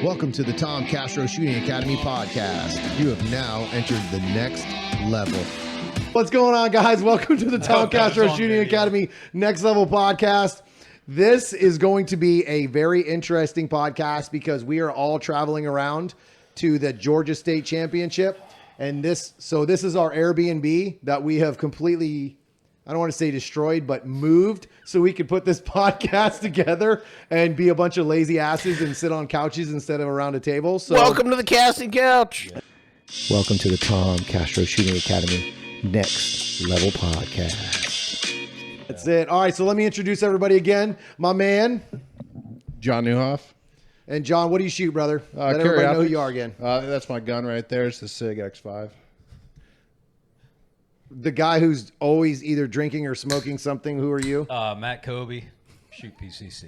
Welcome to the Tom Castro Shooting Academy podcast. You have now entered the next level. What's going on, guys? Welcome to the Tom Castro Shooting Academy Next Level podcast. This is going to be a very interesting podcast because we are all traveling around to the Georgia State Championship. And this is our Airbnb that we have completely, I don't want to say destroyed, but moved so we could put this podcast together and be a bunch of lazy asses and sit on couches instead of around a table. So welcome to the casting couch. Welcome to the Tom Castro Shooting Academy Next Level podcast. That's it. All right, so let me introduce everybody again. My man, John Newhoff. And John, what do you shoot, brother? Let everybody know who you are again. That's my gun right there. It's the SIG X5. The guy who's always either drinking or smoking something. Who are you? Matt Kobe, shoot PCC.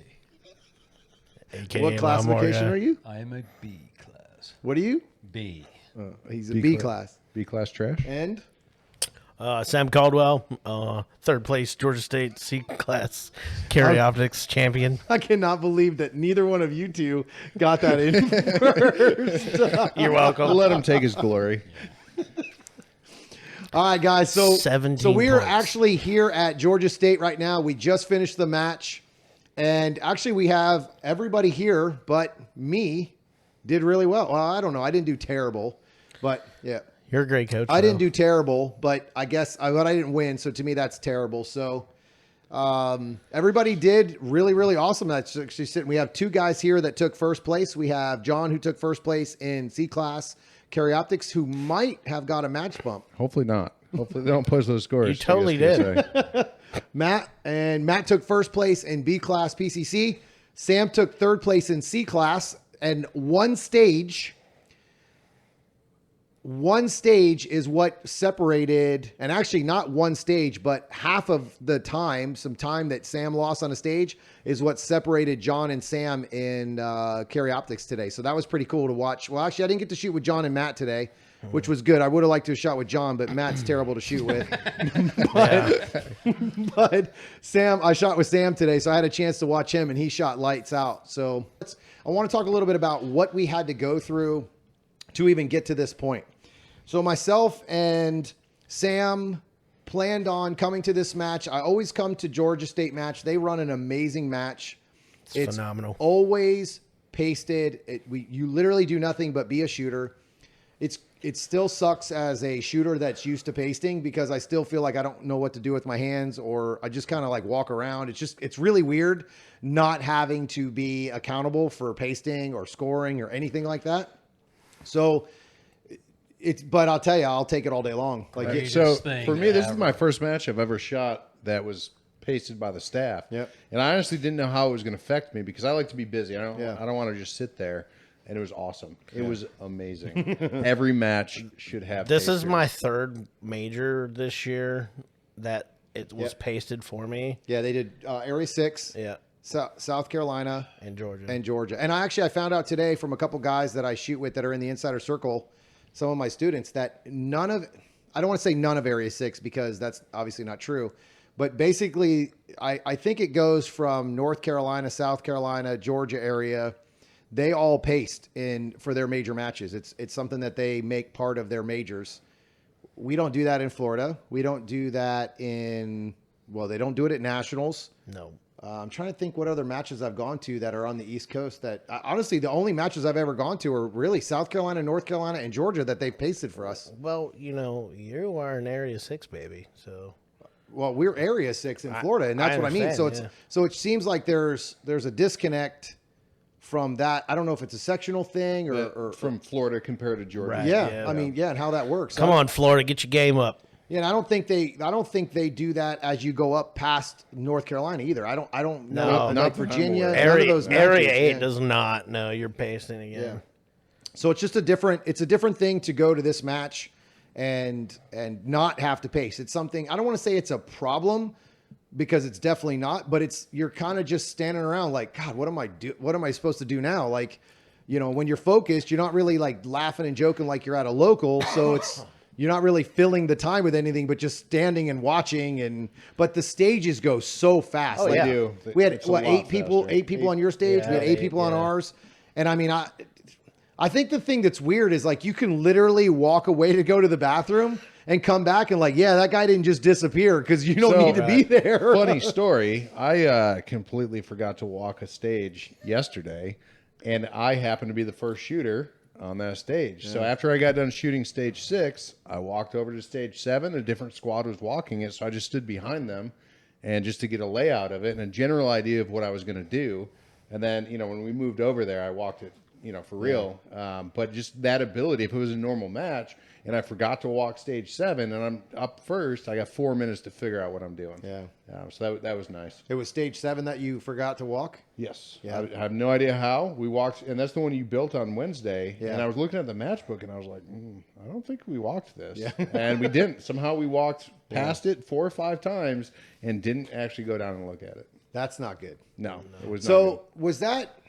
AKA What classification are you? I am a B class. What are you? B. He's a B class. B class trash. And Sam Caldwell, third place Georgia State C class carry optics champion. I cannot believe that neither one of you two got that in first. You're welcome. We'll let him take his glory. All right, guys. So 17 we are points. actually here at Georgia State right now. We just finished the match. And actually, we have everybody here, but me did really well. Well, I don't know. I didn't do terrible, but yeah. You're a great coach. I didn't do terrible, but I guess I didn't win. So to me, that's terrible. So everybody did really, really awesome. That's actually sitting. We have two guys here that took first place. We have John, who took first place in C class carry optics, who might have got a match bump. Hopefully not. Hopefully they don't push those scores. You totally did. Matt took first place in B class PCC. Sam took third place in C class, and one stage is what separated, and actually not one stage, but half of the time, some time that Sam lost on a stage is what separated John and Sam in carry optics today. So that was pretty cool to watch. Well, actually, I didn't get to shoot with John and Matt today, which was good. I would have liked to have shot with John, but Matt's terrible to shoot with. but Sam, I shot with Sam today, so I had a chance to watch him, and he shot lights out. So I want to talk a little bit about what we had to go through to even get to this point. So myself and Sam planned on coming to this match. I always come to Georgia State match. They run an amazing match. It's phenomenal. Always pasted. You literally do nothing but be a shooter. It still sucks as a shooter that's used to pasting because I still feel like I don't know what to do with my hands, or I just kind of like walk around. It's really weird not having to be accountable for pasting or scoring or anything like that. So but I'll tell you, I'll take it all day long. Like, So for me, this is my first match I've ever shot that was pasted by the staff. Yep. And I honestly didn't know how it was going to affect me because I like to be busy. I don't Yeah. want to just sit there. And it was awesome. It was amazing. Every match should have. This is pasters. my third major this year that it was Yep. pasted for me. yeah, they did Area 6, Yeah, South Carolina, in Georgia. and Georgia. And I found out today from a couple guys that I shoot with that are in the insider circle, some of my students, that I don't want to say none of Area 6 because that's obviously not true. But basically, I think it goes from North Carolina, South Carolina, Georgia area. They all paste for their major matches. It's something that they make part of their majors. We don't do that in Florida. We don't do that they don't do it at nationals. No. I'm trying to think what other matches I've gone to that are on the East Coast that honestly, the only matches I've ever gone to are really South Carolina, North Carolina, and Georgia that they pasted for us. Well, you are in Area 6, baby. So Well, we're Area 6 in Florida, and that's I what I mean. understand, So it seems like there's a disconnect from that. I don't know if it's a sectional thing or from Florida compared to Georgia. Right. yeah, I mean, and how that works. come on, Florida, get your game up. Yeah, and I don't think they do that as you go up past North Carolina either. I don't know. No, like not that I'm Virginia, aware of. none of those matches. Area 8 Yeah. does not. No, you're pasting again. Yeah. So it's just a different thing to go to this match and not have to pace. It's something, I don't want to say it's a problem because it's definitely not, but you're kind of just standing around like, God, what am I supposed to do now? Like, when you're focused, you're not really like laughing and joking like you're at a local. So you're not really filling the time with anything, but just standing and watching. But the stages go so fast. Oh, like, yeah. do. We had It's a lot eight people faster. on your stage. Yeah, we had eight people on yeah. ours. And I mean, I think the thing that's weird is like you can literally walk away to go to the bathroom and come back and like, yeah, that guy didn't just disappear because you don't need to be there. Funny story. I completely forgot to walk a stage yesterday, and I happened to be the first shooter on that stage. So after I got done shooting stage 6, I walked over to stage 7. A different squad was walking it, so I just stood behind them, and just to get a layout of it and a general idea of what I was going to do. And then, when we moved over there, I walked it, for real. But just that ability, if it was a normal match and I forgot to walk stage 7 and I'm up first, I got 4 minutes to figure out what I'm doing. Yeah. So that was nice. It was stage 7 that you forgot to walk? Yes. Yeah. I have no idea how. We walked, and that's the one you built on Wednesday. Yeah. And I was looking at the match book, and I was like, I don't think we walked this. Yeah. And we didn't. Somehow we walked past it 4 or 5 times and didn't actually go down and look at it. That's not good. No, it was not So was that...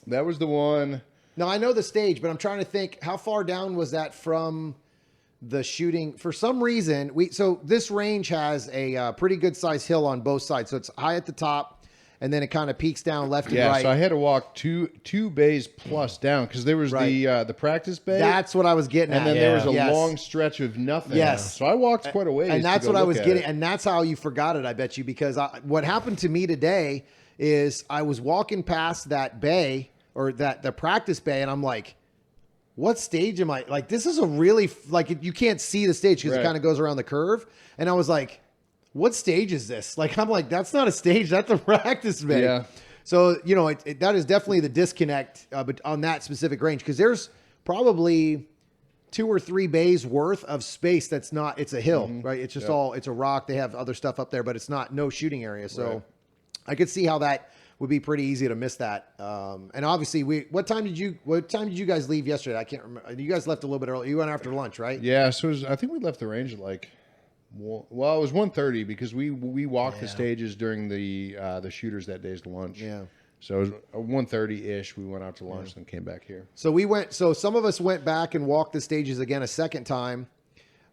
That was the one... Now, I know the stage, but I'm trying to think, how far down was that from the shooting? For some reason, so this range has a pretty good size hill on both sides. So it's high at the top, and then it kind of peaks down left and right. So I had to walk two bays plus down because there was the practice bay. That's what I was getting at. And then there was a long stretch of nothing. Yes. So I walked quite a ways. And that's what I was getting. And that's how you forgot it, I bet you, because what happened to me today is I was walking past that bay or the practice bay, and I'm like, what stage am I? Like, this is a really, like, you can't see the stage because it kind of goes around the curve. And I was like, what stage is this? Like, I'm like, that's not a stage. That's a practice bay. Yeah. So, that is definitely the disconnect but on that specific range, because there's probably 2 or 3 bays worth of space that's not, it's a hill, right? It's just it's a rock. They have other stuff up there, but it's no shooting area. So I could see how that would be pretty easy to miss that. And obviously what time did you guys leave yesterday? I can't remember. You guys left a little bit early. You went after lunch, right? Yeah. So I think we left the range at like, it was 1:30 because we walked the stages during the shooters that day's lunch. Yeah. So it was 1:30-ish. We went out to lunch and came back here. So some of us went back and walked the stages again a second time.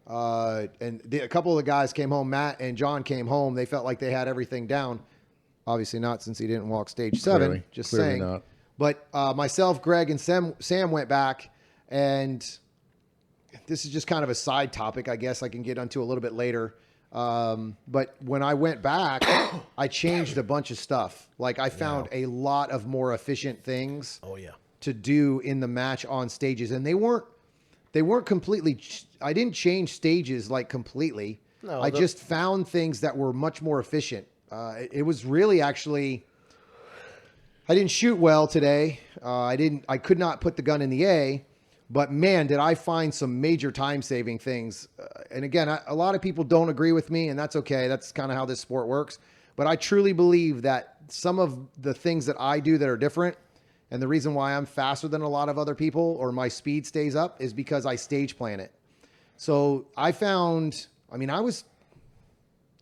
And a couple of the guys came home. Matt and John came home. They felt like they had everything down. Obviously not, since he didn't walk stage 7. Just clearly saying. Not. But myself, Greg, and Sam went back, and this is just kind of a side topic, I guess I can get onto a little bit later. But when I went back, I changed a bunch of stuff. Like, I found a lot of more efficient things to do in the match on stages, and they weren't completely. I didn't change stages like completely. No, I just found things that were much more efficient. It was really actually, I didn't shoot well today. I could not put the gun in the A, but man, did I find some major time saving things. And again, a lot of people don't agree with me, and that's okay. That's kind of how this sport works. But I truly believe that some of the things that I do that are different, and the reason why I'm faster than a lot of other people or my speed stays up, is because I stage plan it. So I found, I was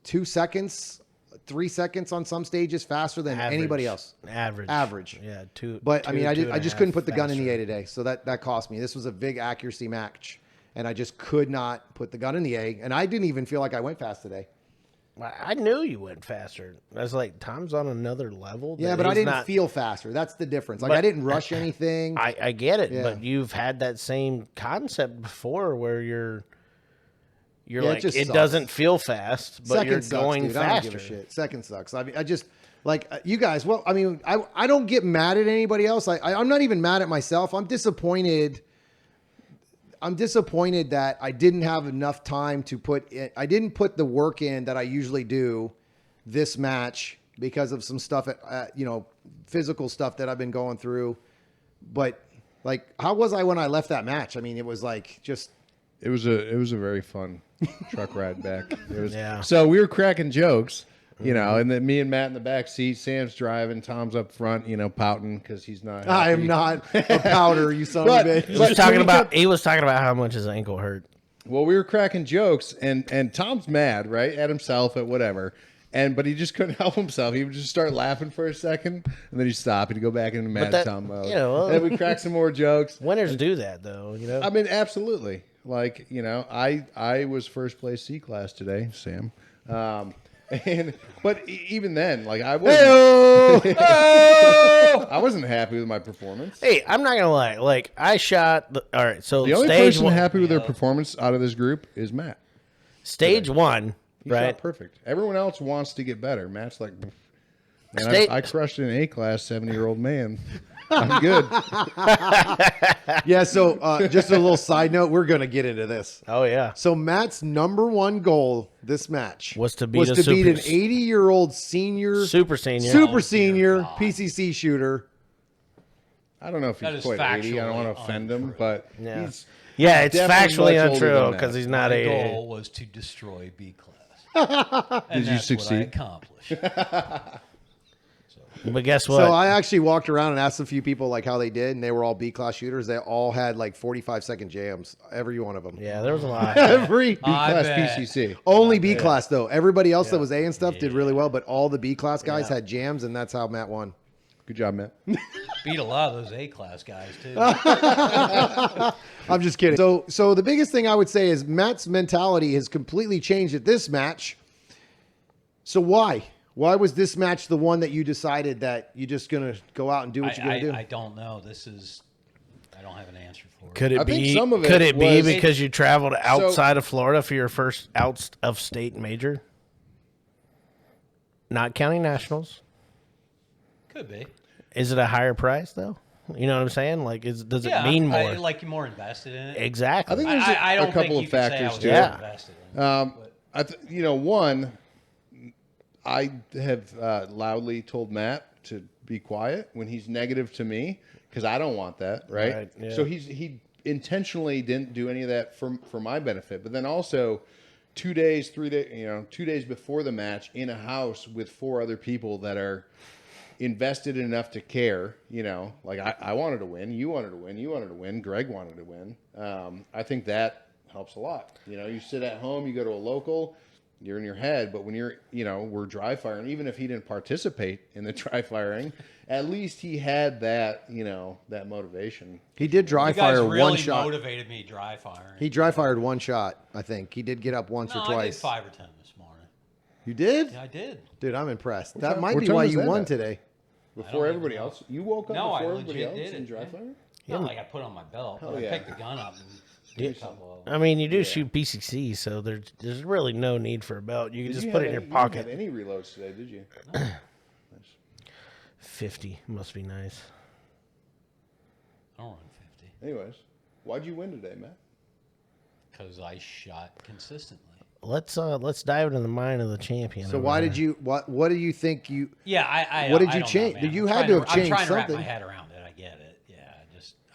2 seconds, 3 seconds on some stages faster than anybody else. Average. Yeah, But I just couldn't put the gun in the A today, so that cost me. This was a big accuracy match, and I just could not put the gun in the A, and I didn't even feel like I went fast today. I knew you went faster. I was like, Tom's on another level. Yeah, but I didn't feel faster. That's the difference. Like, I didn't rush anything. I get it, but you've had that same concept before where you're like, it doesn't feel fast, but you're going faster. I don't give a shit. Second sucks. I just, like, you guys, well, I don't get mad at anybody else. I'm not even mad at myself. I'm disappointed. I'm disappointed that I didn't have enough time to I didn't put the work in that I usually do this match because of some stuff, physical stuff that I've been going through. But, like, how was I when I left that match? It was like just... It was a very fun truck ride back. It was, So we were cracking jokes, and then me and Matt in the back seat, Sam's driving, Tom's up front, pouting because he's not happy. I am not a powder, you son of a bitch. He was talking about how much his ankle hurt. Well, we were cracking jokes, and Tom's mad, right, at himself, at whatever. But he just couldn't help himself. He would just start laughing for a second, and then he'd stop. He'd go back into mad Tom mode. And then we'd crack some more jokes. Winners do that, though. Absolutely. Like, I was first place C class today, Sam. But even then, like I wasn't happy with my performance. Hey, I'm not gonna lie. Like I shot. All right, so The only stage person one, happy with their performance out of this group is Matt. stage one, He right? shot perfect. Everyone else wants to get better. Matt's like, man, I crushed an A-class 70-year-old man. I'm good. Yeah, so just a little side note, we're going to get into this. Oh yeah, So Matt's number one goal this match Was to beat was a to beat an super- 80-year-old senior, super senior. super senior PCC shooter. I don't know if That he's is quite 80. I don't want to factually offend him, untrue. but Yeah. he's Yeah, it's definitely factually much older untrue than because that. he's not My 80. goal was to destroy B class. And Did you that's succeed? What I accomplished. But guess what? So I actually walked around and asked a few people like how they did, and they were all B-class shooters. They all had like 45-second jams, every one of them. yeah, there was a lot. Every B-class bet. PCC. only B-class though. Everybody else that was A and stuff did really well, but all the B-class guys had jams, and that's how Matt won. Good job, Matt. Beat a lot of those A-class guys, too. I'm just kidding. So the biggest thing I would say is Matt's mentality has completely changed at this match. So why? Why was this match the one that you decided that you're just going to go out and do what you're going to do? I don't know. I don't have an answer for it. Could it I think be? some of it Could it be was- because you traveled outside of Florida for your first out of state major? Not counting nationals. Could be. Is it a higher price though? You know what I'm saying? Like, does it Yeah, mean more? like you're more invested in it. Exactly. I think there's I don't a couple think you of can say I factors was to Yeah. it. invested in it. One, I have loudly told Matt to be quiet when he's negative to me because I don't want that, right? Right, yeah. So he intentionally didn't do any of that for my benefit. But then also 2 days, 3 days, 2 days before the match in a house with 4 other people that are invested enough to care, like I wanted to win, you wanted to win, you wanted to win, Greg wanted to win. I think that helps a lot. You sit at home, you go to a local, you're in your head, but when we're dry firing, even if he didn't participate in the dry firing, at least he had that, that motivation. He did dry You guys fire really one shot. motivated me dry firing. He dry fired one shot, I think. He did get up once or I did twice. 5 or 10 this morning. You did? Yeah, I did. Dude, I'm impressed. That time- might what be time why was you that won at? today. Before everybody else, you woke up No, I before everybody legit else did in it. dry fire? Not like I put on my belt, but yeah. I picked the gun up and did a couple of them. I mean, you do shoot PCC, so there's really no need for a belt. You can just put it in your pocket. You didn't have any reloads today, did you? 50 must be nice. I don't run 50 Anyways, why'd you win today, Matt? because I shot consistently. Let's dive into the mind of the champion. So over why there. did you what do you think you Yeah, I What did I you don't change? Know, man. You I'm had trying to have I'm changed trying to something. wrap my head around it. I get it. Yeah,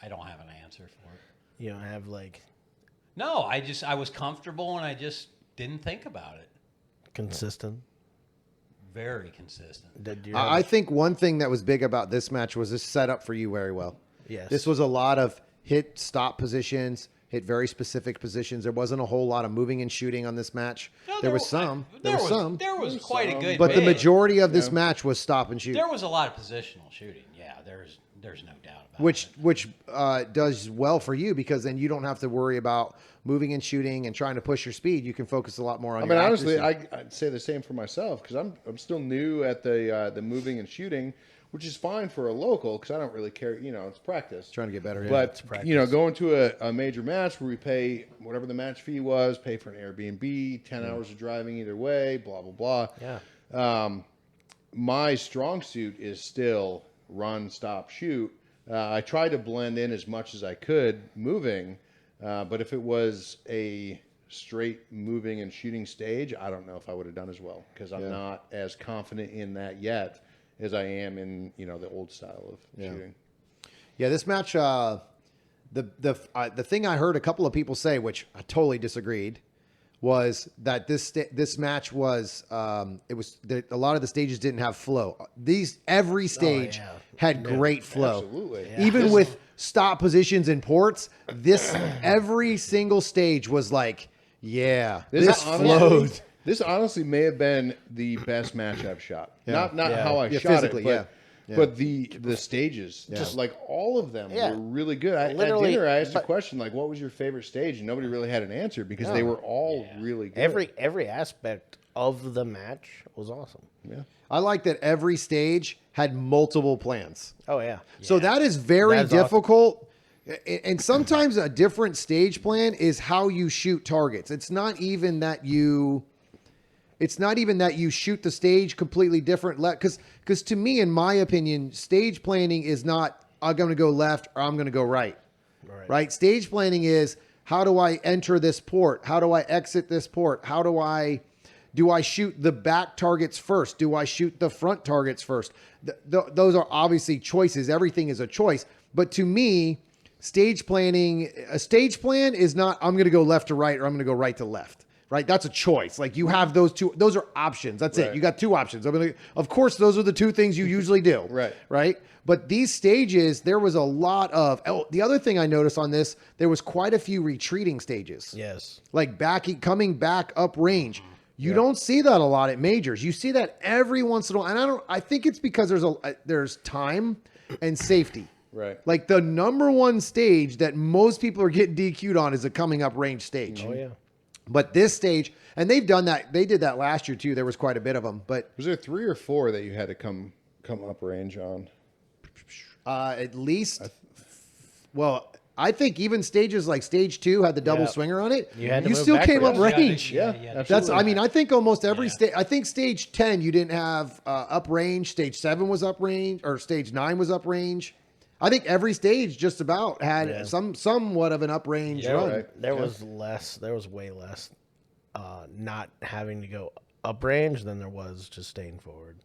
I don't have an answer for it. you don't have like No, I was comfortable and I just didn't think about it. consistent? Very consistent. Did you I think one thing that was big about this match was this set up for you very well. Yes. This was a lot of hit stop positions, hit very specific positions. There wasn't a whole lot of moving and shooting on this match. No, there was some. There was quite a good But the bit. majority of this match was stop and shoot. There was a lot of positional shooting. Yeah, there's no doubt about Which it. does well for you because then you don't have to worry about moving and shooting and trying to push your speed. You can focus a lot more on. I mean, honestly, I'd say the same for myself because I'm still new at the moving and shooting, which is fine for a local because I don't really care. It's practice. trying to get better. But going to a major match where we pay whatever the match fee was, pay for an Airbnb, 10 hours of driving either way, blah blah blah. Yeah. My strong suit is still run, stop, shoot. I tried to blend in as much as I could moving, but if it was a straight moving and shooting stage, I don't know if I would have done as well because I'm not as confident in that yet as I am in the old style of shooting. Yeah, this match. The thing I heard a couple of people say, which I totally disagreed, was that this match was a lot of the stages didn't have flow. Every stage had great flow. Absolutely. Yeah. Even with stop positions and ports, every single stage was like, this flowed. This honestly may have been the best match I've shot. Not how I shot physically, it, but But the stages, just like all of them were really good. At dinner, I asked a question like, "What was your favorite stage?" And nobody really had an answer because they were all really good. Every aspect of the match was awesome. Yeah. I like that every stage had multiple plans. Oh yeah. So that is very difficult. And sometimes a different stage plan is how you shoot targets. It's not even that you shoot the stage completely different. Because to me, in my opinion, stage planning is not, I'm going to go left or I'm going to go right. Right? Stage planning is, how do I enter this port? How do I exit this port? Do I shoot the back targets first? Do I shoot the front targets first? Those are obviously choices. Everything is a choice. But to me, a stage plan is not, I'm going to go left to right or I'm going to go right to left. Right? That's a choice. Like you have those two, those are options. That's it. You got two options. Of course, those are the two things you usually do. Right? But these stages, there was a lot of, the other thing I noticed on this, there was quite a few retreating stages. Yes. Like coming back up range. You don't see that a lot at majors. You see that every once in a while. And I think it's because there's time and safety. Right. Like the number one stage that most people are getting DQ'd on is a coming up range stage. Oh yeah. But this stage, and they've done that. They did that last year too. There was quite a bit of them. But was there 3 or 4 that you had to come up range on? At least. Well, I think even stages like stage 2 had the double swinger on it. You still came up range. That's. I mean, I think almost every stage. I think stage 10 you didn't have up range. Stage 7 was up range, or stage 9 was up range. I think every stage just about had somewhat of an uprange run. Right. There was less. There was way less not having to go uprange than there was just staying forward.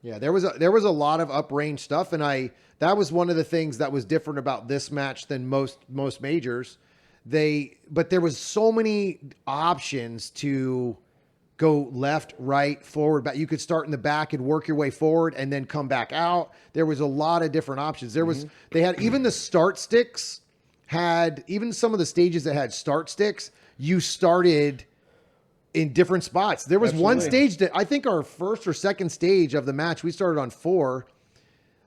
Yeah, there was a lot of uprange stuff, and that was one of the things that was different about this match than most majors. But there was so many options to go left, right, forward, back. You could start in the back and work your way forward and then come back out. There was a lot of different options. They had even the start sticks even some of the stages that had start sticks, you started in different spots. There was one stage that I think our first or second stage of the match, we started on 4.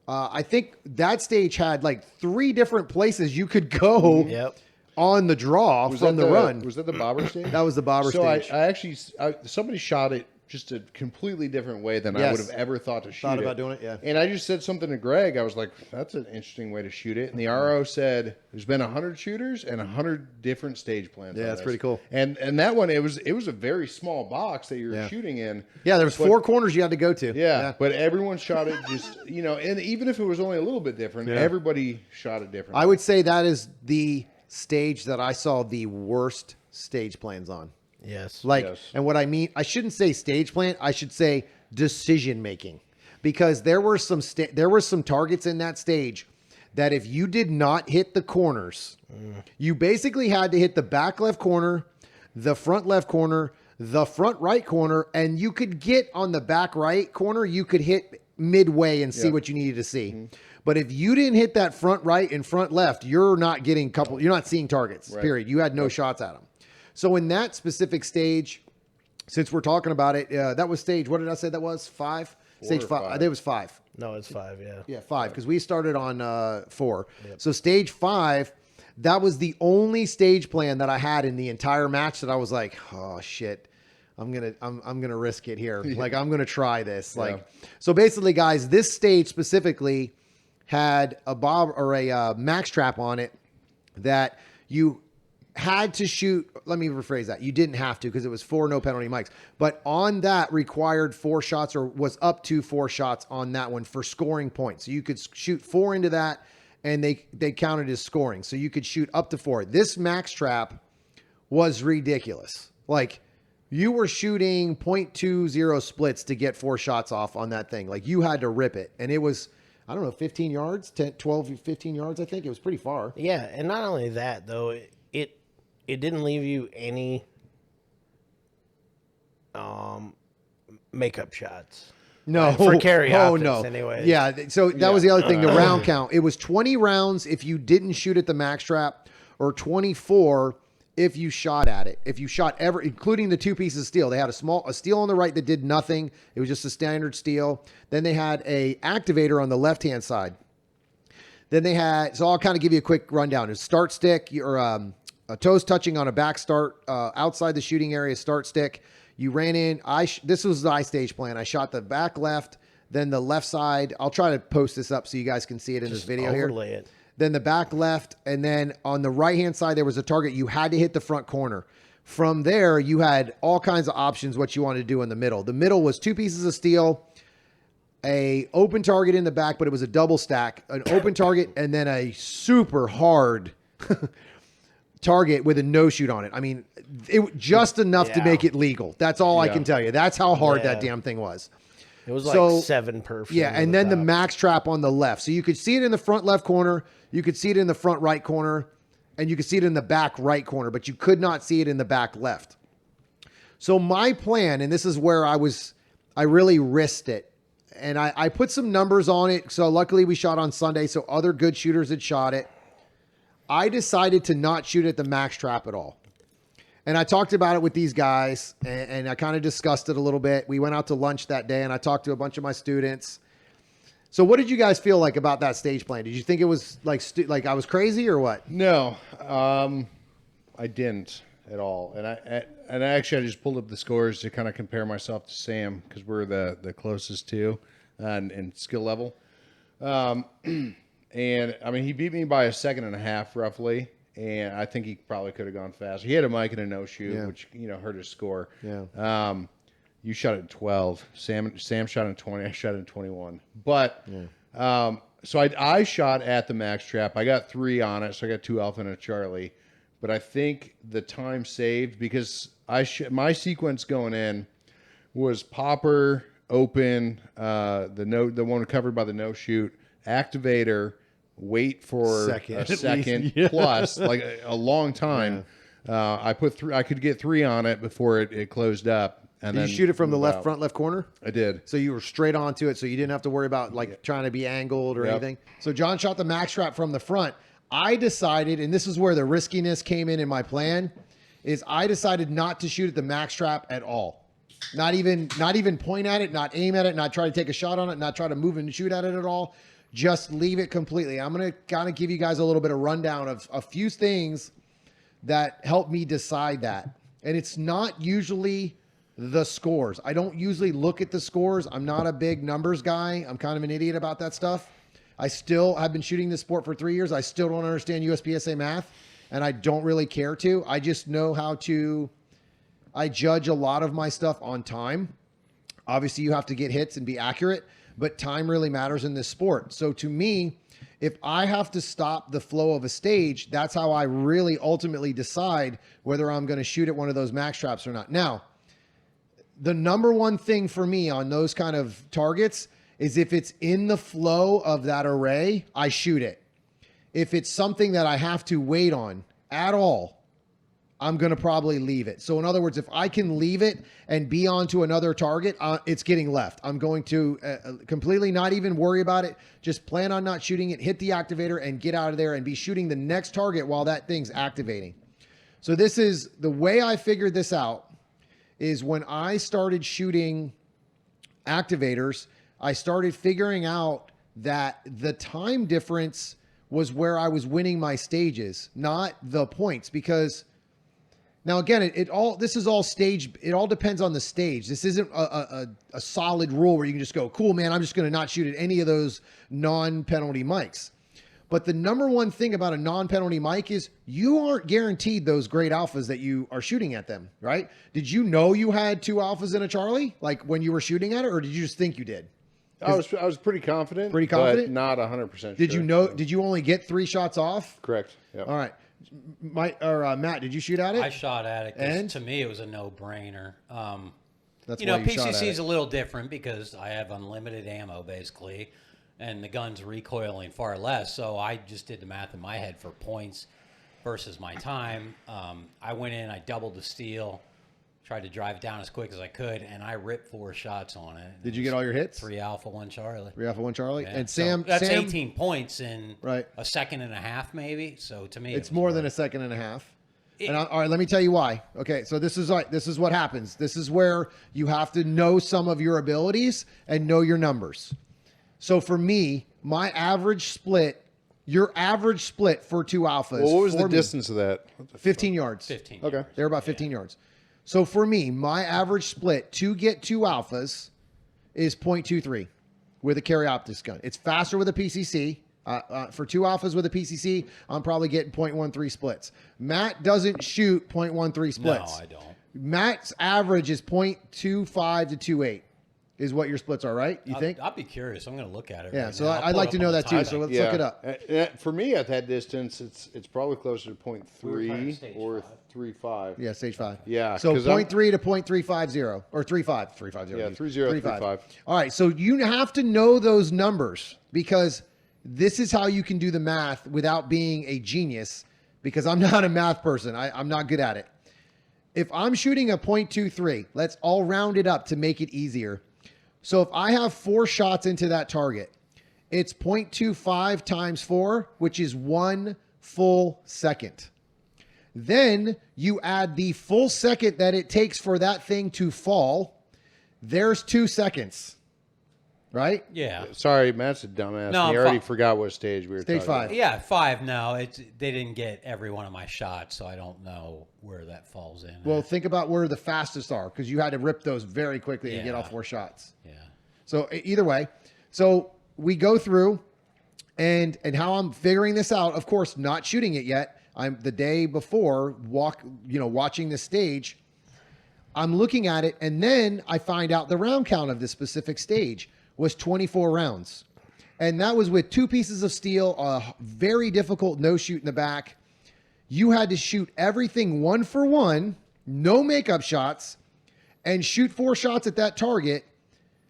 I think that stage had like 3 different places you could go on the draw from the run. Was that the bobber stage? That was the bobber stage. So I actually, somebody shot it just a completely different way than I would have ever thought to shoot it. Thought about doing it, yeah. And I just said something to Greg. I was like, that's an interesting way to shoot it. And the RO said, there's been 100 shooters and 100 different stage plans. Yeah, that's pretty cool. And that one, it was a very small box that you were shooting in. Yeah, there was 4 corners you had to go to. Yeah, but everyone shot it just, and even if it was only a little bit different, everybody shot it different. I would say that is the stage that I saw the worst stage plans on. Yes. And what I mean, I shouldn't say stage plan, I should say decision making, because there were some targets in that stage that if you did not hit the corners, you basically had to hit the back left corner, the front left corner, the front right corner, and you could get on the back right corner, you could hit midway and see what you needed to see. But if you didn't hit that front right and front left, you're not seeing targets, period. You had no shots at them. So in that specific stage, since we're talking about it, that was stage, what did I say that was? 5? Stage 5. I think it was 5. No, it's 5, yeah. Yeah, 5, because we started on 4. Yep. So stage 5, that was the only stage plan that I had in the entire match that I was like, oh shit, I'm gonna risk it here. Like I'm gonna try this. So basically, guys, this stage specifically had a max trap on it that you had to shoot. Let me rephrase that. You didn't have to, because it was 4 no penalty mics. But on that required 4 shots, or was up to 4 shots on that one for scoring points. So you could shoot 4 into that, and they counted as scoring. So you could shoot up to 4. This max trap was ridiculous. Like you were shooting 0.20 splits to get 4 shots off on that thing. Like you had to rip it. And it was, I don't know, 15 yards, 10, 12, 15 yards. I think it was pretty far. Yeah. And not only that though, it didn't leave you any makeup shots. No. For carry optics, no. Anyway. Yeah. So that was the other thing, the round count. It was 20 rounds if you didn't shoot at the max trap, or 24 if you shot at it. If you shot including the 2 pieces of steel. They had a steel on the right that did nothing. It was just a standard steel. Then they had a activator on the left-hand side. Then they had, so I'll kind of give you a quick rundown. It's start stick, or a toes touching on a back start outside the shooting area start stick. You ran in. This was the stage plan. I shot the back left, then the left side. I'll try to post this up so you guys can see it in this video here. Overlay it. Then the back left, and then on the right-hand side, there was a target. You had to hit the front corner. From there, you had all kinds of options what you wanted to do in the middle. The middle was 2 pieces of steel, a open target in the back, but it was a double stack, an open target, and then a super hard target with a no-shoot on it. I mean, it just enough to make it legal. That's all I can tell you. That's how hard that damn thing was. It was like 7 per. Yeah, and then the max trap on the left. So you could see it in the front left corner, you could see it in the front right corner, and you could see it in the back right corner, but you could not see it in the back left. So my plan, and this is where I really risked it, and I put some numbers on it. So luckily we shot on Sunday, so other good shooters had shot it. I decided to not shoot at the max trap at all. And I talked about it with these guys, and I kind of discussed it a little bit. We went out to lunch that day, and I talked to a bunch of my students. So what did you guys feel like about that stage plan? Did you think it was like I was crazy or what? No, I didn't at all. And I actually just pulled up the scores to kind of compare myself to Sam, because we're the closest to in skill level. And I mean, he beat me by 1.5 seconds roughly. And I think he probably could have gone faster. He had a mic and a no-shoot, which, hurt his score. Yeah. You shot at 12. Sam shot at 20. I shot at 21. But, so I shot at the max trap. I got 3 on it, so I got 2 Alpha and a Charlie. But I think the time saved, because my sequence going in was popper, open, the one covered by the no-shoot, activator, wait for a second plus, like a long time. I could get 3 on it before it closed up. And Did you shoot it from the front left corner? I did. So you were straight onto it, so you didn't have to worry about trying to be angled or anything. So John shot the max trap from the front. I decided, and this is where the riskiness came in my plan, is I decided not to shoot at the max trap at all. Not even point at it, not aim at it, not try to take a shot on it, not try to move and shoot at it at all. Just leave it completely. I'm going to kind of give you guys a little bit of rundown of a few things that helped me decide that. And it's not usually the scores. I don't usually look at the scores. I'm not a big numbers guy. I'm kind of an idiot about that stuff. I still have been shooting this sport for 3 years. I still don't understand USPSA math, and I don't really care to. I just know I judge a lot of my stuff on time. Obviously, you have to get hits and be accurate, but time really matters in this sport. So to me, if I have to stop the flow of a stage, that's how I really ultimately decide whether I'm going to shoot at one of those max traps or not. Now, the number one thing for me on those kind of targets is if it's in the flow of that array, I shoot it. If it's something that I have to wait on at all, I'm going to probably leave it. So in other words, if I can leave it and be on to another target, it's getting left. I'm going to completely not even worry about it. Just plan on not shooting it, hit the activator and get out of there and be shooting the next target while that thing's activating. So this is the way I figured this out, is when I started shooting activators, I started figuring out that the time difference was where I was winning my stages, not the points. Because now again, it all depends on the stage. This isn't a solid rule where you can just go, cool, man, I'm just going to not shoot at any of those non-penalty mics. But the number one thing about a non-penalty mic is you aren't guaranteed those great alphas that you are shooting at them, right? Did you know you had 2 alphas and a Charlie, like when you were shooting at it, or did you just think you did? I was pretty confident. Pretty confident? But not 100% sure. Did you know? Did you only get 3 shots off? Correct. Yep. All right. Matt, did you shoot at it? I shot at it. 'Cause And? to me, it was a no-brainer. That's you know, why you shot at PCC is it. a little different because I have unlimited ammo, basically, and the gun's recoiling far less. So I just did the math in my head for points versus my time. I went in, I doubled the steel, tried to drive down as quick as I could, and I ripped 4 shots on it. Did you get all your hits? 3 Alpha, 1 Charlie. 3 Alpha, 1 Charlie. Yeah. And So Sam, that's Sam, 18 points in Right. a second and a half, maybe. So to me, It's it was more worth than a it. second and a half. All right, let me tell you why. Okay, so this is what happens. This is where you have to know some of your abilities and know your numbers. So for me, my average split, your average split for 2 alphas. Well, what was the distance of that? 15 yards. 15 Okay. yards. They're about 15 yards. So for me, my average split to get 2 alphas is 0.23 with a carry optics gun. It's faster with a PCC. For 2 alphas with a PCC, I'm probably getting 0.13 splits. Matt doesn't shoot 0.13 splits. No, I don't. Matt's average is 0.25 to 2.8 is what your splits are, right? You think? I'll be curious. I'm going to look at it. Yeah, right so now. I'll I'd pull like it to up know on the that too. So timeline. let's look it up. For me, at that distance, it's probably closer to 0.3 stage or 5. 3.5. Yeah, stage 5. Yeah, So 'cause 0.3 to 0.350 or 3.5. 3.50. Yeah, 3.0, 3.5. All right, so you have to know those numbers because this is how you can do the math without being a genius, because I'm not a math person. I'm not good at it. If I'm shooting a 0.23, let's all round it up to make it easier. So if I have 4 shots into that target, it's 0.25 times 4, which is 1 full second. Then you add the full second that it takes for that thing to fall. There's 2 seconds, right? Yeah. Sorry, Matt's a dumbass. No, He I'm already fine. forgot what stage we were Stage talking 5. about. Yeah, 5 now. They didn't get every one of my shots, so I don't know where that falls in. Well, think about where the fastest are, because you had to rip those very quickly and get all Yeah. 4 shots. yeah. So either way, so we go through and how I'm figuring this out, of course, not shooting it yet. I'm the day before watching the stage. I'm looking at it, and then I find out the round count of this specific stage was 24 rounds. And that was with 2 pieces of steel, a very difficult no shoot in the back. You had to shoot everything 1 for 1, no makeup shots, and shoot 4 shots at that target.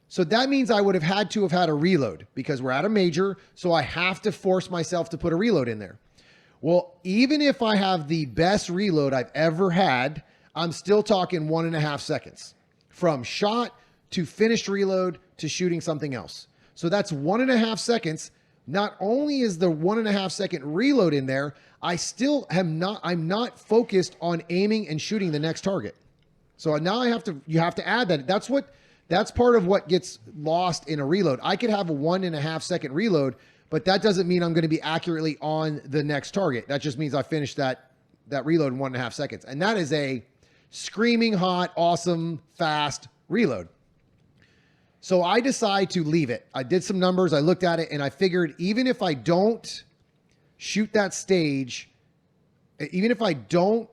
So that means I would have had to have had a reload because we're at a major. So I have to force myself to put a reload in there. Well, even if I have the best reload I've ever had, I'm still talking 1.5 seconds from shot to finished reload to shooting something else. So that's 1.5 seconds. Not only is the 1.5 second reload in there, I'm not focused on aiming and shooting the next target. So now you have to add that. That's part of what gets lost in a reload. I could have a 1.5 second reload, but that doesn't mean I'm going to be accurately on the next target. That just means I finished that reload in 1.5 seconds. And that is a screaming hot, awesome, fast reload. So I decide to leave it. I did some numbers. I looked at it and I figured even if I don't shoot that stage, even if I don't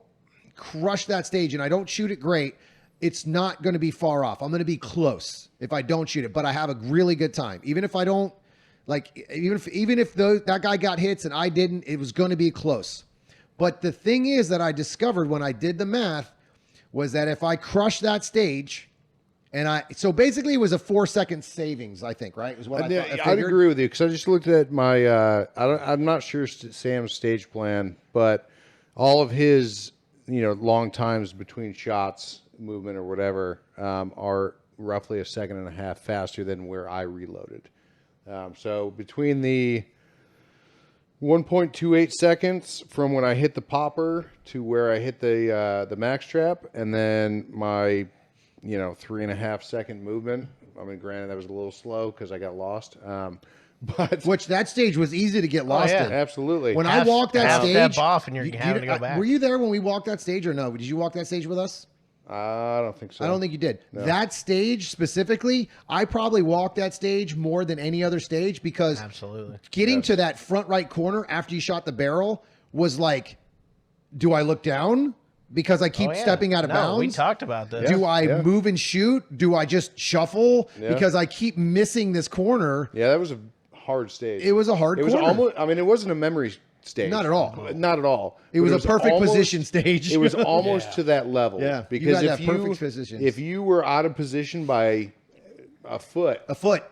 crush that stage and I don't shoot it great, it's not going to be far off. I'm going to be close if I don't shoot it, but I have a really good time. Even if I don't, even if that guy got hits and I didn't, it was going to be close. But the thing is that I discovered when I did the math was that if I crush that stage, so basically it was a 4 second savings, I think, right? Was what I thought. I'd agree with you because I just looked at my. I'm not sure Sam's stage plan, but all of his, long times between shots, movement or whatever, are roughly 1.5 seconds faster than where I reloaded. So between the 1.28 seconds from when I hit the popper to where I hit the max trap, and then my 3.5 second movement. I mean, granted, that was a little slow because I got lost. But which that stage was easy to get lost in. Absolutely. When I walked that stage, step off and you're having to go back. Were you there when we walked that stage or no? Did you walk that stage with us? I don't think so. I don't think you did. No. That stage specifically, I probably walked that stage more than any other stage because Absolutely. Getting to that front right corner after you shot the barrel was like, do I look down? Because I keep stepping out of bounds. We talked about this. Do I move and shoot? Do I just shuffle? Yeah. Because I keep missing this corner. Yeah, that was a hard stage. It was a hard corner. It was almost, it wasn't a memory stage. Not at all. Not at all. It was a perfect almost, position stage. It was almost to that level. Yeah. Because you got that perfect position. if you were out of position by a foot,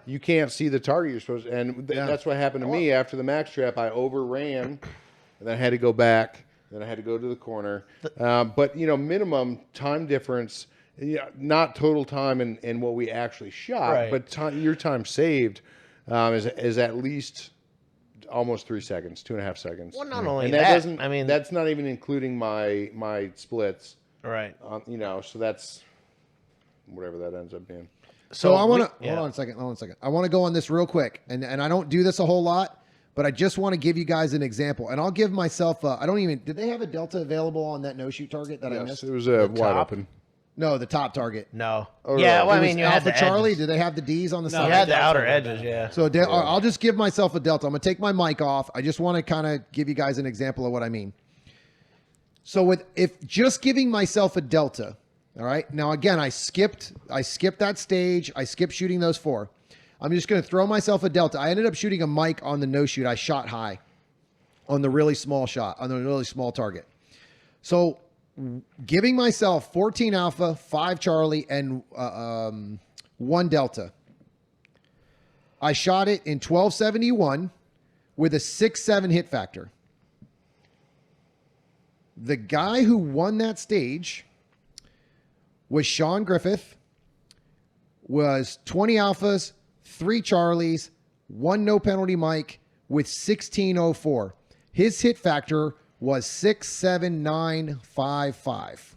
you can't see the target you're supposed to. And that's what happened to me after the max trap. I overran, and then I had to go back. Then I had to go to the corner. But, minimum time difference, not total time in what we actually shot, but your time saved is at least almost 3 seconds, 2.5 seconds. Well, not only and that, doesn't. I mean, that's not even including my splits. right. So that's whatever that ends up being. So I want to hold on a second. I want to go on this real quick, and I don't do this a whole lot, but I just want to give you guys an example, and I'll give myself. I don't even. Did they have a delta available on that no shoot target that I missed? It was wide open. No, the top target. No. Oh, yeah, no. well, I It was mean, you had Alpha the Charlie. edges. Did they have the D's on the You side? had the outer edges, yeah. So I'll just give myself a delta. I'm going to take my mic off. I just want to kind of give you guys an example of what I mean. So if just giving myself a delta, all right. Now again, I skipped that stage. I skipped shooting those 4. I'm just going to throw myself a delta. I ended up shooting a mic on the no shoot. I shot high on the really small shot, on the really small target. So giving myself 14 alpha, 5 Charlie, and 1 delta. I shot it in 1271 with a 6.7 hit factor. The guy who won that stage was Sean Griffith, was 20 alphas, 3 Charlies, 1 no penalty mic with 1604. His hit factor was 67955.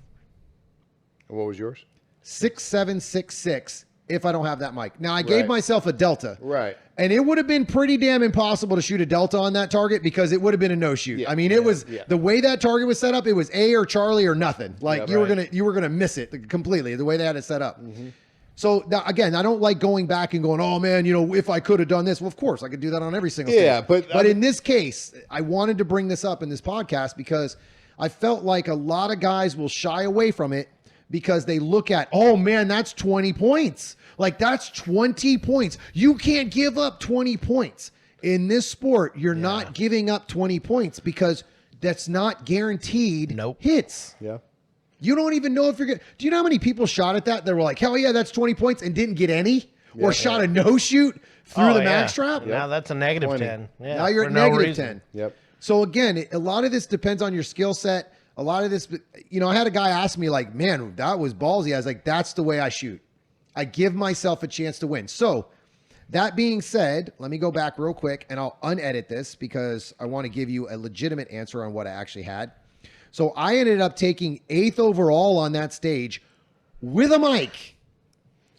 And what was yours? 6766 if I don't have that mic. Now I gave myself a delta. Right. And it would have been pretty damn impossible to shoot a delta on that target because it would have been a no shoot. Yeah, I mean, it was the way that target was set up, it was A or Charlie or nothing. Like you were going to miss it completely the way they had it set up. Mm-hmm. So now, again, I don't like going back and going, oh man, if I could have done this, well, of course I could do that on every single stage. Yeah, but in this case, I wanted to bring this up in this podcast because I felt like a lot of guys will shy away from it because they look at, oh man, that's 20 points. Like that's 20 points. You can't give up 20 points. In this sport, you're not giving up 20 points because that's not guaranteed hits. Yeah. You don't even know if you're good. Do you know how many people shot at that? They were like, hell yeah, that's 20 points and didn't get any? Or shot a no shoot through the mag strap? Yep. Now that's a negative 10. Yeah, now you're at negative 10. Yep. So again, a lot of this depends on your skill set. A lot of this, I had a guy ask me like, man, that was ballsy. I was like, that's the way I shoot. I give myself a chance to win. So that being said, let me go back real quick and I'll unedit this because I want to give you a legitimate answer on what I actually had. So I ended up taking 8th overall on that stage with a mic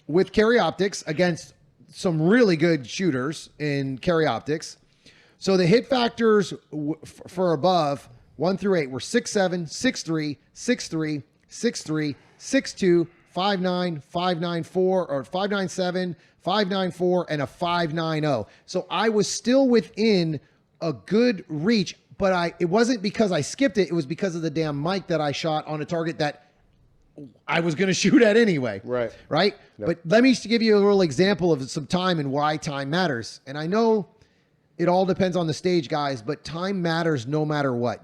with carry optics against some really good shooters in carry optics. So the hit factors for above 1 through 8 were 6.7, 6.3, 6.3, 6.3, 6.2, 5.9, 5.94, or 5.97, 5.94, and a 5.90. So I was still within a good reach. But it wasn't because I skipped it. It was because of the damn mic that I shot on a target that I was going to shoot at anyway. Right. Right? Yep. But let me give you a little example of some time and why time matters. And I know it all depends on the stage, guys, but time matters no matter what.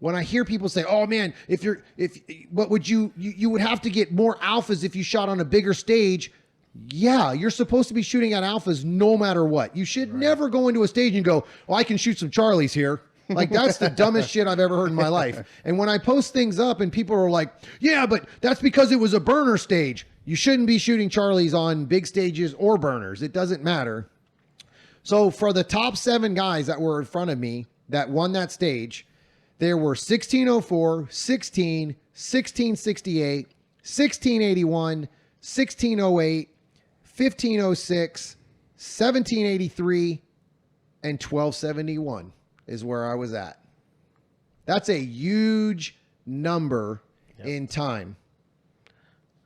When I hear people say, oh man, what would you would have to get more alphas if you shot on a bigger stage. Yeah, you're supposed to be shooting at alphas no matter what. You should never go into a stage and go, oh, I can shoot some Charlies here. Like, that's the dumbest shit I've ever heard in my life. And when I post things up and people are like, yeah, but that's because it was a burner stage. You shouldn't be shooting Charlies on big stages or burners. It doesn't matter. So for the top 7 guys that were in front of me that won that stage, there were 1604, 16, 1668, 1681, 1608, 1506, 1783, and 1271 is where I was at. That's a huge number in time.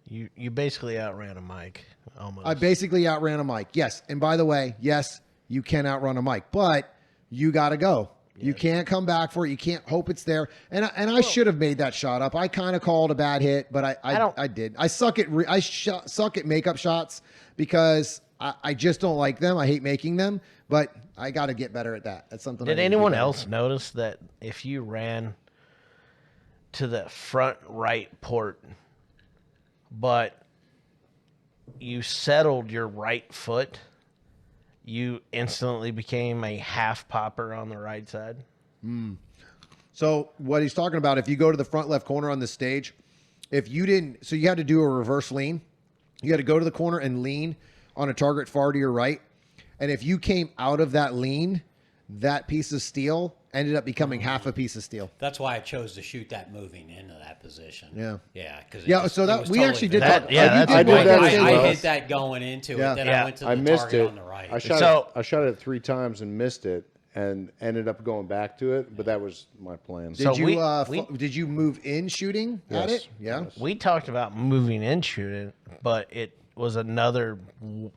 You basically outran a mic almost. I basically outran a mic. Yes. And by the way, yes, you can outrun a mic, but you got to go. Yes. You can't come back for it. You can't hope it's there. And I should have made that shot up. I kind of called a bad hit, but I did. I suck at makeup shots because I just don't like them. I hate making them, but I got to get better at that. That's something. Did anyone else notice that if you ran to the front right port, but you settled your right foot, you instantly became a half popper on the right side? So what he's talking about, if you go to the front left corner on the stage, if you didn't, so you had to do a reverse lean. You had to go to the corner and lean on a target far to your right. And if you came out of that lean, that piece of steel ended up becoming half a piece of steel. That's why I chose to shoot that moving into that position. Yeah. Yeah. Because So that we actually did That- talk. yeah, that's I a did good that idea. as I well. hit that going into Yeah. it. Then Yeah. I went to I the missed target it. on the right. I shot So- it. I shot it 3 times and missed it, and ended up going back to it. But that was my plan. So Did you move in shooting at Yes. it? Yeah. We talked about moving in shooting, but it was another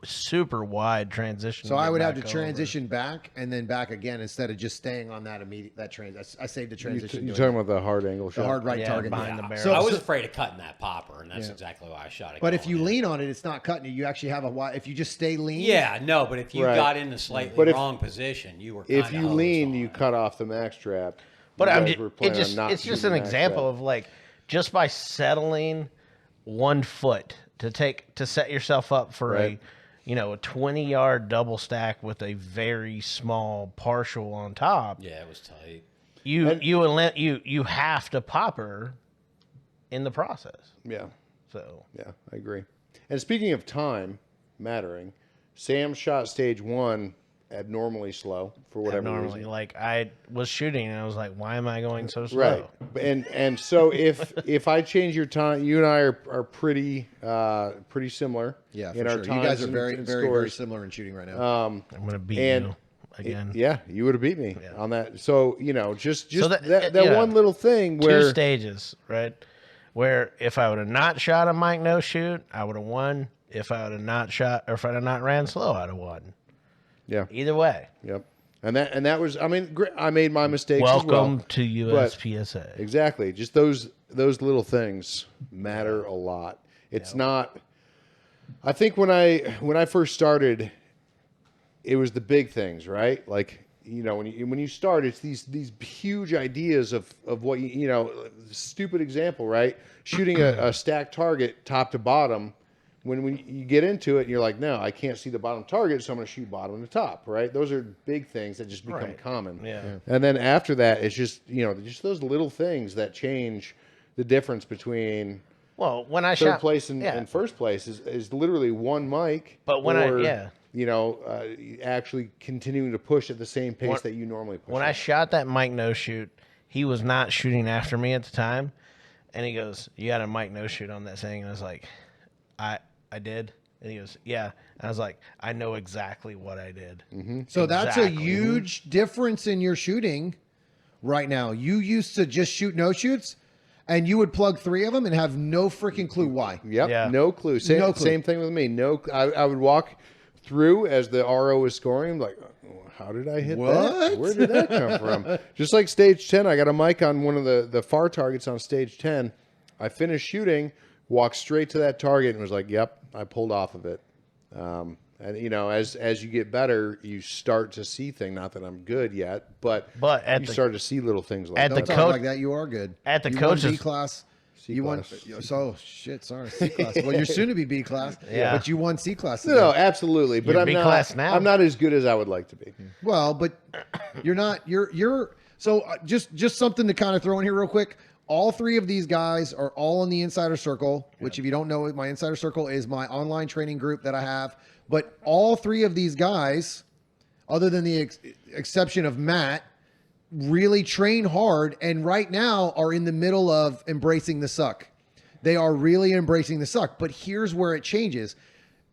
super wide transition. So get I would have to back over. transition back and then back again instead of just staying on that immediate I saved the transition. You're doing talking about the hard angle the shot. hard right Yeah, target behind the barrel. So, I was so- afraid of cutting that popper, and that's exactly why I shot it. but if going you in. lean on it, it's not cutting it. You actually have a wide. If you just stay lean. Yeah, no, but if you Right. got in the slightly But if- wrong position, you were If kinda you hosed lean, on you it. cut off the max trap. But You I'm guys just, were planning on not it's just shooting an the max example trap. of like just by settling 1 foot to set yourself up for Right. a 20-yard double stack with a very small partial on top. Yeah, it was tight. You have to popper in the process. Yeah, So yeah, I agree. And speaking of time mattering, Sam shot stage 1 abnormally slow for whatever normally, reason. like I was shooting and I was like, why am I going so slow? Right, and so if I change your time, you and I are pretty similar. Yeah, in for our sure. times You guys are and- very, and very, very scores. similar in shooting right now. I'm gonna beat And you again. Yeah, you would have beat me on that. So just So that yeah. one little thing Two where stages, right? Where if I would have not shot a Mike no shoot, I would have won. If I would have not shot, or if I'd have not ran slow, I'd have won. yeah, Either way, yep. And that was, I mean, I made my mistakes as welcome well. to USPSA. Exactly. Just those little things matter a lot. It's not. I think when I first started, it was the big things, right? Like when you start, it's these huge ideas of what stupid example, right? Shooting a stacked target top to bottom. When you get into it and you're like, no, I can't see the bottom target, so I'm going to shoot bottom to top, right? Those are big things that just become Right. common. Yeah. And then after that, it's just just those little things that change the difference between Well, when I third shot place and first place is literally one mic. But when actually continuing to push at the same pace that you normally push. when I shot that Mike no shoot, he was not shooting after me at the time, and he goes, "You got a Mike no shoot on that thing," and I was like, I did. And he goes, yeah. And I was like, I know exactly what I did. Mm-hmm. So that's a Exactly. huge difference in your shooting right now. You used to just shoot no shoots, and you would plug 3 of them and have no freaking clue why. Yep. Yeah. No clue. Same, No clue. same thing with me. I would walk through as the RO was scoring, like, how did I hit What? that? Where did that come from? Just like stage 10, I got a mic on one of the far targets on stage 10. I finished shooting, walked straight to that target, and was like, yep, I pulled off of it. And as you get better, you start to see things. Not that I'm good yet, but at you the- start to see little things like at that. the Don't talk coach- like that. You are good. At the you coaches- won B class. You won. class. So shit. Sorry, C class. Well, you're soon to be B class. Yeah. But you won C class. No, absolutely. But You're I'm B-class not. now. I'm not as good as I would like to be. Well, but you're not. You're. So just something to kind of throw in here real quick. All 3 of these guys are all in the Insider Circle, which if you don't know, my Insider Circle is my online training group that I have. But all 3 of these guys, other than the exception of Matt, really train hard and right now are in the middle of embracing the suck. They are really embracing the suck. But here's where it changes.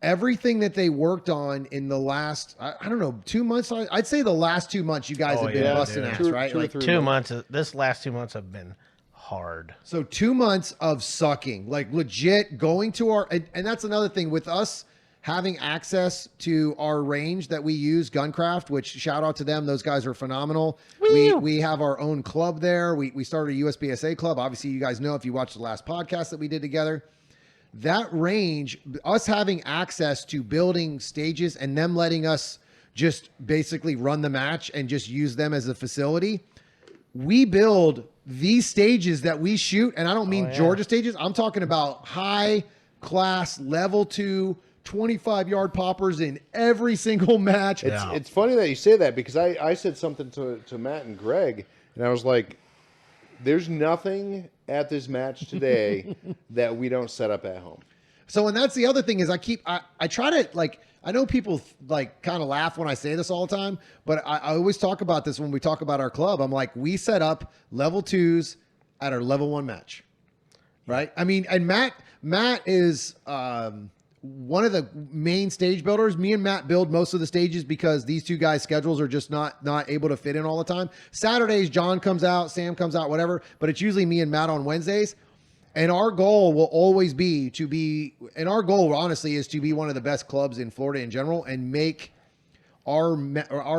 Everything that they worked on in the last, I don't know, 2 months. I'd say the last 2 months, you guys have been yeah, busting dude. ass, right? Two or Like, 3 2 months. This last 2 months have been hard. so 2 months of sucking, like legit going to our, and that's another thing with us having access to our range that we use, Guncraft, which shout out to them. Those guys are phenomenal. We have our own club there. We started a USPSA club. Obviously, you guys know if you watched the last podcast that we did together. That range, us having access to building stages and them letting us just basically run the match and just use them as a facility. We build these stages that we shoot, and I don't mean Georgia stages. I'm talking about high class level 2 25-yard poppers in every single match. It's funny that you say that because I said something to Matt and Greg, and I was like, there's nothing at this match today that we don't set up at home. So, and that's the other thing is I try to like, I know people like kind of laugh when I say this all the time, but I always talk about this when we talk about our club. I'm like, we set up level 2s at our level 1 match, right? I mean, and Matt is one of the main stage builders. Me and Matt build most of the stages because these two guys' schedules are just not able to fit in all the time. Saturdays, John comes out, Sam comes out, whatever, but it's usually me and Matt on Wednesdays. And our goal will always be and our goal honestly is to be one of the best clubs in Florida in general and make our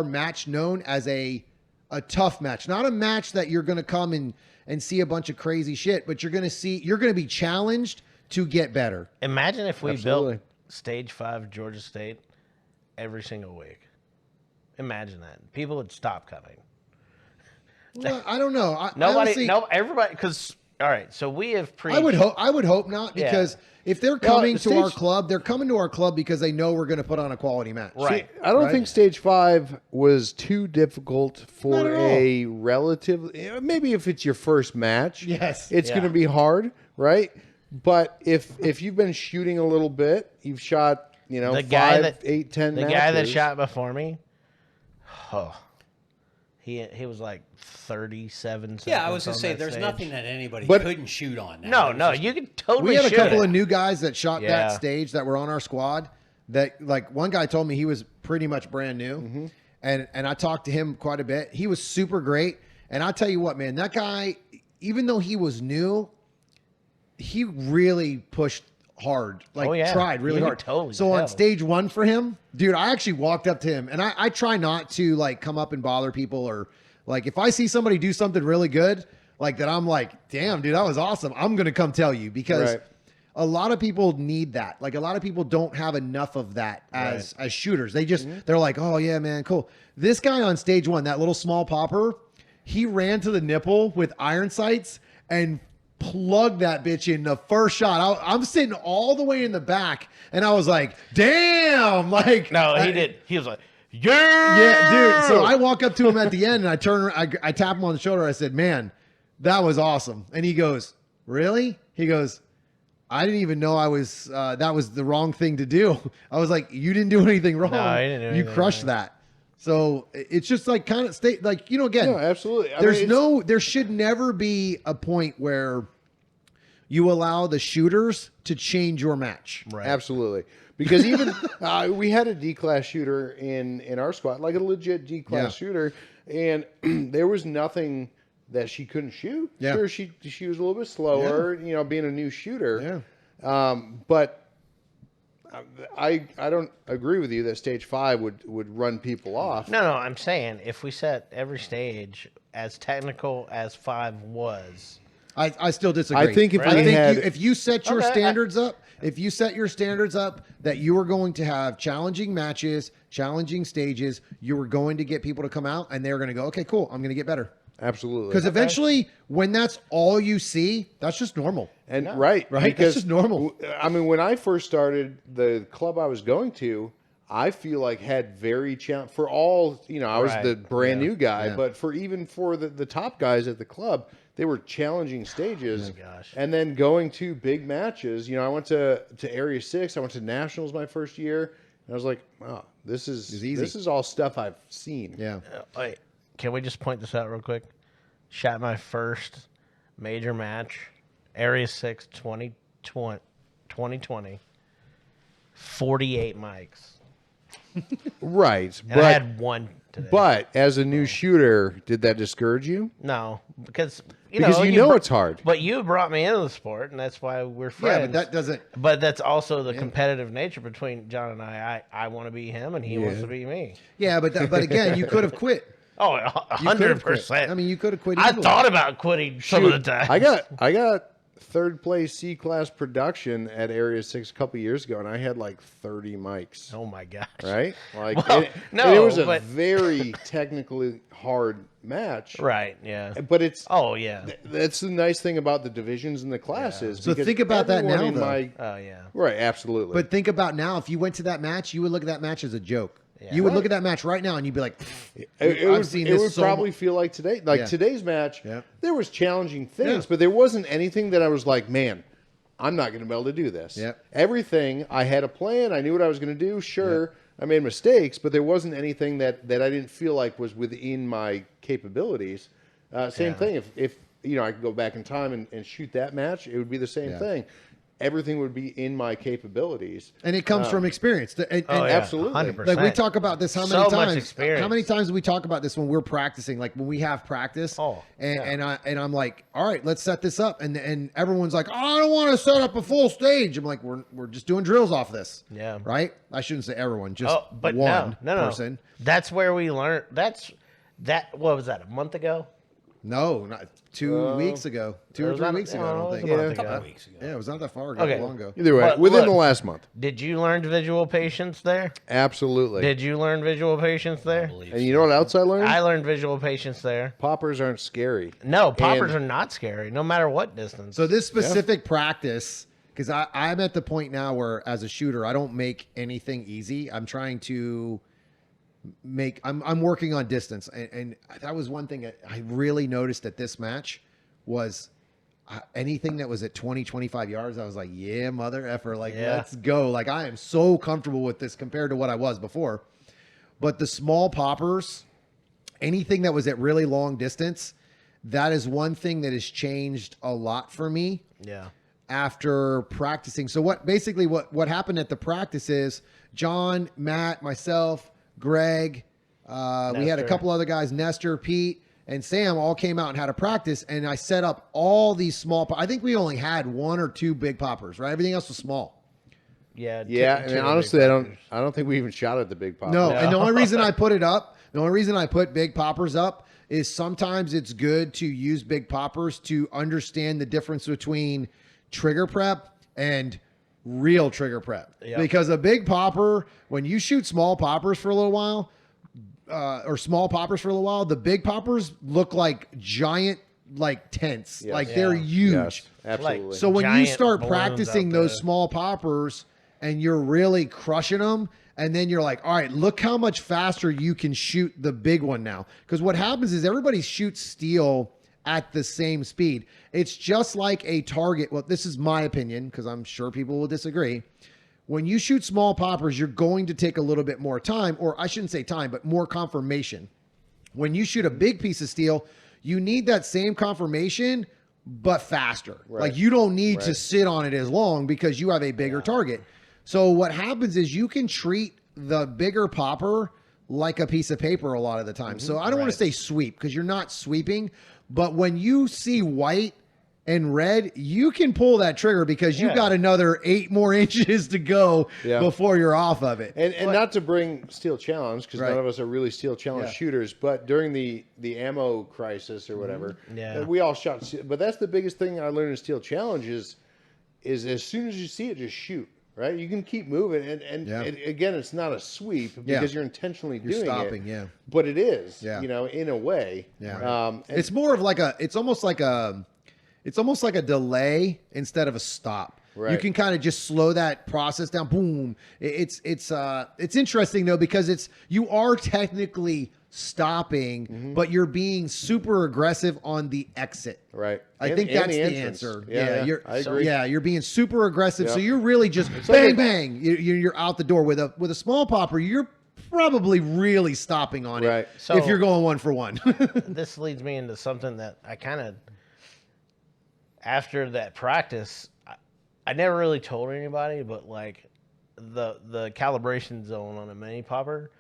match known as a tough match, not a match that you're going to come and see a bunch of crazy shit, but you're going to be challenged to get better. Imagine if we Absolutely. built Stage 5 Georgia State every single week. Imagine that. People would stop coming. Well, I don't know. Everybody, because, all right, so we have I would hope not, because if they're coming to our club, they're coming to our club because they know we're going to put on a quality match. Right. I don't think Stage 5 was too difficult for a relative. Maybe if it's your first match, Yes. it's going to be hard, right? But if you've been shooting a little bit, you've shot, the 5, guy that 8, 10 the matches. guy that shot before me, he was like 37 seconds. Yeah, I was going on to say, that there's stage. nothing that anybody But- couldn't shoot on. No, you could totally We had a shoot couple it. of new guys that shot Yeah. that stage that were on our squad that, like, one guy told me he was pretty much brand new. And I talked to him quite a bit. He was super great. And I'll tell you what, man, that guy, even though he was new, he really pushed hard, like tried really You hard. could totally so on tell. stage 1 for him, dude, I actually walked up to him and I try not to like come up and bother people, or like if I see somebody do something really good, like that, I'm like, damn, dude, that was awesome. I'm going to come tell you, because Right. a lot of people need that. Like a lot of people don't have enough of that as shooters. They just, they're like, oh yeah, man, cool. This guy on stage 1, that little small popper, he ran to the nipple with iron sights and plugged that bitch in the first shot. I'm sitting all the way in the back and I was like, damn, like, No, he did. He was like, yeah. yeah, dude. So I walk up to him at the end and I turn around, I tap him on the shoulder. I said, man, that was awesome. And he goes, really? He goes, I didn't even know that was the wrong thing to do. I was like, you didn't do anything wrong. No, I didn't do You anything crushed wrong. that. So it's just like kind of stay like, again, No, absolutely. there should never be a point where you allow the shooters to change your match. Right. Absolutely. Because even we had a D-class shooter in our squad, like a legit D-class shooter, and there was nothing that she couldn't shoot. Yeah. Sure, she was a little bit slower, being a new shooter. Yeah. But I don't agree with you that stage 5 would run people off. No, I'm saying if we set every stage as technical as 5 was, I still disagree. I think if I we think had, if you set your Okay, standards up, if you set your standards up that you are going to have challenging matches, challenging stages, you are going to get people to come out and they're going to go, okay, cool, I'm going to get better. absolutely, Because eventually, when that's all you see, that's just normal. and right, Right? because That's just normal. I mean, when I first started, the club I was going to, I feel like had very for all, I was Right. the brand new guy, Yeah. but for the top guys at the club, they were challenging stages. Oh my gosh. And then going to big matches, I went to Area 6, I went to Nationals my first year, and I was like, wow, this is easy. this is all stuff I've seen. Yeah. wait, can we just point this out real quick? Shot my first major match, Area 6 2020, 48 mics. Right. And I had one today. But as a new shooter, did that discourage you? No, because Because it's hard. But you brought me into the sport, and that's why we're friends. Yeah, but that doesn't. But that's also the competitive nature between John and I. I want to be him, and he wants to be me. Yeah, but again, you could have quit. Oh, You could have quit. 100%. I mean, you could have quit. I easily. thought about quitting some of the time. I got third place C-class production at Area 6 a couple years ago, and I had like 30 mics. Oh my gosh! Right? Like, Well, and it was a but- very technically hard match. Right? Yeah. But it's Oh yeah. that's the nice thing about the divisions and the classes. So because think about that everyone now, in though. Oh yeah. Right, absolutely. But think about now, if you went to that match, you would look at that match as a joke. Yeah. You would look at that match right now and you'd be like, it I've would, seen it this would so probably feel like today. Like Yeah. today's match, Yeah. there was challenging things, Yeah. but there wasn't anything that I was like, man, I'm not going to be able to do this. Yep. Everything, I had a plan. I knew what I was going to do. Sure, I made mistakes, but there wasn't anything that I didn't feel like was within my capabilities. Same thing. If I could go back in time and shoot that match, it would be the same thing. Everything would be in my capabilities. And it comes from experience. Absolutely. 100%. Like we talk about this how many So times? much experience. How many times do we talk about this when we're practicing? Like when we have practice, and I'm like, all right, let's set this up, and everyone's like, oh, I don't want to set up a full stage. I'm like, we're just doing drills off this. Yeah. Right. I shouldn't say everyone, just but one no. person. That's where we learned. What was that? A month ago? No, not 2 weeks ago. 2 or 3 weeks ago. I don't think. it was a A month couple ago. weeks ago. Yeah, it was not that far ago. Okay. Long ago. Either way, But within look- the last month. Did you learn visual patience there? Absolutely. Did you learn visual patience there? And you know what else I learned? I learned visual patience there. Poppers aren't scary. No, poppers are not scary, no matter what distance. So this specific practice, because I'm at the point now where as a shooter, I don't make anything easy. I'm trying to I'm working on distance. And that was one thing I really noticed at this match was anything that was at 20, 25 yards. I was like, yeah, mother effer, like, let's go. Like I am so comfortable with this compared to what I was before. But the small poppers, anything that was at really long distance, that is one thing that has changed a lot for me. Yeah. After practicing. So what happened at the practice is John, Matt, myself, Greg, we had a couple other guys, Nestor, Pete, and Sam all came out and had a practice, and I set up all these small I think we only had 1 or 2 big poppers, right? Everything else was small. Yeah. And honestly, I don't think we even shot at the big pop. No, and the only reason I put it up, the only reason I put big poppers up is sometimes it's good to use big poppers to understand the difference between trigger prep and real trigger prep. Because a big popper, when you shoot small poppers for a little while, the big poppers look like giant tents. Yes. Like they're huge. Yes, absolutely. So when you Giant start balloons practicing out those there. small poppers and you're really crushing them, and then you're like, all right, look how much faster you can shoot the big one now. Because what happens is everybody shoots steel at the same speed. It's just like a target. Well, this is my opinion, because I'm sure people will disagree. When you shoot small poppers, you're going to take a little bit more time, or I shouldn't say time, but more confirmation. When you shoot a big piece of steel, you need that same confirmation, but faster. Right. Like you don't need to sit on it as long because you have a bigger target. So what happens is you can treat the bigger popper like a piece of paper a lot of the time. So I don't want to say sweep because you're not sweeping, but when you see white and red, you can pull that trigger because you've got another 8 more inches to go before you're off of it. And not to bring Steel Challenge, because none of us are really Steel Challenge shooters, but during the ammo crisis or whatever, we all shot. But that's the biggest thing I learned in Steel Challenge is as soon as you see it, just shoot. Right, you can keep moving, and again, it's not a sweep because you're intentionally doing stopping, it. But it is, in a way. It's more of like it's almost like a delay instead of a stop. Right. You can kind of just slow that process down. Boom. It's interesting though because you are technically stopping, but you're being super aggressive on the exit. Right. I think that's the answer. I agree. You're being super aggressive. So you're really just bang. You're out the door with a small popper. You're probably really stopping on it So, if you're going 1 for 1. This leads me into something that I kind of, after that practice, I never really told anybody, but like the calibration zone on a mini popper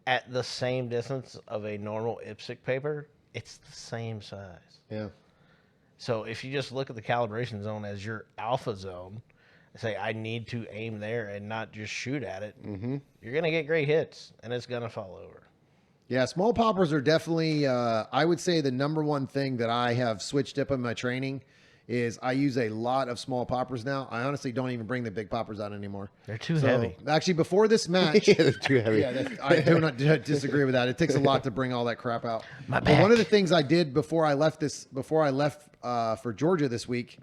at the same distance of a normal IPSC paper, it's the same size. Yeah. So if you just look at the calibration zone as your alpha zone, say I need to aim there and not just shoot at it, you're going to get great hits and it's going to fall over. Yeah, small poppers are definitely, I would say the number one thing that I have switched up in my training is I use a lot of small poppers now. I honestly don't even bring the big poppers out anymore. They're too heavy. Actually, before this match, they're too heavy. I do not disagree with that. It takes a lot to bring all that crap out. My But one back. of the things I did before I left for Georgia this week,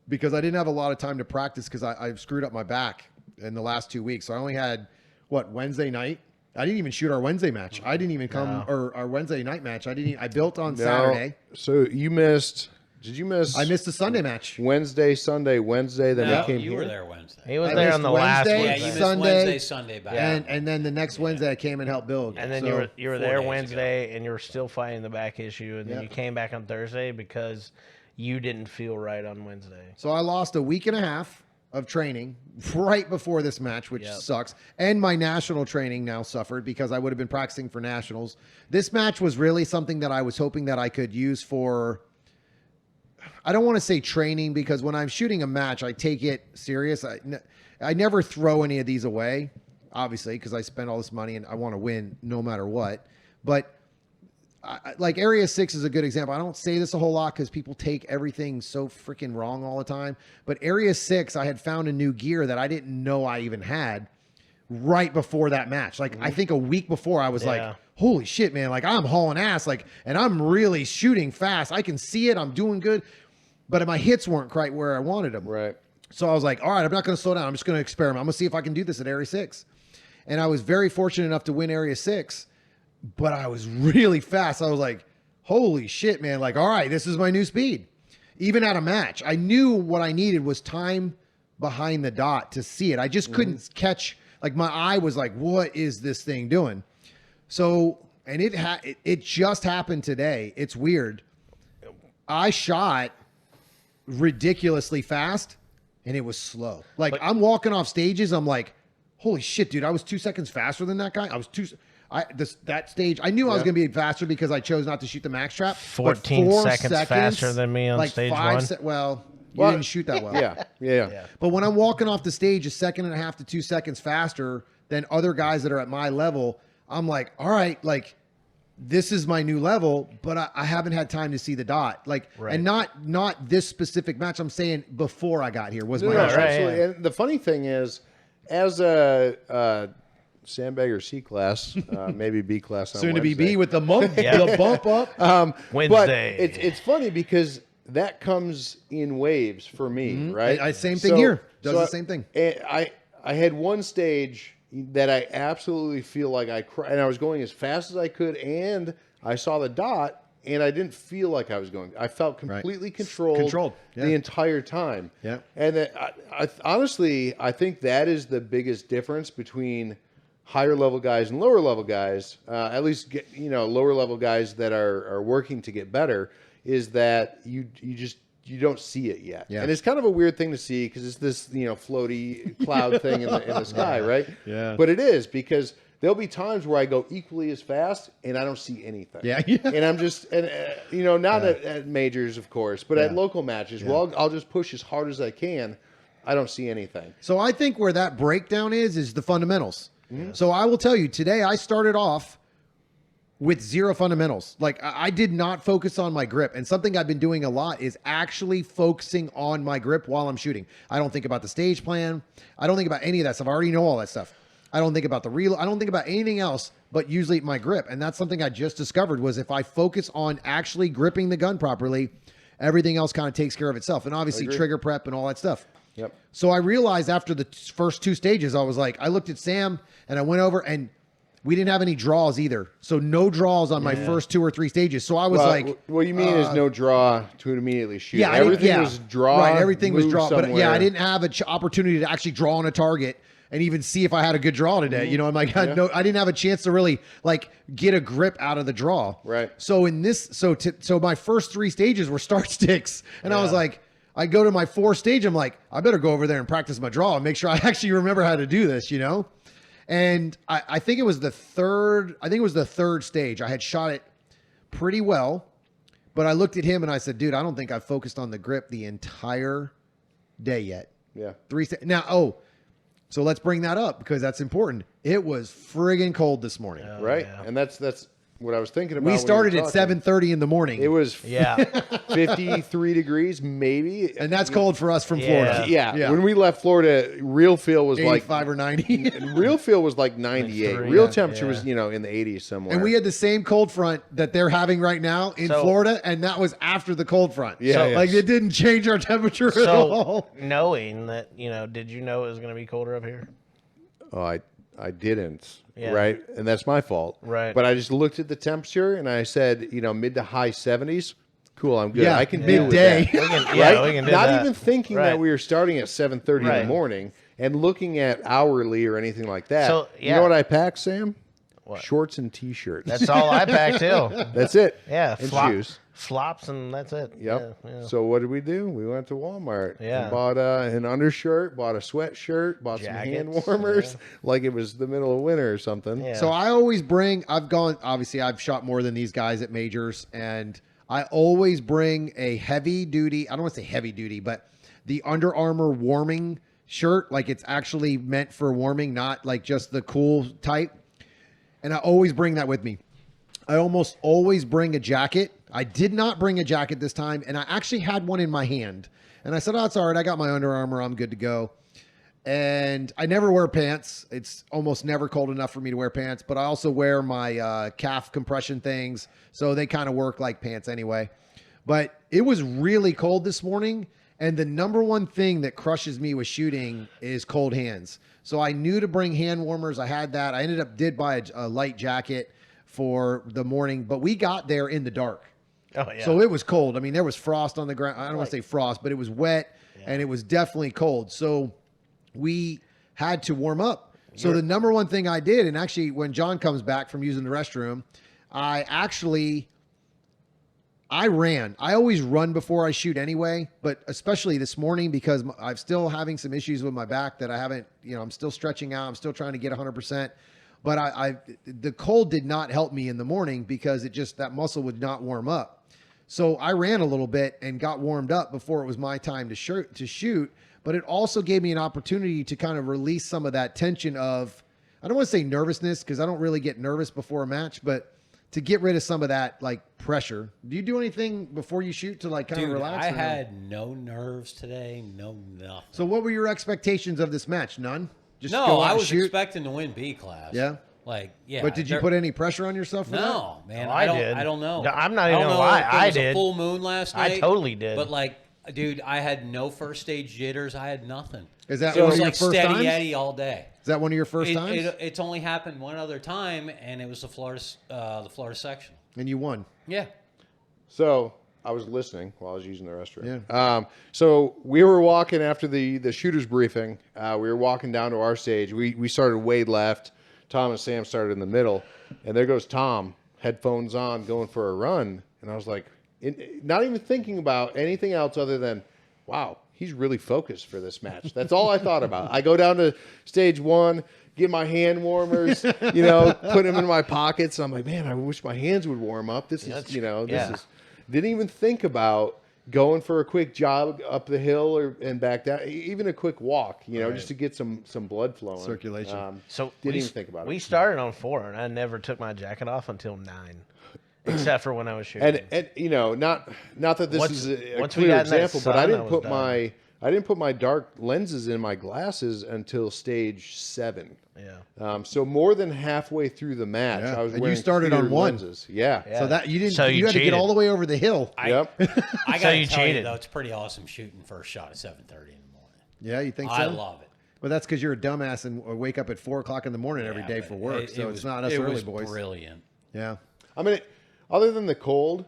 because I didn't have a lot of time to practice because I screwed up my back in the last 2 weeks. So I only had Wednesday night. I didn't even shoot our Wednesday match. I didn't even come or our Wednesday night match. I built on Saturday. So you missed. Did you miss? I missed the Sunday match. Wednesday, Sunday, Wednesday. Then No, we came you here. were there Wednesday. He was I there missed on the last Wednesday, Yeah, Wednesday. you missed Sunday, Wednesday, Sunday back. and then the next Wednesday I came and helped build. And then So, you were 4 there days Wednesday, and you were still fighting the back issue, and then Yep. you came back on Thursday because you didn't feel right on Wednesday. So I lost a week and a half of training right before this match, which Yep. sucks. And my national training now suffered because I would have been practicing for nationals. This match was really something that I was hoping that I could use for, I don't want to say training, because when I'm shooting a match, I take it serious. I never throw any of these away, obviously, because I spent all this money and I want to win no matter what. But like Area 6 is a good example. I don't say this a whole lot because people take everything so freaking wrong all the time. But Area 6, I had found a new gear that I didn't know I even had right before that match. Like, I think a week before, I was like, holy shit, man. Like, I'm hauling ass. Like, and I'm really shooting fast. I can see it. I'm doing good. But my hits weren't quite where I wanted them. Right. So I was like, all right, I'm not going to slow down. I'm just going to experiment. I'm going to see if I can do this at Area 6. And I was very fortunate enough to win Area 6. But I was really fast. I was like, holy shit, man. Like, all right, this is my new speed. Even at a match, I knew what I needed was time behind the dot to see it. I just couldn't catch, like, my eye was like, what is this thing doing? So, and it just happened today. It's weird. I shot ridiculously fast and it was slow. Like, I'm walking off stages. I'm like, holy shit, dude. I was 2 seconds faster than that guy. That stage, I knew I was going to be faster because I chose not to shoot the max trap. 14 4 seconds faster than me on like stage 5 one. Well, you didn't shoot that well. Yeah. But when I'm walking off the stage a second and a half to 2 seconds faster than other guys that are at my level, I'm like, all right, like, this is my new level, but I haven't had time to see the dot. Like, and not this specific match. I'm saying before I got here was my match. Absolutely. And the funny thing is, as a Sandbagger C class, maybe B class on Soon to be Wednesday. B with the bump up. Wednesday. But it's funny because that comes in waves for me, right? Same thing here. Does the same thing. I had one stage that I absolutely feel like and I was going as fast as I could, and I saw the dot, and I didn't feel like I was going. I felt completely controlled the entire time. Yeah. And I honestly, I think that is the biggest difference between higher level guys and lower level guys, at least lower level guys that are working to get better, is that you don't see it yet. Yeah. And it's kind of a weird thing to see because it's this floaty cloud thing in the sky, right? Yeah. But it is, because there'll be times where I go equally as fast and I don't see anything. Yeah. And I'm just, not at majors, of course, but at local matches, well, I'll just push as hard as I can. I don't see anything. So I think where that breakdown is the fundamentals. So I will tell you, today I started off with zero fundamentals. Like, I did not focus on my grip. And something I've been doing a lot is actually focusing on my grip while I'm shooting. I don't think about the stage plan. I don't think about any of that stuff. I already know all that stuff. I don't think about the reload. I don't think about anything else but usually my grip. And that's something I just discovered, was if I focus on actually gripping the gun properly, everything else kind of takes care of itself. And obviously trigger prep and all that stuff. Yep. So I realized after the first 2 stages, I was like, I looked at Sam and I went over, and we didn't have any draws either. So no draws on my first 2 or 3 stages. So I was like, what you mean is no draw to immediately shoot. yeah, Everything was draw. Right, everything was move draw. But somewhere. yeah, I didn't have an opportunity to actually draw on a target and even see if I had a good draw today. I'm like, I didn't have a chance to really like get a grip out of the draw. Right. So in this, so my first 3 stages were start sticks, and I was like, I go to my 4th stage. I'm like, I better go over there and practice my draw and make sure I actually remember how to do this, And I think it was the third stage. I had shot it pretty well, but I looked at him and I said, dude, I don't think I've focused on the grip the entire day yet. Yeah. So let's bring that up because that's important. It was friggin' cold this morning. Right. Yeah. And that's what I was thinking about. We when started you were at talking. 7:30 in the morning. It was 53 degrees, maybe. and that's cold for us from Florida. Yeah. When we left Florida, real feel was 85 or 90. real feel was like 98. 93, Real temperature was, in the 80s somewhere. And we had the same cold front that they're having right now in Florida, and that was after the cold front. Yeah, So, yeah. like, it didn't change our temperature at all. knowing that, did you know it was going to be colder up here? Oh, I didn't. Yeah. Right. And that's my fault. Right. But I just looked at the temperature and I said, mid to high 70s. cool, I'm good. Yeah, I can deal with midday. that. We can do Not that. even thinking Right. that we were starting at 7:30 in Right. the morning and looking at hourly or anything like that. So, You yeah. know what I packed, Sam? What? Shorts and T-shirts. That's all I pack too. That's it. Yeah, and shoes. flops, and that's it. Yep. Yeah, yeah. So what did we do? We went to Walmart Yeah. and bought an undershirt, bought a sweatshirt, bought some hand Jackets, warmers, like it was the middle of winter or something. Yeah. So I always bring, obviously I've shot more than these guys at majors, and I always bring a heavy duty, I don't want to say heavy duty, but the Under Armour warming shirt, like it's actually meant for warming, not like just the cool type. And I always bring that with me. I almost always bring a jacket. I did not bring a jacket this time, and I actually had one in my hand. And I said, oh, it's all right. I got my Under Armour. I'm good to go. And I never wear pants. It's almost never cold enough for me to wear pants, but I also wear my calf compression things, so they kind of work like pants anyway. But it was really cold this morning, and the number one thing that crushes me with shooting is cold hands. So I knew to bring hand warmers. I had that. I did buy a light jacket for the morning, but we got there in the dark. Oh yeah. So it was cold. I mean, there was frost on the ground. I don't want to say frost, but it was wet and it was definitely cold. So we had to warm up. So the number one thing I did, and actually when John comes back from using the restroom, I ran. I always run before I shoot anyway, but especially this morning because I'm still having some issues with my back that I haven't, I'm still stretching out. I'm still trying to get 100%. But the cold did not help me in the morning because that muscle would not warm up. So I ran a little bit and got warmed up before it was my time to shoot. But it also gave me an opportunity to kind of release some of that tension of, I don't want to say nervousness because I don't really get nervous before a match, but to get rid of some of that like pressure. Do you do anything before you shoot to like kind of relax? I or no? had no nerves today, no nothing. So what were your expectations of this match? None? Just No, go out I and was shoot? expecting to win B class. Yeah? Like, yeah. But did you put any pressure on yourself for that? No, man. Oh, I I did. don't know. No, I'm not I don't even know gonna lie, if there I was a did. full moon last I night. totally did. But like, dude, I had no first stage jitters. I had nothing. Is that So it one was of your like first steady times? Eddie all day. Is that one of your first times? It's only happened one other time, and it was the Florida section. And you won. Yeah. So I was listening while I was using the restroom. Yeah. So we were walking after the shooters briefing. We were walking down to our stage. We started way left. Tom and Sam started in the middle, and there goes Tom, headphones on, going for a run. And I was like, not even thinking about anything else other than, wow, he's really focused for this match. That's all I thought about. I go down to stage one, get my hand warmers, put them in my pockets. I'm like, man, I wish my hands would warm up. This is, didn't even think about going for a quick jog up the hill and back down, even a quick walk, just to get some blood flowing. Circulation. So didn't we, even think about it. We started on 4, and I never took my jacket off until 9, except for when I was shooting. And not that this is a once we clear got in that example, but sun, I didn't was put done. I didn't put my dark lenses in my glasses until stage 7. Yeah. So more than halfway through the match, Yeah. I was And you wearing started on clear one. lenses. Yeah. Yeah. So that you didn't. So you you had to get cheated. all the way over the hill. Yep. I So gotta you tell you cheated. though, it's pretty awesome shooting first shot at 7:30 in the morning. Yeah, you think so? I love it. But that's because you're a dumbass and wake up at 4 o'clock in the morning every Yeah, day but for work. So it's not us it early was boys. Brilliant. Yeah. I mean, other than the cold,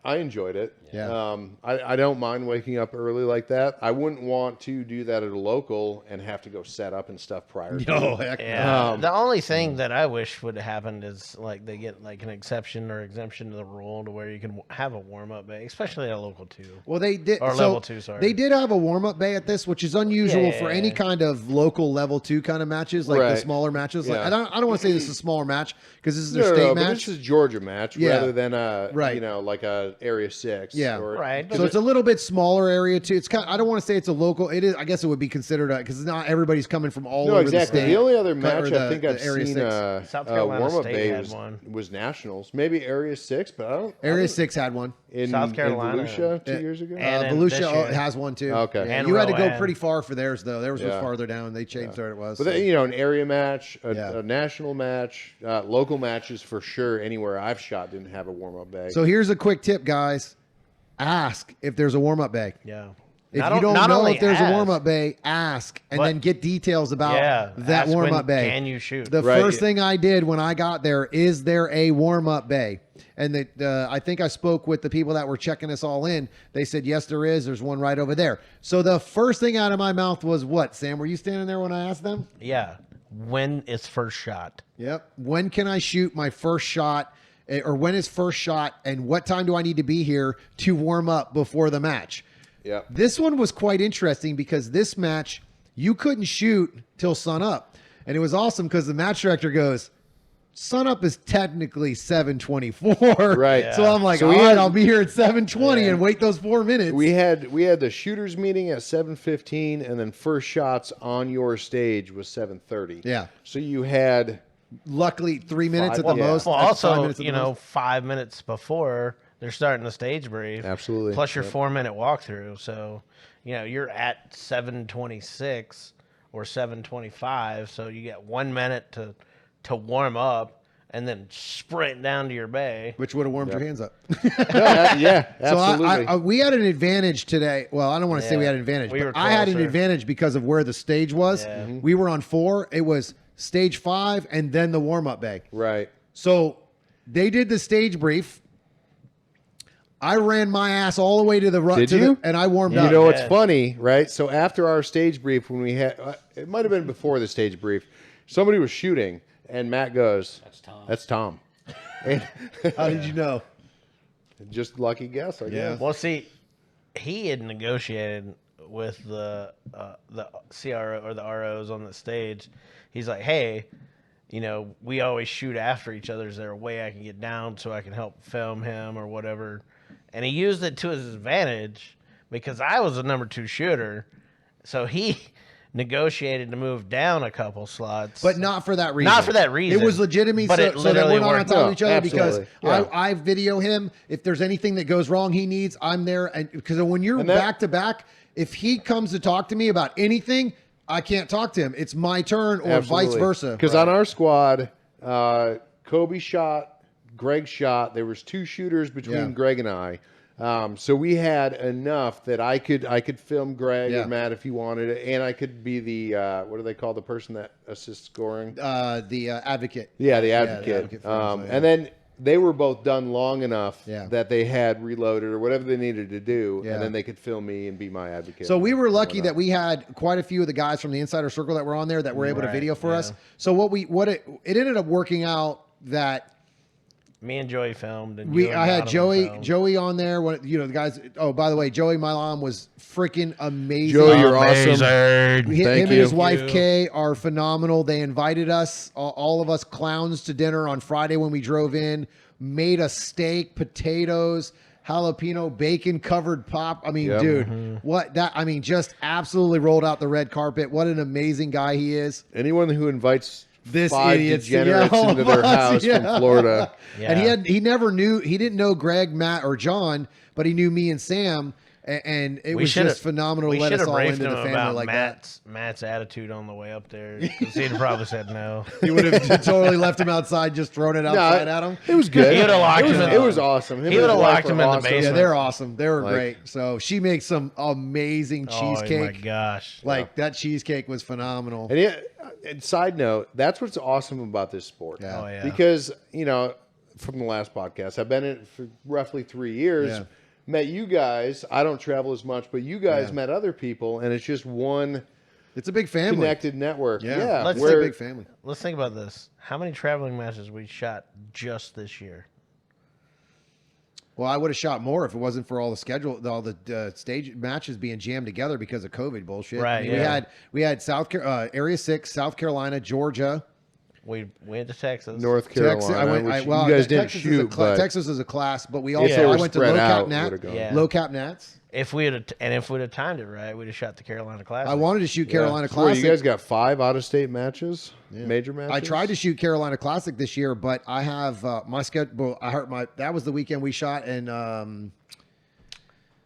I enjoyed it. Yeah. I don't mind waking up early like that. I wouldn't want to do that at a local and have to go set up and stuff prior to. No, heck no. Yeah. The only thing that I wish would have happened is like they get like an exception or exemption to the rule to where you can have a warm up bay, especially at a local 2. Well, they did. Or so level 2, sorry. They did have a warm up bay at this, which is unusual Yeah, for yeah, any yeah. kind of local level 2 kind of matches, like the Right. smaller matches. Like Yeah. I don't want to say this is a smaller match because this is their No, state no, but match. this is a Georgia match Yeah. rather than Right. like a Area 6. Yeah. Right. So it's a little bit smaller area too. It's kind. I don't want to say it's a local. It is. I guess it would be considered because not everybody's coming from all No, over exactly. the state. The only other or match I think the I've Area seen 6. South Carolina warm-up State bay had was, one. was Nationals. Maybe Area 6, but I don't. Area 6 had one. In, South Carolina. in Volusia 2 Yeah. years ago? And then Volusia this year. has one too. Okay. Yeah, And you had to go Rowan. pretty far for theirs though. Theirs was Yeah. farther down. They changed where it was. But so. then, an area match, Yeah. a national match, local matches for sure. Anywhere I've shot didn't have a warm-up bay. So here's a quick tip, guys. Ask if there's a warm-up bag. Yeah. If Not you o- don't not know only if there's a ask, warm-up bay, ask and but- then get details about that ask when warm-up bay. Can you shoot? The Right. first thing I did when I got there, is there a warm-up bay? And I think I spoke with the people that were checking us all in. They said, yes, there is. There's one right over there. So the first thing out of my mouth was what, Sam? Were you standing there when I asked them? Yeah. When is first shot? Yep. When can I shoot my first shot, or when is first shot, and what time do I need to be here to warm up before the match? Yeah. This one was quite interesting because this match, you couldn't shoot till sun up. And it was awesome because the match director goes, sun up is technically 7:24. Right. Yeah. So I'm like, So all we right, had- I'll be here at 7:20 and wait those 4 minutes. We had the shooters meeting at 7:15, and then first shots on your stage was 7:30. Yeah. So you had Luckily 3 minutes at the Yeah. most. Well, That's 5 also, minutes at the most. 5 minutes before they're starting the stage brief. Absolutely. Plus your 4-minute walkthrough. So, you're at 7:26 or 7:25. So you get 1 minute to warm up and then sprint down to your bay. Which would have warmed your hands up. yeah, So absolutely. we had an advantage today. Well, I don't want to say we had an advantage, We but were I had an closer. advantage because of where the stage was. Yeah. We were on 4. It was stage 5 and then the warm-up bay. right. So they did the stage brief. I ran my ass all the way to the Did you? and I warmed You up. know what's Yeah. funny, right? So after our stage brief, when we had, it might have been before the stage brief, somebody was shooting, and Matt goes, That's Tom. "That's Tom." And How did you know? just lucky guess, I guess. Well, see, he had negotiated with the CRO or the ROs on the stage. He's like, hey, we always shoot after each other. Is there a way I can get down so I can help film him or whatever? And he used it to his advantage because I was a number 2 shooter. So he negotiated to move down a couple slots. But not for that reason. Not for that reason. It was legitimate, But so, it so that literally we're not on worked. top of No, each other because absolutely. Yeah. I video him. If there's anything that goes wrong he needs, I'm there. And because when you're And that- back to back, if he comes to talk to me about anything, I can't talk to him. It's my turn or vice versa. Because on our squad, Kobe shot, Greg shot. There was 2 shooters between Yeah. Greg and I. So we had enough that I could film Greg Yeah. or Matt if you wanted it, and I could be the what do they call the person that assists scoring? The advocate. Yeah, the the advocate. advocate for him, so, yeah. And then they were both done long enough Yeah. that they had reloaded or whatever they needed to do, Yeah. and then they could film me and be my advocate. So we were and lucky whatnot. that we had quite a few of the guys from the insider circle that were on there that were able to Right, video for yeah. us. So it ended up working out that Me and Joey filmed. And you and I had Donovan filmed. Joey on there. The guys. Oh, by the way, Joey Milan was freaking amazing. Joey, you're awesome. Amazing. Him Thank and you. his wife Kay are phenomenal. They invited us, all of us clowns, to dinner on Friday when we drove in. Made us steak, potatoes, jalapeno bacon covered pop. I mean, Yep. dude, what that? I mean, just absolutely rolled out the red carpet. What an amazing guy he is. Anyone who invites This 5 idiot's degenerates yeah, into their house yeah. from Florida. And he didn't know Greg, Matt, or John, but he knew me and Sam, and it was just phenomenal to let us all into the family about like Matt's attitude on the way up there. 'Cause he'd probably said no. that. He would have totally left him outside, just thrown it outside at him. It was good. He would've locked it was, him in it the- was awesome. Him he and his would've wife locked him were in the awesome. Yeah, basement. they're awesome. They were Like- great. So she makes some amazing Oh my cheesecake. gosh. Like that cheesecake was phenomenal. And, and side note, that's what's awesome about this sport. Yeah. Oh, yeah. Because, from the last podcast, I've been in it for roughly 3 years. Yeah. Met you guys. I don't travel as much, but you guys Yeah. met other people, and it's just one It's a big family. connected network. Yeah, Yeah. Let's it's a where- big family. Let's think about this. How many traveling matches we shot just this year? Well, I would have shot more if it wasn't for all the stage matches being jammed together because of COVID bullshit. Right, I mean, yeah. we had Area 6, South Carolina, Georgia, We went to Texas. North Carolina. Texas. You guys didn't shoot, but Texas is a class, but we if also they were I went to spread low cap out, nat, would've gone. Yeah. low cap nats. If we'd have timed it right, we'd have shot the Carolina Classic. I wanted to shoot Carolina Yeah. So where, Classic. you guys got 5 out-of-state matches, major matches. I tried to shoot Carolina Classic this year, but I have my schedule. That was the weekend we shot in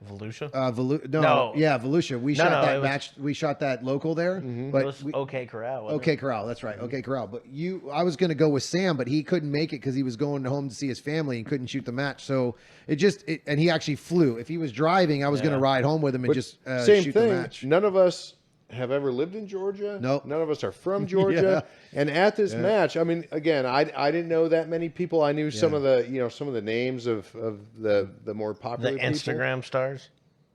Volusia? Volusia. We shot no, that it was- match. We shot that local there, It but was OK Corral. wasn't OK it? Corral. That's right. OK Corral. But I was going to go with Sam, but he couldn't make it because he was going home to see his family and couldn't shoot the match. So and he actually flew. If he was driving, I was going to ride home with him and But just same shoot thing. the match. None of us have ever lived in Georgia. Nope. None of us are from Georgia. And at this match, I mean, again, I didn't know that many people. I knew some of the names of the more popular The people. Instagram stars?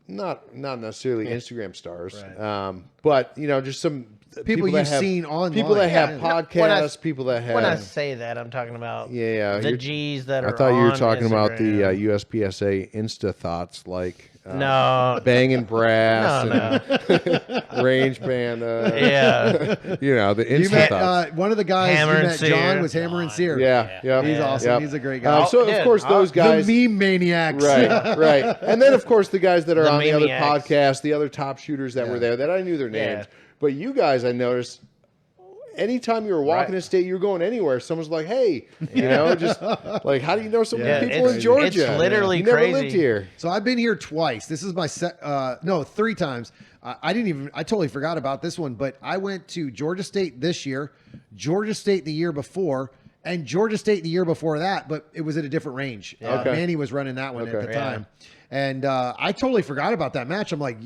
Not necessarily Instagram stars, Right. but just some People that you've have, seen online. people that have Yeah. podcasts, people that have. When I say that, I'm talking about Yeah, the you're- G's that are I thought you were on talking about the Instagram. USPSA Insta thoughts, like No. banging brass No, and range panda. Yeah. The You Insta met thoughts. one of the guys Hammer you and met, Sear. John, was Hammer and Sear. Yeah. He's awesome. Yep. He's a great guy. So dude, of course those guys, The meme maniacs. right, and then of course the guys that are The on the other maniacs. podcasts, the other top shooters that were there, that I knew their names. Yeah. But you guys, I noticed, anytime you were walking Right. a state, you were going anywhere, someone's like, "Hey, just like, how do you know so many Yeah, people in it's- Georgia? it's literally you never crazy. lived here." So I've been here twice. This is my 3 times. I totally forgot about this one, but I went to Georgia State this year, Georgia State the year before, and Georgia State the year before that, but it was at a different range. Okay. Manny was running that one at Okay. the Yeah. time. And I totally forgot about that match. I'm like,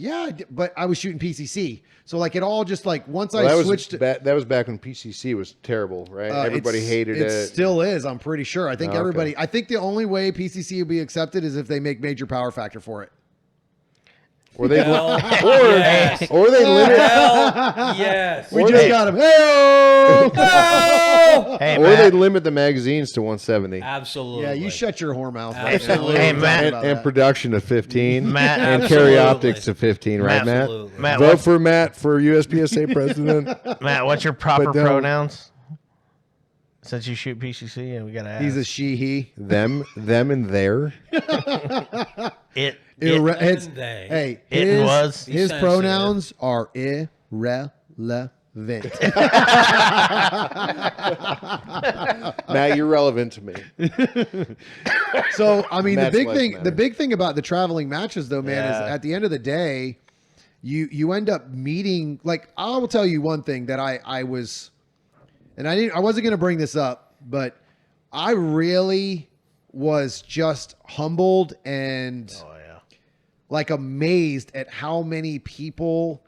but I was shooting PCC. So like it all just like once I switched. That was back when PCC was terrible, right? Everybody hated it. It still is. I'm pretty sure. I think Okay. everybody. I think the only way PCC will be accepted is if they make major power factor for it. Or they Hell, or yes. or they limit Hell, yes. We Or just they- got him. Hey, Hey, or they Matt. limit the magazines to 170 Absolutely. yeah, you shut your whore mouth right Absolutely. now. Hey, Matt. and production to 15 Matt, and absolutely. carry optics to 15, right, Matt? Absolutely. Matt, Vote what's, for Matt for USPSA president. Matt, what's your proper But don't. pronouns? Since you shoot PCC, and we gotta ask. He's a she/he. them, and their. It. It's, they. hey, It his, was. his Be pronouns are irrelevant. Matt, you're relevant to me. So I mean, Match life matter. the big thing about the traveling matches, though, man, is Yeah. at the end of the day, you end up meeting. Like I will tell you one thing that I was, and I wasn't going to bring this up, but I really was just humbled and Oh yeah. like amazed at how many people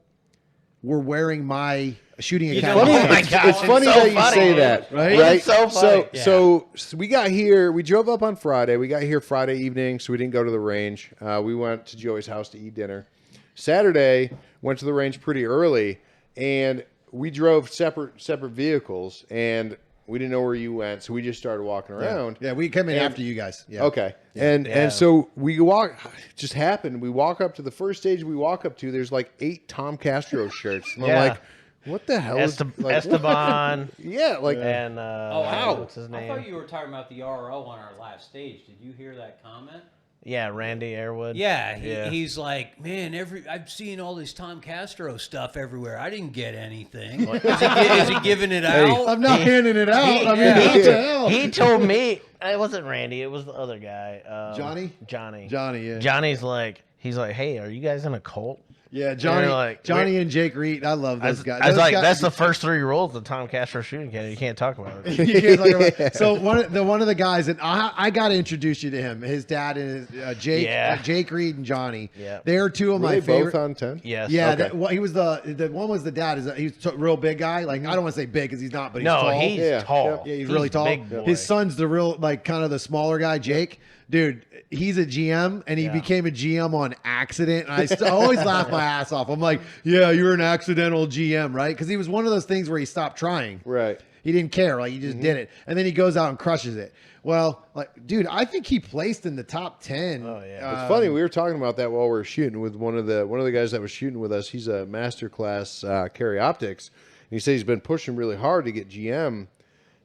were wearing my shooting You academy. know, Oh my it's, gosh, it's funny so that you funny, say dude. that, Right? right? It's so funny. So we got here. We drove up on Friday. We got here Friday evening, so we didn't go to the range. We went to Joey's house to eat dinner. Saturday, went to the range pretty early, and we drove separate vehicles, and we didn't know where you went, so we just started walking around. Yeah, we came in And- after you guys. Yeah. Okay. And Yeah. so we walk, it just happened. We walk up to the first stage we walk up to, there's like 8 Tom Castro shirts. And Yeah. I'm like, what the hell is like, what? Esteban Yeah, like and Oh, what's his I name? thought you were talking about the RO on our last stage. Did you hear that comment? Yeah, Randy Airwood. Yeah, Yeah. he's like, man, I've seen all this Tom Castro stuff everywhere. I didn't get anything. Is he giving it out? I'm not handing it out. I mean, yeah. what the hell? He told me it wasn't Randy. It was the other guy. Johnny? Johnny. Johnny, yeah. Johnny's like, he's like, hey, are you guys in a cult? Yeah, Johnny, like, Johnny and Jake Reed. I love I those was, guys. I was Those like, guys- that's the first 3 rules of Tom Castro shooting academy. You can't talk about it. You can't talk about- So one of the guys, and I got to introduce you to him. His dad and his, Jake, Yeah. Jake Reed and Johnny. Yeah. They're two of were my they favorite. both on 10? Yes. Yeah, Okay. well, he was the one was the dad. He's a real big guy. Like I don't want to say big because he's not, but he's No, tall. he's Yeah, tall. Yeah, he's really tall. Big boy. His son's the real, like, kind of the smaller guy, Jake. Dude, he's a GM, and he Yeah. became a GM on accident. And I always laugh my ass off. I'm like, yeah, you're an accidental GM, right? Because he was one of those things where he stopped trying. Right. He didn't care. Like, he just did it. And then he goes out and crushes it. Well, like, dude, I think he placed in the top 10. Oh, yeah. It's funny, we were talking about that while we were shooting with one of the guys that was shooting with us. He's a master class carry optics. And he said he's been pushing really hard to get GM.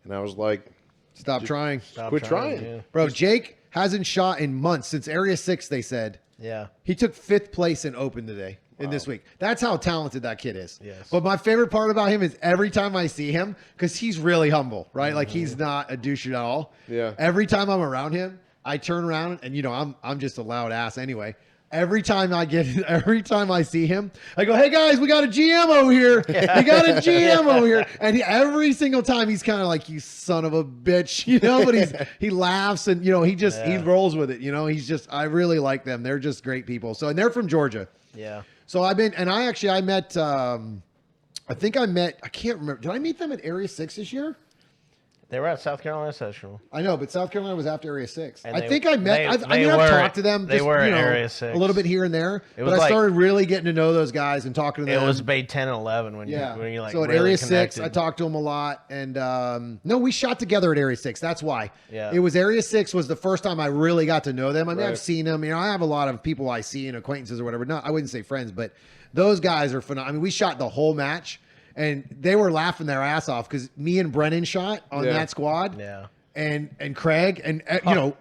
And I was like, Stop trying. Stop quit trying. Yeah. Bro, Jake hasn't shot in months since Area 6, they said. Yeah. He took 5th place in Open today, in this week. That's how talented that kid is. Yes. But my favorite part about him is every time I see him, because he's really humble, right? Like he's not a douche at all. Yeah. Every time I'm around him, I turn around and I'm just a loud ass anyway. every time I see him, I go, "Hey guys, we got a GMO here. We got a GMO here." And every single time he's kind of like, "You son of a bitch," but he laughs and he rolls with it. I really like them. They're just great people. So, and they're from Georgia. Yeah. So I met I can't remember. Did I meet them at Area 6 this year? They were at South Carolina Social. I know, but South Carolina was after Area 6. And I think I met. I've talked to them. They were at Area 6 a little bit here and there. But I like, started really getting to know those guys and talking to them. It was Bay 10 and 11 when you like. So at really Area connected. 6, I talked to them a lot, and no, we shot together at Area 6. That's why. Yeah. It was Area 6 was the first time I really got to know them. I mean, Right. I've seen them. I have a lot of people I see and acquaintances or whatever. No, I wouldn't say friends, but those guys are phenomenal. I mean, we shot the whole match. And they were laughing their ass off because me and Brennan shot on that squad. Yeah. And Craig and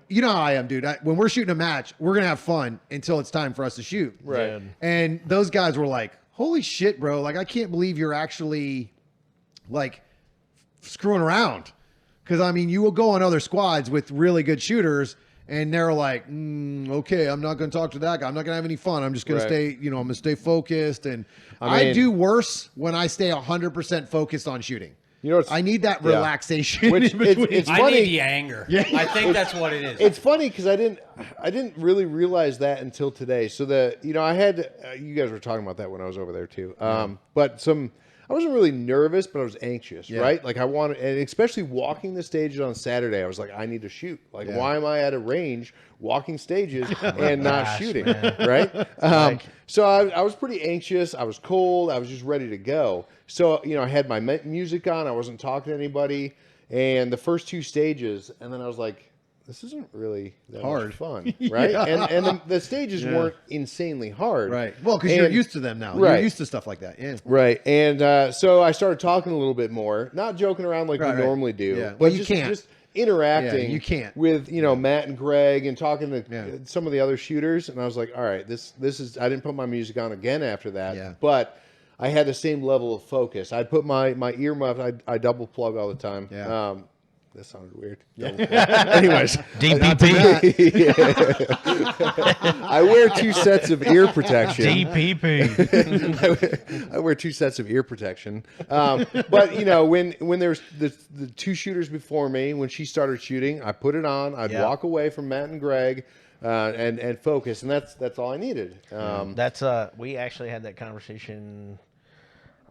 you know how I am, dude. When we're shooting a match, we're gonna have fun until it's time for us to shoot. Right. Dude. And those guys were like, "Holy shit, bro! Like, I can't believe you're actually like screwing around." Because I mean, you will go on other squads with really good shooters. And they're like, okay, I'm not going to talk to that guy. I'm not going to have any fun. I'm just going to stay, I'm going to stay focused. And I do worse when I stay 100% focused on shooting. I need that relaxation. Which it's I funny. need the anger. Yeah. I think that's what it is. It's funny because I didn't really realize that until today. So I had you guys were talking about that when I was over there too. But I wasn't really nervous, but I was anxious, right? Like I wanted, and especially walking the stages on Saturday, I was like, I need to shoot. Like, why am I at a range walking stages and not shooting, right? So I was pretty anxious. I was cold. I was just ready to go. So, I had my music on. I wasn't talking to anybody. And the first two stages, and then I was like, this isn't really that much fun, right? And the stages weren't insanely hard. Right. Well, because you're used to them now. Right. You're used to stuff like that. Yeah. Right. And so I started talking a little bit more, not joking around like we normally do. Yeah. But Well, you can't. Just interacting Yeah, you can't. with, Matt and Greg and talking to some of the other shooters. And I was like, all right, this is, I didn't put my music on again after that. Yeah. But I had the same level of focus. I'd put my earmuffs, I double plug all the time. Yeah. That sounded weird. Anyways, DPP. I wear two sets of ear protection. DPP. I wear two sets of ear protection. But when there's the two shooters before me, when she started shooting, I put it on. I'd walk away from Matt and Greg and focus, and that's all I needed. We actually had that conversation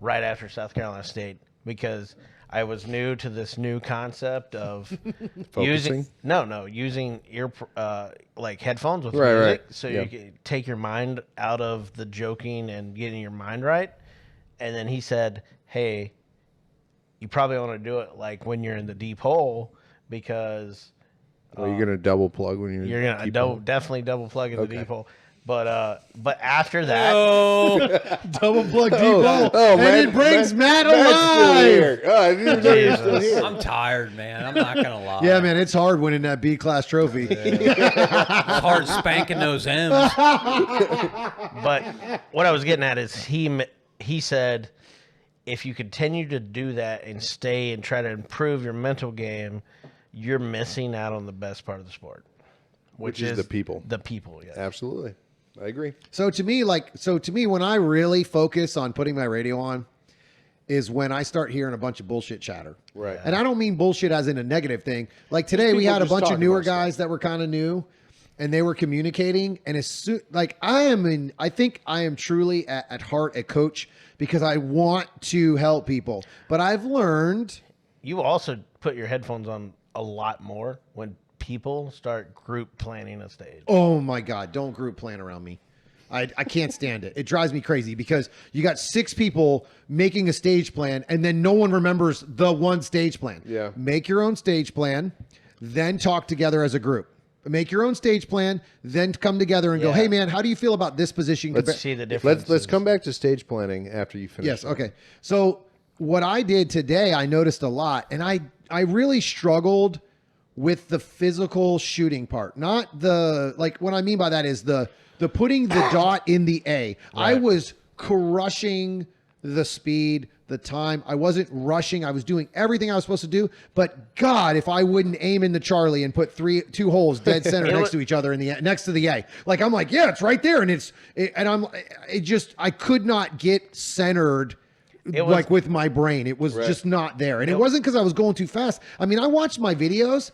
right after South Carolina State because I was new to this new concept of using ear like headphones with music, so you can take your mind out of the joking and getting your mind right. And then he said, "Hey, you probably want to do it like when you're in the deep hole because Are you gonna double plug when you're gonna definitely double plug in the deep hole." But after that, Double plug deep hole. Oh, and it brings Matt Matt's still alive. here. Oh, I didn't even know you were still here. I'm tired, man. I'm not gonna lie. Yeah, man, it's hard winning that B-class trophy. It's hard spanking those M's. but what I was getting at is he said, if you continue to do that and stay and try to improve your mental game, you're missing out on the best part of the sport, which is the people. The people, yeah. Absolutely. I agree. So to me, when I really focus on putting my radio on is when I start hearing a bunch of bullshit chatter. Right. And I don't mean bullshit as in a negative thing. Like today we people had a just bunch of talking newer about stuff. guys that were kind of new and they were communicating. And I think I am truly at heart a coach because I want to help people. But I've learned. You also put your headphones on a lot more when people start group planning a stage. Oh my God, don't group plan around me. I can't stand it. It drives me crazy because you got 6 people making a stage plan and then no one remembers the one stage plan. Yeah. Make your own stage plan, then talk together as a group. Make your own stage plan, then come together and go, Yeah. hey man, how do you feel about this position? See the difference. Let's come back to stage planning after you finish. Yes, okay. So what I did today, I noticed a lot, and I really struggled with the physical shooting part. Not the, like, what I mean by that is the putting the dot in the A. I was crushing the speed, the time. I wasn't rushing. I was doing everything I was supposed to do. But God, if I wouldn't aim in the Charlie and put two holes dead center next to each other next to the A, like I'm like, yeah, it's right there, and I could not get centered. Like with my brain, it was just not there. And it wasn't because I was going too fast. I mean, I watched my videos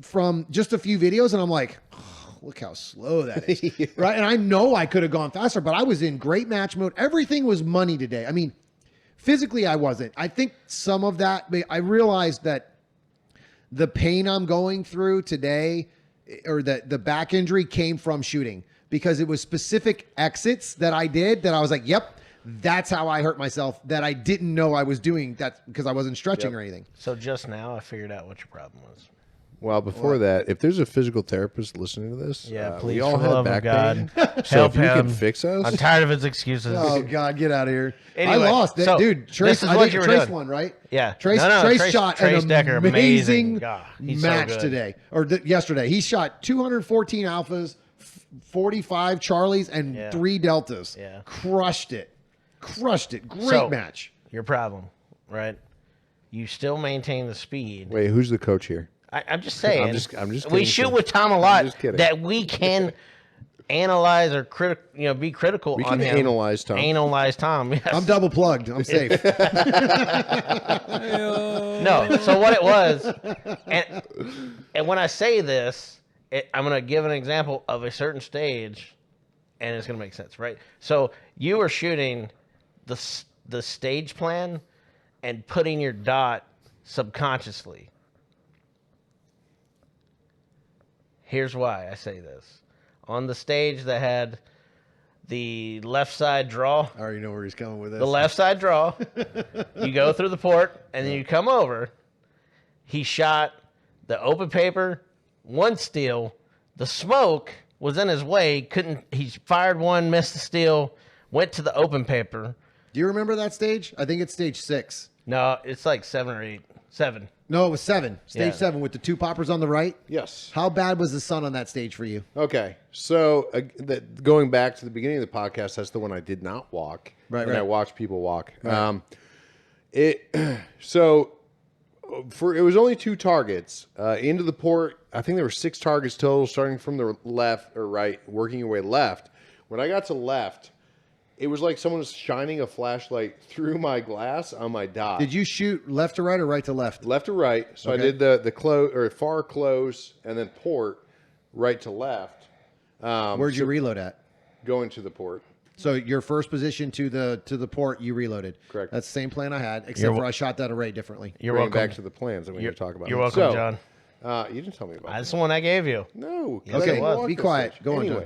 from just a few videos and I'm like, oh, look how slow that is. Right. And I know I could have gone faster, but I was in great match mode. Everything was money today. I mean, physically I wasn't. I think some of that, I realized that the pain I'm going through today, or the back injury, came from shooting, because it was specific exits that I did that I was like, yep, that's how I hurt myself, that I didn't know I was doing that because I wasn't stretching or anything. So just now I figured out what your problem was. Well, before that, if there's a physical therapist listening to this, please, we all for the have love back of God, pain. So help if you him. can fix us, I'm tired of his excuses. Oh God, get out of here! Anyway, I lost it, so dude. Trace, this is I what think you were Trace doing. won, right? Yeah, Trace shot Trace an Decker, amazing God, he's so match good. today, or yesterday. He shot 214 alphas, 45 Charlies, and 3 deltas. Yeah. Crushed it. Great So, match. Your problem, right? You still maintain the speed. wait, who's the coach here? I'm just saying. I'm just we kidding, shoot Tim. with Tom a I'm lot just kidding. that we can analyze or be critical We on can him. analyze Tom. Analyze Tom. Yes. I'm double plugged. I'm safe. No. So what it was, and when I say this, I'm going to give an example of a certain stage, and it's going to make sense, right? So you were shooting the stage plan and putting your dot subconsciously. Here's why I say this. On the stage that had the left side draw, I already know where he's coming with this. the left side draw, you go through the port, and then you come over. He shot the open paper, 1 steel. The smoke was in his way. He fired 1, missed the steel, went to the open paper. Do you remember that stage? I think it's stage 6. No, it's like 7 or 8. 7. No, it was 7. Stage Yeah. 7 with the 2 poppers on the right. Yes. How bad was the sun on that stage for you? Okay, so going back to the beginning of the podcast, that's the one I did not walk. Right, and I right. watched people walk. Right. It was only 2 targets into the port. I think there were 6 targets total, starting from the left or right, working your way left. When I got to left, it was like someone was shining a flashlight through my glass on my dot. Did you shoot left to right or right to left? Left to right. So I Okay. did the close or far close and then port right to left. Where'd you reload at? Going to the port. So your first position to the port, you reloaded. Correct. That's the same plan I had, except for I shot that array differently. You're Bring welcome. back to the plans that we need to talk about. You're welcome, John. You didn't tell me about That's the one I gave you. that. No. Okay, I walked be this quiet. stage. Go on, John.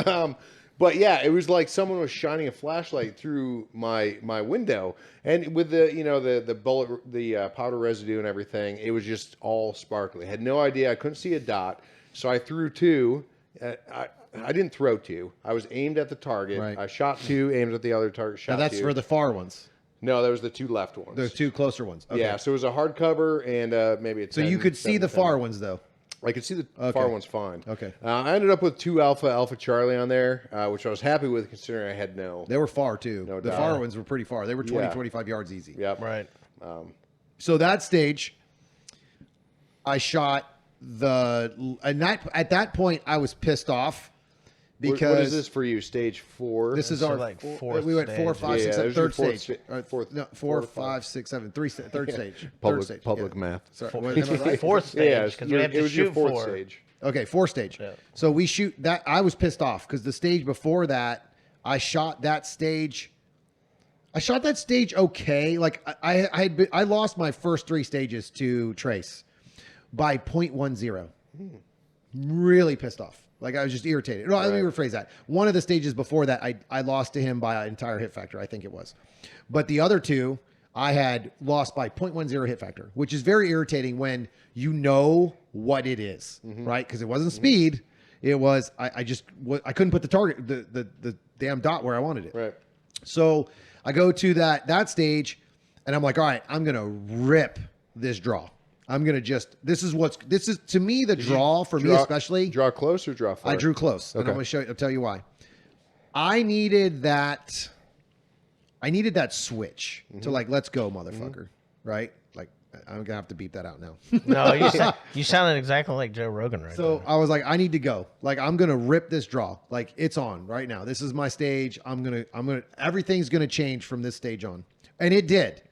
Anyways. But yeah, it was like someone was shining a flashlight through my window, and with the bullet, the powder residue and everything, it was just all sparkly. I had no idea. I couldn't see a dot, so I threw 2. I didn't throw 2. I was aimed at the target. Right. I shot 2, aimed at the other target. Shot Now that's 2. for the far ones. No, that was the 2 left ones. The 2 closer ones. Okay. Yeah, so it was a hardcover and maybe a 10, So you could see 7, the 10. far ones though. I could see the Okay. far ones fine. Okay. I ended up with 2 Alpha Charlie on there, which I was happy with considering I had no. They were far too. No the doubt. far ones were pretty far. They were 20, Yeah. 25 yards easy. Yep. Right. So that stage, I shot at that point I was pissed off because what is this for you? Stage 4. This is So our like fourth We went 4, stage. 5, Yeah, 6, that 7, was your third fourth stage. sta- fourth- No, 4, four, 5, 6, 7, third stage. Public- Third stage. public yeah. math. Sorry, what, am I right? Fourth stage, Yeah, because we have it to was your shoot 4th 4. stage. Okay, 4 stage. Yeah. So we shoot that. I was pissed off because the stage before that, I shot that stage. Okay. Like I lost my first 3 stages to Trace by 0.10. Really pissed off. Like I was just irritated. No, let me Right. rephrase that. One of the stages before that, I lost to him by an entire hit factor. I think it was, but the other 2. I had lost by 0.10 hit factor, which is very irritating when you know what it is, right? Because it wasn't speed. It was, I couldn't put the target, the damn dot where I wanted it. Right. So I go to that stage and I'm like, all right, I'm going to rip this draw. I'm going to this is to me, the draw for me, especially. Draw close or draw far? I drew close. And I'm Okay. going to show you, I'll tell you why. I needed that I needed that switch to like, let's go, motherfucker. Right? Like, I'm gonna have to beep that out now. No, you sounded exactly like Joe Rogan right So there. I was like, I need to go. Like, I'm gonna rip this draw. Like, it's on right now. This is my stage. Everything's gonna change from this stage on, and it did.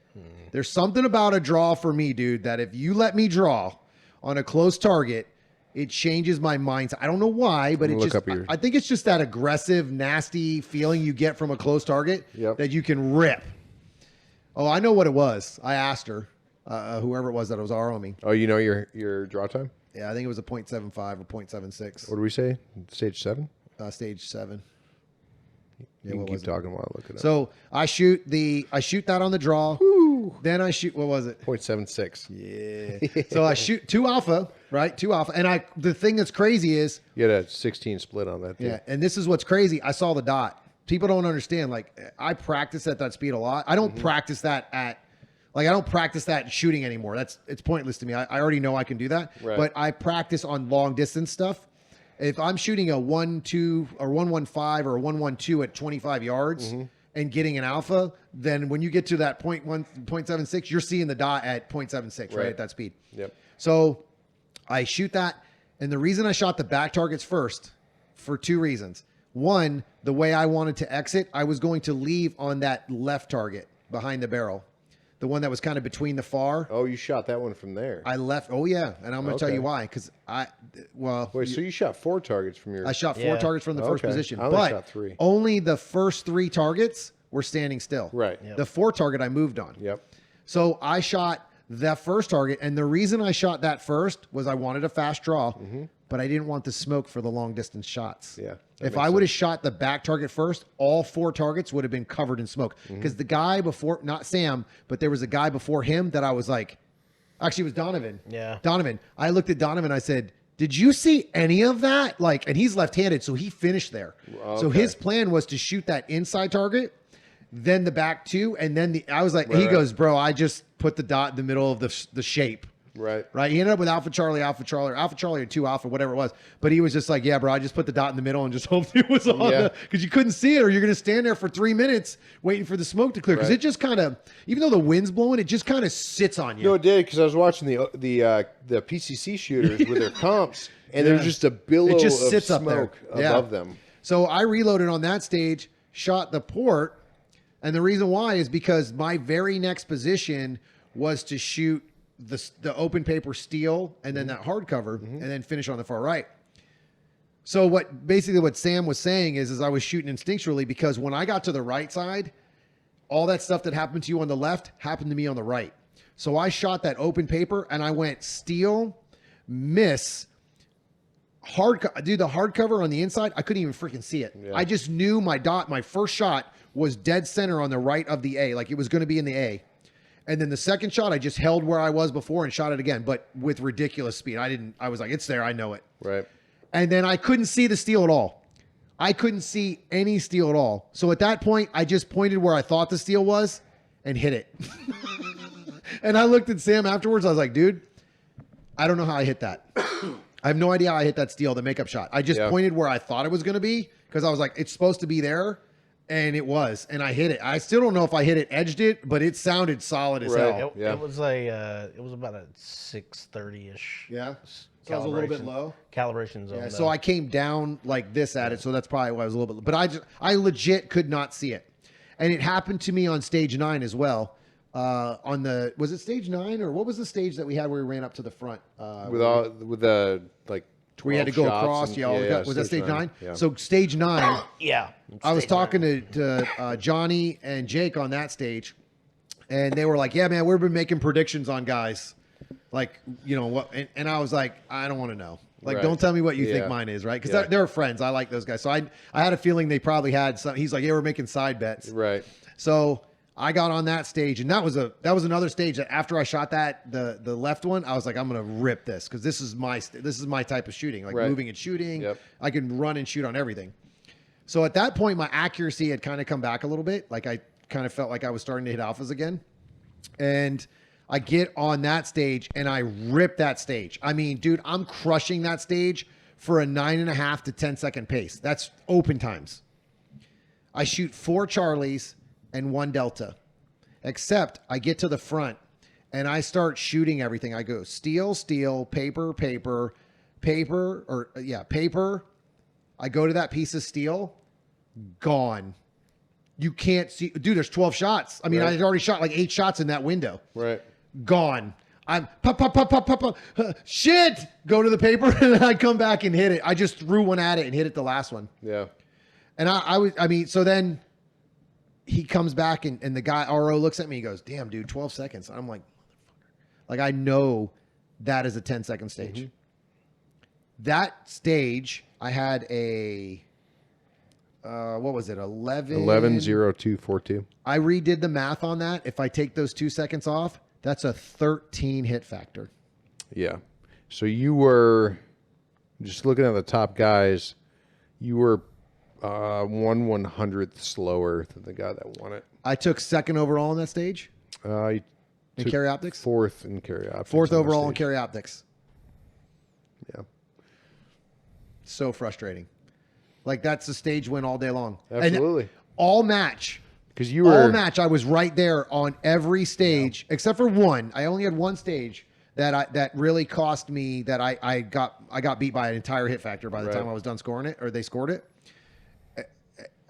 There's something about a draw for me, dude, that if you let me draw on a close target, it changes my mindset. I don't know why, but I think it's just that aggressive, nasty feeling you get from a close target that you can rip. Oh, I know what it was. I asked her, whoever it was that was ROing me. Oh, you know your draw time? Yeah, I think it was a 0.75 or 0.76. What did we say? Stage 7? Stage 7. You can keep talking while I look it up. So I shoot that on the draw. Then I shoot, what was it? 0.76. Yeah. So I shoot 2 alpha, right? 2 alpha. And the thing that's crazy is, You had a 16 split on that. yeah, and this is what's crazy. I saw the dot. People don't understand. Like, I practice at that speed a lot. I don't practice that I don't practice that shooting anymore. It's pointless to me. I already know I can do that. Right. But I practice on long distance stuff. If I'm shooting a 1.2 or 1.15 or a 1.12 at 25 yards and getting an alpha, then when you get to that 0.76, you're seeing the dot at 0.76, right, at that speed. Yep. So I shoot that. And the reason I shot the back targets first, for 2 reasons. One, the way I wanted to exit, I was going to leave on that left target behind the barrel, the one that was kind of between the far. Oh, you shot that one from there. I left. Oh yeah, and I'm going to tell you Okay. why. Because Wait, so you shot 4 targets from your... I shot 4 targets from the first Okay. position, I only but shot 3. only the first 3 targets were standing still. Right. Yep. The 4 target I moved on. Yep. So I shot that first target, and the reason I shot that first was I wanted a fast draw, but I didn't want the smoke for the long distance shots. Yeah, that If makes I would have shot the back target first, all 4 targets would have been covered in smoke. Because the guy before, not Sam, but there was a guy before him that I was like, actually it was Donovan. Yeah. Donovan. I looked at Donovan, I said, did you see any of that? Like, and he's left-handed, so he finished there. So his plan was to shoot that inside target, then the back 2, and then I was like, he goes, bro, I just put the dot in the middle of the shape. Right. Right. He ended up with Alpha Charlie or 2 Alpha, whatever it was. But he was just like, yeah, bro, I just put the dot in the middle and just hoped it was on. Because you couldn't see it, or you're going to stand there for 3 minutes waiting for the smoke to clear. Because it just kind of, even though the wind's blowing, it just kind of sits on you. No, it did, because I was watching the PCC shooters with their comps, and there's just a billow It just of sits up there. smoke above them. So I reloaded on that stage, shot the port. And the reason why is because my very next position was to shoot the open paper steel and then that hardcover and then finish on the far right. So what Sam was saying is I was shooting instinctually, because when I got to the right side, all that stuff that happened to you on the left happened to me on the right. So I shot that open paper and I went steel, miss, the hardcover on the inside, I couldn't even freaking see it. Yeah. I just knew my first shot was dead center on the right of the A, like it was going to be in the A. And then the second shot, I just held where I was before and shot it again, but with ridiculous speed. I was like, it's there, I know it. Right. And then I couldn't see the steel at all. I couldn't see any steel at all. So at that point, I just pointed where I thought the steel was and hit it. And I looked at Sam afterwards. I was like, dude, I don't know how I hit that. I have no idea how I hit that steel, the makeup shot. I just pointed where I thought it was going to be, because I was like, it's supposed to be there. And it was, and I hit it. I still don't know if I hit it, edged it, but it sounded solid as hell. It was about a 630-ish. Yeah, so I was a little bit low. Calibration zone. Yeah, so I came down like this at it, so that's probably why I was a little bit. But I legit could not see it, and it happened to me on stage 9 as well. Was it stage 9, or what was the stage that we had where we ran up to the front? With the like. We had to go across. Was that stage 9? Yeah. So stage 9. Yeah. I was talking to Johnny and Jake on that stage, and they were like, yeah, man, we've been making predictions on guys. Like, you know what? And I was like, I don't want to know. Like, don't tell me what you think mine is, right? Because they're friends. I like those guys. So I had a feeling they probably had some. He's like, yeah, we're making side bets. Right. So I got on that stage, and that was another stage that after I shot the left one, I was like, I'm gonna rip this, because this is my type of shooting, like moving and shooting. Yep. I can run and shoot on everything. So at that point, my accuracy had kind of come back a little bit. Like, I kind of felt like I was starting to hit alphas again, and I get on that stage and I rip that stage. I mean, dude, I'm crushing that stage for a 9.5 to 10 second pace. That's open times. I shoot 4 Charlies, and 1 delta. Except I get to the front and I start shooting everything. I go steel, steel, paper, paper, paper. I go to that piece of steel, gone. You can't see, dude, there's 12 shots. I mean, I had already shot like 8 shots in that window. Right. Gone. I'm pop. Shit. Go to the paper and then I come back and hit it. I just threw one at it and hit it the last one. Yeah. And so then he comes back and the guy, RO, looks at me. He goes, damn, dude, 12 seconds. I'm like, motherfucker. Like, I know that is a 10-second stage. Mm-hmm. That stage, I had a, what was it? 11.0242. I redid the math on that. If I take those 2 seconds off, that's a 13 hit factor. Yeah. So you were, just looking at the top guys, you were 1/100th slower than the guy that won it. I took 2nd overall in that stage You in took carry optics. 4th in carry optics. 4th on that overall in stage. carry optics. Yeah. So frustrating. Like, that's the stage win all day long. Absolutely. And all match. Because you were All match, I was right there on every stage except for one. I only had one stage that really cost me that I got beat by an entire hit factor by the time I was done scoring it, or they scored it.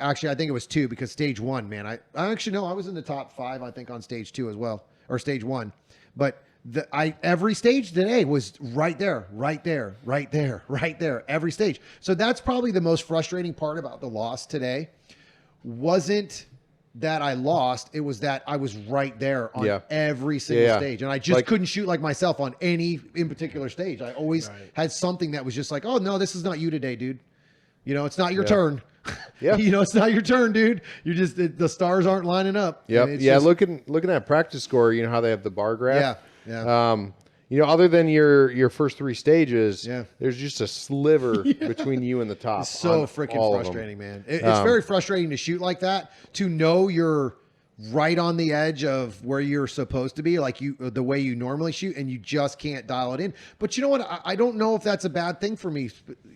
Actually, I think it was 2 because stage 1, man. I actually know I was in the top 5, I think, on stage 2 as well, or stage 1. But every stage today was right there, every stage. So that's probably the most frustrating part about the loss today. Wasn't that I lost, it was that I was right there on every single stage. And I just couldn't shoot like myself on any in particular stage. I always had something that was just like, oh, no, this is not you today, dude. You know, it's not your turn. Yeah. You know, it's not your turn, dude. You're just, the stars aren't lining up. Yep. And Yeah. just, Looking at practice score, you know how they have the bar graph? Yeah. You know, other than your first 3 stages, Yeah. there's just a sliver between you and the top. It's so on freaking all of them. frustrating, man. It's very frustrating to shoot like that, to know you're right on the edge of where you're supposed to be, like the way you normally shoot, and you just can't dial it in. But you know what? I don't know if that's a bad thing for me.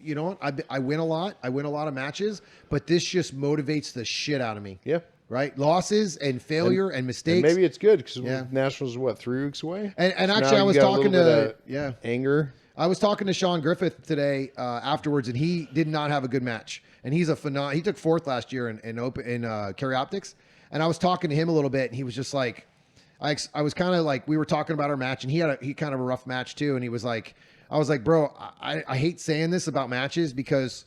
You know what? I win a lot. I win a lot of matches, but this just motivates the shit out of me. Yeah. Right? Losses and failure and mistakes. And maybe it's good because Yeah. Nationals is what, 3 weeks away? And So actually, now I you was got a talking little to bit of anger. I was talking to Sean Griffith today afterwards, and he did not have a good match. And he's he took 4th last year in carry optics. And I was talking to him a little bit, and he was just like, I was kind of like, we were talking about our match, and he kind of a rough match too. And he was like, I was like, bro, I hate saying this about matches because,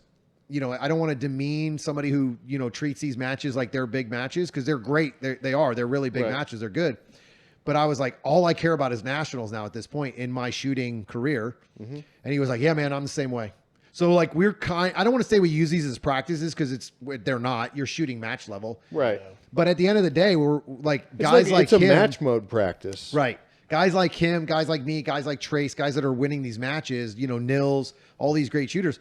you know, I don't want to demean somebody who, you know, treats these matches like they're big matches, because they're great. They're really big matches. They're good. But I was like, all I care about is nationals now at this point in my shooting career. Mm-hmm. And he was like, yeah, man, I'm the same way. So like I don't want to say we use these as practices because they're not. You're shooting match level. Right. But at the end of the day, we're like guys like it's a him, match mode practice. right? Guys like him, guys like me, guys like Trace, guys that are winning these matches, you know, Nils, all these great shooters.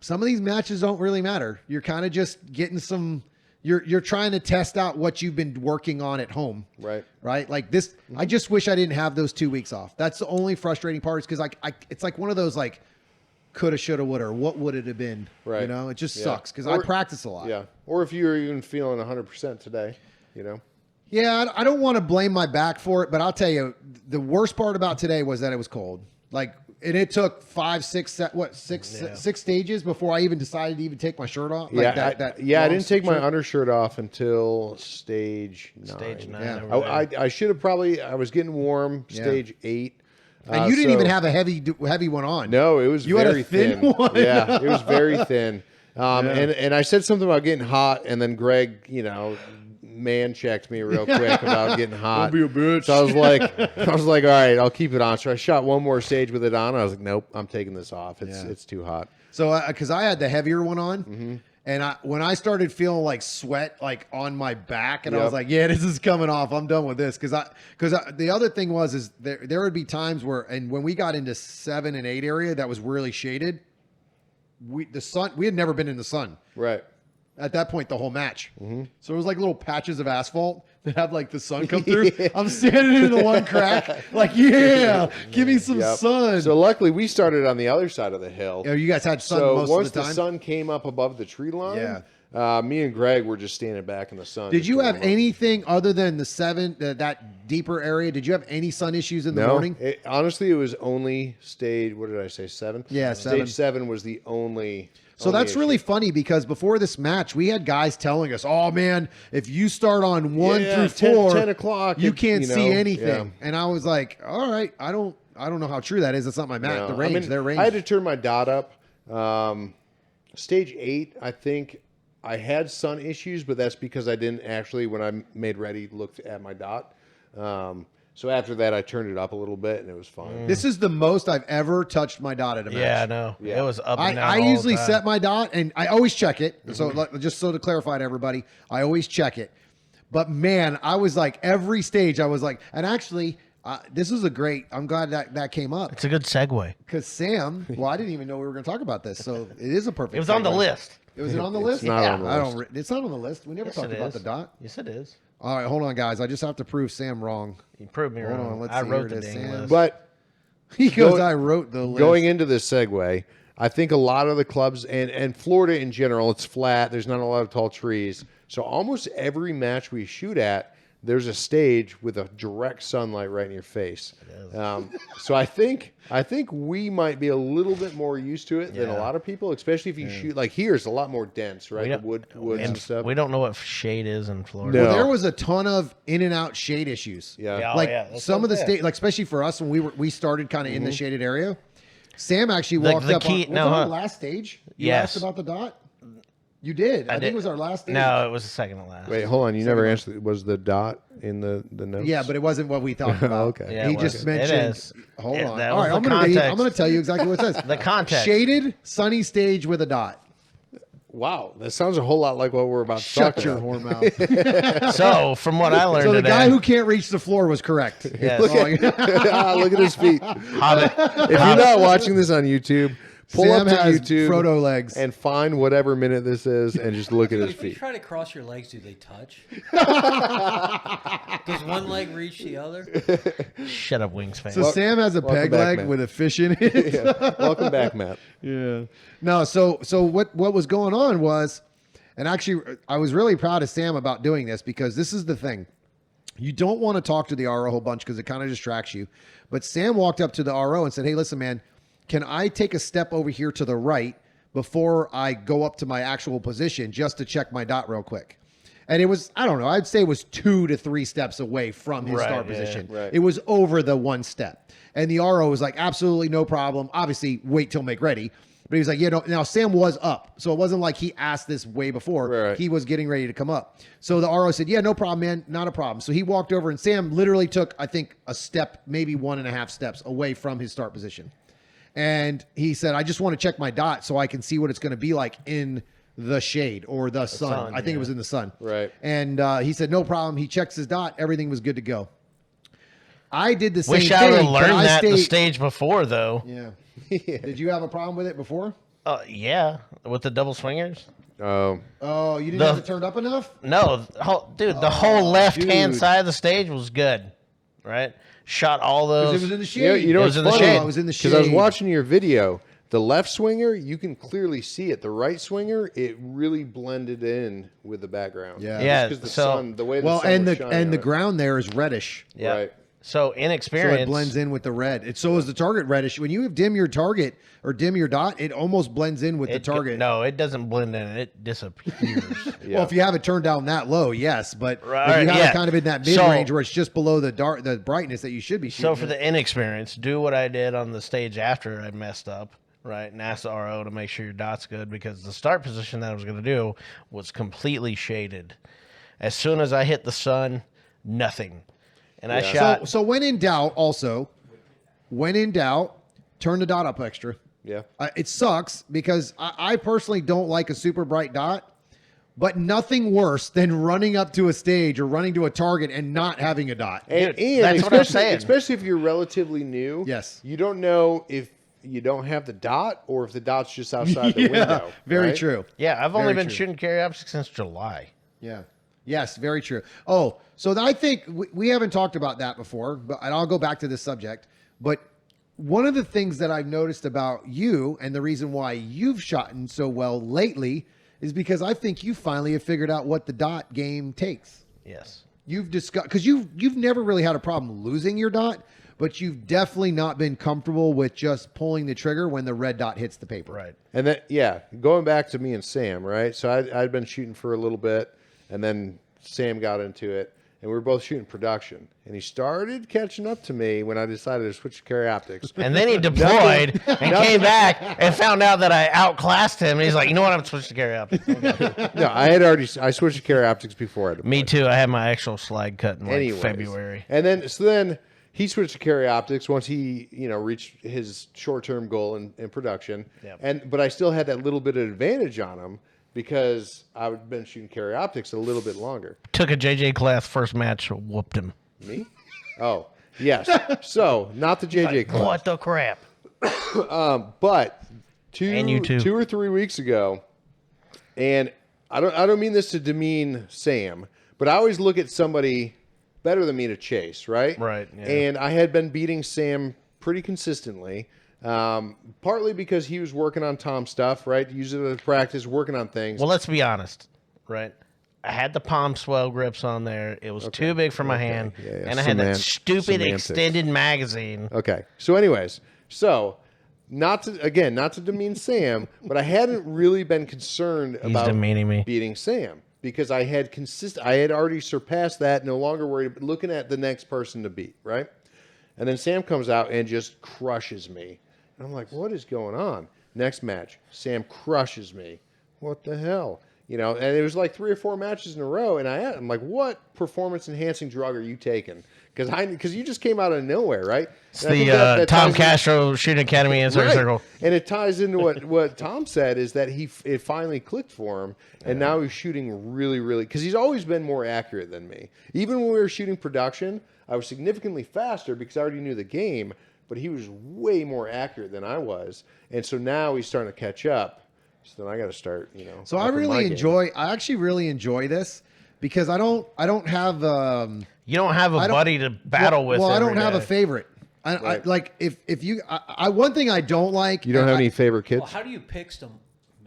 Some of these matches don't really matter. You're kind of just getting some. You're trying to test out what you've been working on at home. Right. Like this, mm-hmm. I just wish I didn't have those 2 weeks off. That's the only frustrating part, is because it's like one of those like coulda, shoulda, woulda, or what would it have been? Right. You know, it just sucks because I practice a lot. Yeah. Or if you're even feeling 100% today, you know. Yeah, I don't want to blame my back for it, but I'll tell you, the worst part about today was that it was cold. Like, and it took 6 stages before I even decided to even take my shirt off. Like I didn't take my undershirt off until stage 9. Stage 9. Yeah. I should have probably. I was getting warm. Stage 8. And you didn't even have a heavy one on. No, it was very had a thin one. Yeah, it was very thin. And I said something about getting hot, and then Greg, you know, man checked me real quick about getting hot. Don't be a bitch. So I was like, all right, I'll keep it on. So I shot one more stage with it on. I was like, nope, I'm taking this off. It's too hot. So because I had the heavier one on. Mm-hmm. And when I started feeling like sweat like on my back, and I was like, yeah, this is coming off. I'm done with this. Because the other thing is there would be times where, and when we got into 7 and 8 area that was really shaded, we had never been in the sun. Right. At that point, the whole match. Mm-hmm. So it was like little patches of asphalt that have like the sun come through. I'm standing in the one crack, like, yeah, give me some sun. So luckily we started on the other side of the hill. You guys had sun so most once of the time. The sun came up above the tree line, Me and Greg were just standing back in the sun. Did just you to have warm up. anything other than the 7, that deeper area? Did you have any sun issues in the morning? Honestly, it was only stage. What did I say? 7. Yeah, 7. Stage 7 was the only. So only that's issue. really funny because before this match, we had guys telling us, "Oh man, if you start on 1 Yeah, through 4, 10 o'clock, you can't you see know, anything." yeah. And I was like, "All right, I don't know how true that is. That's not my match. No, The range, their range." I had to turn my dot up. Stage 8, I think I had sun issues, but that's because I didn't actually, when I made ready, look at my dot. So after that, I turned it up a little bit, and it was fine. This is the most I've ever touched my dot at a match. Yeah, I know. Yeah. It was up and down. I all usually the time. set my dot, and I always check it. So just so to clarify to everybody, I always check it. But man, I was like every stage, I was like, and actually, this is a great. I'm glad that came up It's a good segue. because Sam. Well, I didn't even know we were going to talk about this, so it is a perfect. It was on the segue. list. Was it on the list? not on the I list. don't. It's not on the list. We never Yes, talked it about is. the dot. Yes, it is. All right, hold on, guys. I just have to prove Sam wrong. You proved me Hold wrong. on, let's I see. wrote Here the it is, dang Sam. list. But He goes, Go- I wrote the list. going into this segue, I think a lot of the clubs and Florida in general, it's flat. There's not a lot of tall trees. So almost every match we shoot at, there's a stage with a direct sunlight right in your face. So I think we might be a little bit more used to it than a Yeah. lot of people, especially if you shoot like here. It's a lot more dense, right? The woods and stuff. We don't know what shade is in Florida. No. Well, there was a ton of in and out shade issues. Yeah. Yeah. Like yeah, that's some what of the I'm state, like especially for us when we started kind of in the shaded area. Sam actually The- walked the up key- on no, was it our huh? last stage. You Yes. asked about the dot. You did. I think did. it was our last stage. No, it was the second to last. Wait, hold on. You never answered. Was the dot in the notes? Yeah, but it wasn't what we talked about. Okay. Yeah, he it just was. mentioned. It is. Hold Yeah, on. that All was right, the I'm going to context. tell you exactly what it says. The context. Shaded sunny stage with a dot. Wow, that sounds a whole lot like what we're about to Shut talk your about. whore mouth. So, from what I learned So the today, guy who can't reach the floor was correct. Yes. That's all I- Look at his feet. Hobbit, If you're not watching this on YouTube, pull Sam up to has YouTube Frodo legs. and find whatever minute this is and just look at his If you feet. try to cross your legs, do they touch? Does one leg reach the other? shut up, Wingspan. So Sam has a welcome peg back, leg Matt. with a fish in it. Yeah. Welcome back, Matt. Yeah. No, so what was going on was, and actually I was really proud of Sam about doing this because this is the thing. You don't want to talk to the RO a whole bunch because it kind of distracts you. But Sam walked up to the RO and said, "Hey, listen, man, can I take a step over here to the right before I go up to my actual position just to check my dot real quick?" And it was, I don't know, I'd say it was 2 to 3 steps away from his Right, start yeah, position. right. It was over the 1 step. And the RO was like, absolutely no problem. Obviously, wait till make ready. But he was like, yeah, no. Now, Sam was up. So it wasn't like he asked this way before. Right. He was getting ready to come up. So the RO said, yeah, no problem, man. Not a problem. So he walked over, and Sam literally took, I think, a step, maybe 1.5 steps away from his start position. And he said, I just want to check my dot so I can see what it's going to be like in the shade or the sun. sun, I think it yeah. was in the sun. Right. And he said, no problem. He checks his dot. Everything was good to go. I did the same Wish thing. I would have but learned I that the stayed- stage before, though. Yeah. Did you have a problem with it before? Yeah, with the double swingers. Oh, Oh, you didn't The- have it turned up enough? No, dude, the whole left-hand dude. side of the stage was good, right? Shot all Because those. it was in the shade. you know It what's was in the funny? shade. Oh, it was in the shade. Because I was watching your video. The left swinger, you can clearly see it. The right swinger, it really blended in with the background. Yeah. Yeah, Because the so- sun, the way the Well, sun and was the shining and the on it. ground there is reddish. Yeah. Right. So So inexperienced. it blends in with the red. It so is the target reddish. When you dim your target or dim your dot, it almost blends in with the target. No, it doesn't blend in. It disappears. Yeah. Well, if you have it turned down that low, yes, but if Right, you have yeah. it kind of in that mid So- range where it's just below the brightness that you should be shooting. So for the inexperienced, do what I did on the stage after I messed up, right? And ask the RO to make sure your dot's good because the start position that I was going to do was completely shaded. As soon as I hit the sun, nothing. And I Yeah. shot. So when in doubt, turn the dot up extra. Yeah. It sucks because I personally don't like a super bright dot, but nothing worse than running up to a stage or running to a target and not having a dot. And, Dude, that's what I'm saying. Especially if you're relatively new. Yes. You don't know if you don't have the dot or if the dot's just outside the window. Very right? true. Yeah, I've only Very been true. shooting carry optics since July. Yeah. Yes, very true. Oh, so I think we haven't talked about that before, but and I'll go back to this subject. But one of the things that I've noticed about you and the reason why you've shot so well lately is because I think you finally have figured out what the dot game takes. Yes. You've discussed, because you've never really had a problem losing your dot, but you've definitely not been comfortable with just pulling the trigger when the red dot hits the paper. Right. And then, yeah, going back to me and Sam, right? So I'd been shooting for a little bit, and then Sam got into it, and we were both shooting production. And he started catching up to me when I decided to switch to carry optics. And then he deployed and came back and found out that I outclassed him. And he's like, you know what? I'm switching to carry optics. No, I switched to carry optics before I deployed. Me too. I had my actual slide cut in like February. And then he switched to carry optics once he, reached his short-term goal in production. Yep. But I still had that little bit of advantage on him because I've been shooting carry optics a little bit longer. Took a JJ class first match, whooped him. Me? Oh, yes. So, not the JJ class. What the crap? But And you too. 2 or 3 weeks ago, and I don't mean this to demean Sam, but I always look at somebody better than me to chase, right? Right, yeah. And I had been beating Sam pretty consistently, partly because he was working on Tom stuff, right? Using it as practice, working on things. Well, let's be honest, right? I had the palm swell grips on there. It was too big for my hand. Yeah. And I had that stupid Semantics. extended magazine. Okay. So anyways, not to demean Sam, but I hadn't really been concerned about demeaning me. beating Sam because I had already surpassed that, no longer worried looking at the next person to beat, right? And then Sam comes out and just crushes me. And I'm like, what is going on? Next match, Sam crushes me. What the hell? And it was like 3 or 4 matches in a row, and I'm like, what performance-enhancing drug are you taking? Because you just came out of nowhere, right? It's the Tom Castro Shooting Academy Inside Circle. And it ties into what Tom said is that it finally clicked for him, and now he's shooting really, really, because he's always been more accurate than me. Even when we were shooting production, I was significantly faster because I already knew the game, but he was way more accurate than I was, and so now he's starting to catch up. So then I got to start, So I actually really enjoy this because I don't have. You don't have a buddy to battle with. Well, I don't have day. a favorite. I like if you. One thing I don't like. You don't have any favorite kids? Well, how do you pick some?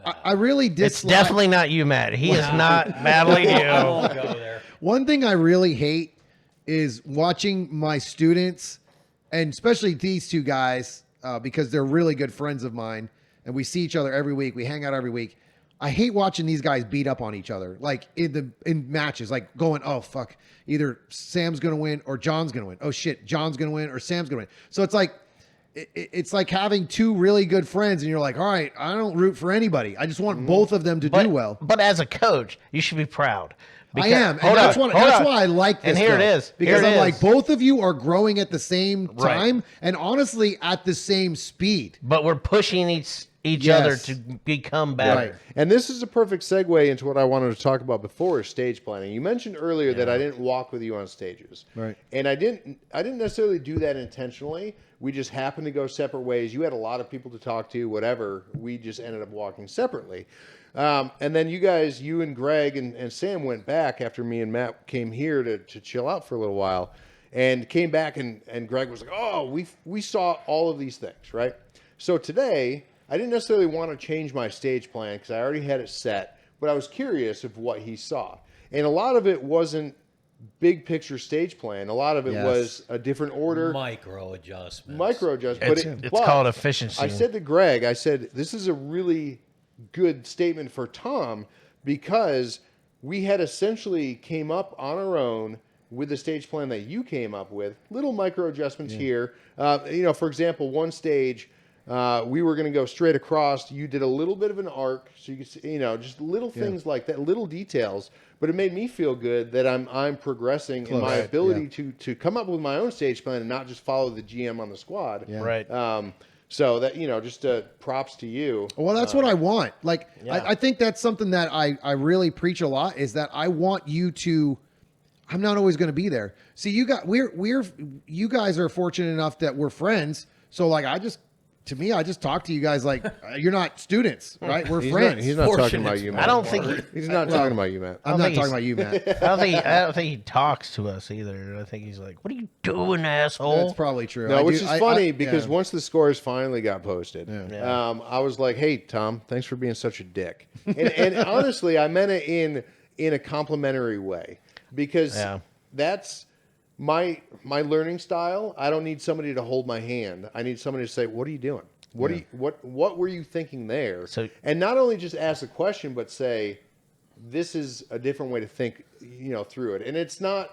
I really It's dislike. definitely not you, Matt. He is not battling I you. won't go there. One thing I really hate is watching my students, and especially these two guys, because they're really good friends of mine, and we see each other every week. We hang out every week. I hate watching these guys beat up on each other, like in matches, like going, oh fuck, either Sam's gonna win or John's gonna win. Oh shit, John's gonna win or Sam's gonna win. So it's like having two really good friends, and you're like, all right, I don't root for anybody. I just want both of them to do well. But as a coach, you should be proud. I am, and that's why I like this. And here it is. Because I'm like, both of you are growing at the same time, and honestly at the same speed. But we're pushing each other to become better. Right. And this is a perfect segue into what I wanted to talk about before, is stage planning. You mentioned earlier that I didn't walk with you on stages. Right. And I didn't necessarily do that intentionally. We just happened to go separate ways. You had a lot of people to talk to, whatever. We just ended up walking separately. And then you and Greg and Sam went back after me and Matt came here to chill out for a little while, and came back and Greg was like, oh, we saw all of these things, right? So today, I didn't necessarily want to change my stage plan because I already had it set, but I was curious of what he saw. And a lot of it wasn't big picture stage plan. A lot of it was a different order. Micro adjustments. It's called efficiency. I said to Greg, this is a really good statement for Tom because we had essentially came up on our own with the stage plan that you came up with. Little micro adjustments here. For example, one stage, we were going to go straight across. You did a little bit of an arc, so you could see, just little things like that, little details. But it made me feel good that I'm progressing in my ability to come up with my own stage plan and not just follow the GM on the squad. Yeah. Right. So that just props to you. Well, that's what I want. Like, I think that's something that I really preach a lot, is that I want you to. I'm not always going to be there. See, you guys are fortunate enough that we're friends. So like, I just to me, I just talk to you guys like you're not students, right? We're He's friends. Not, he's not talking about you, Matt. I don't think he's not talking about you, Matt. I'm not talking about you, Matt. I don't think he talks to us either. I think he's like, "What are you doing, asshole?" That's probably true. No, I which do- is I- funny I- because yeah. once the scores finally got posted, Yeah. I was like, "Hey, Tom, thanks for being such a dick." And honestly, I meant it in a complimentary way because Yeah. that's my learning style. I don't need somebody to hold my hand. I need somebody to say, "What are you doing? What were you thinking there?" So- and not only just ask the question, but say, "This is a different way to think, through it." And it's not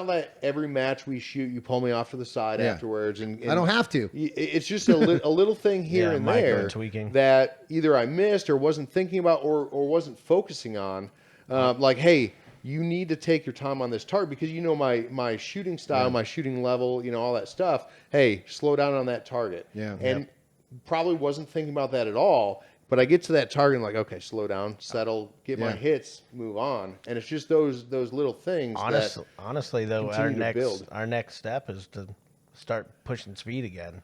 like every match we shoot, you pull me off to the side Yeah. afterwards. And I don't have to. It's just a little thing here Yeah, and micro there tweaking. that either I missed or wasn't thinking about or wasn't focusing on. Like, hey, you need to take your time on this target because my shooting style, my shooting level, all that stuff. Hey, slow down on that target. Yeah. And probably wasn't thinking about that at all. But I get to that target and like, okay, slow down, settle, get my hits, move on. And it's just those little things Honestly, though, continue to build. our next step is to start pushing speed again.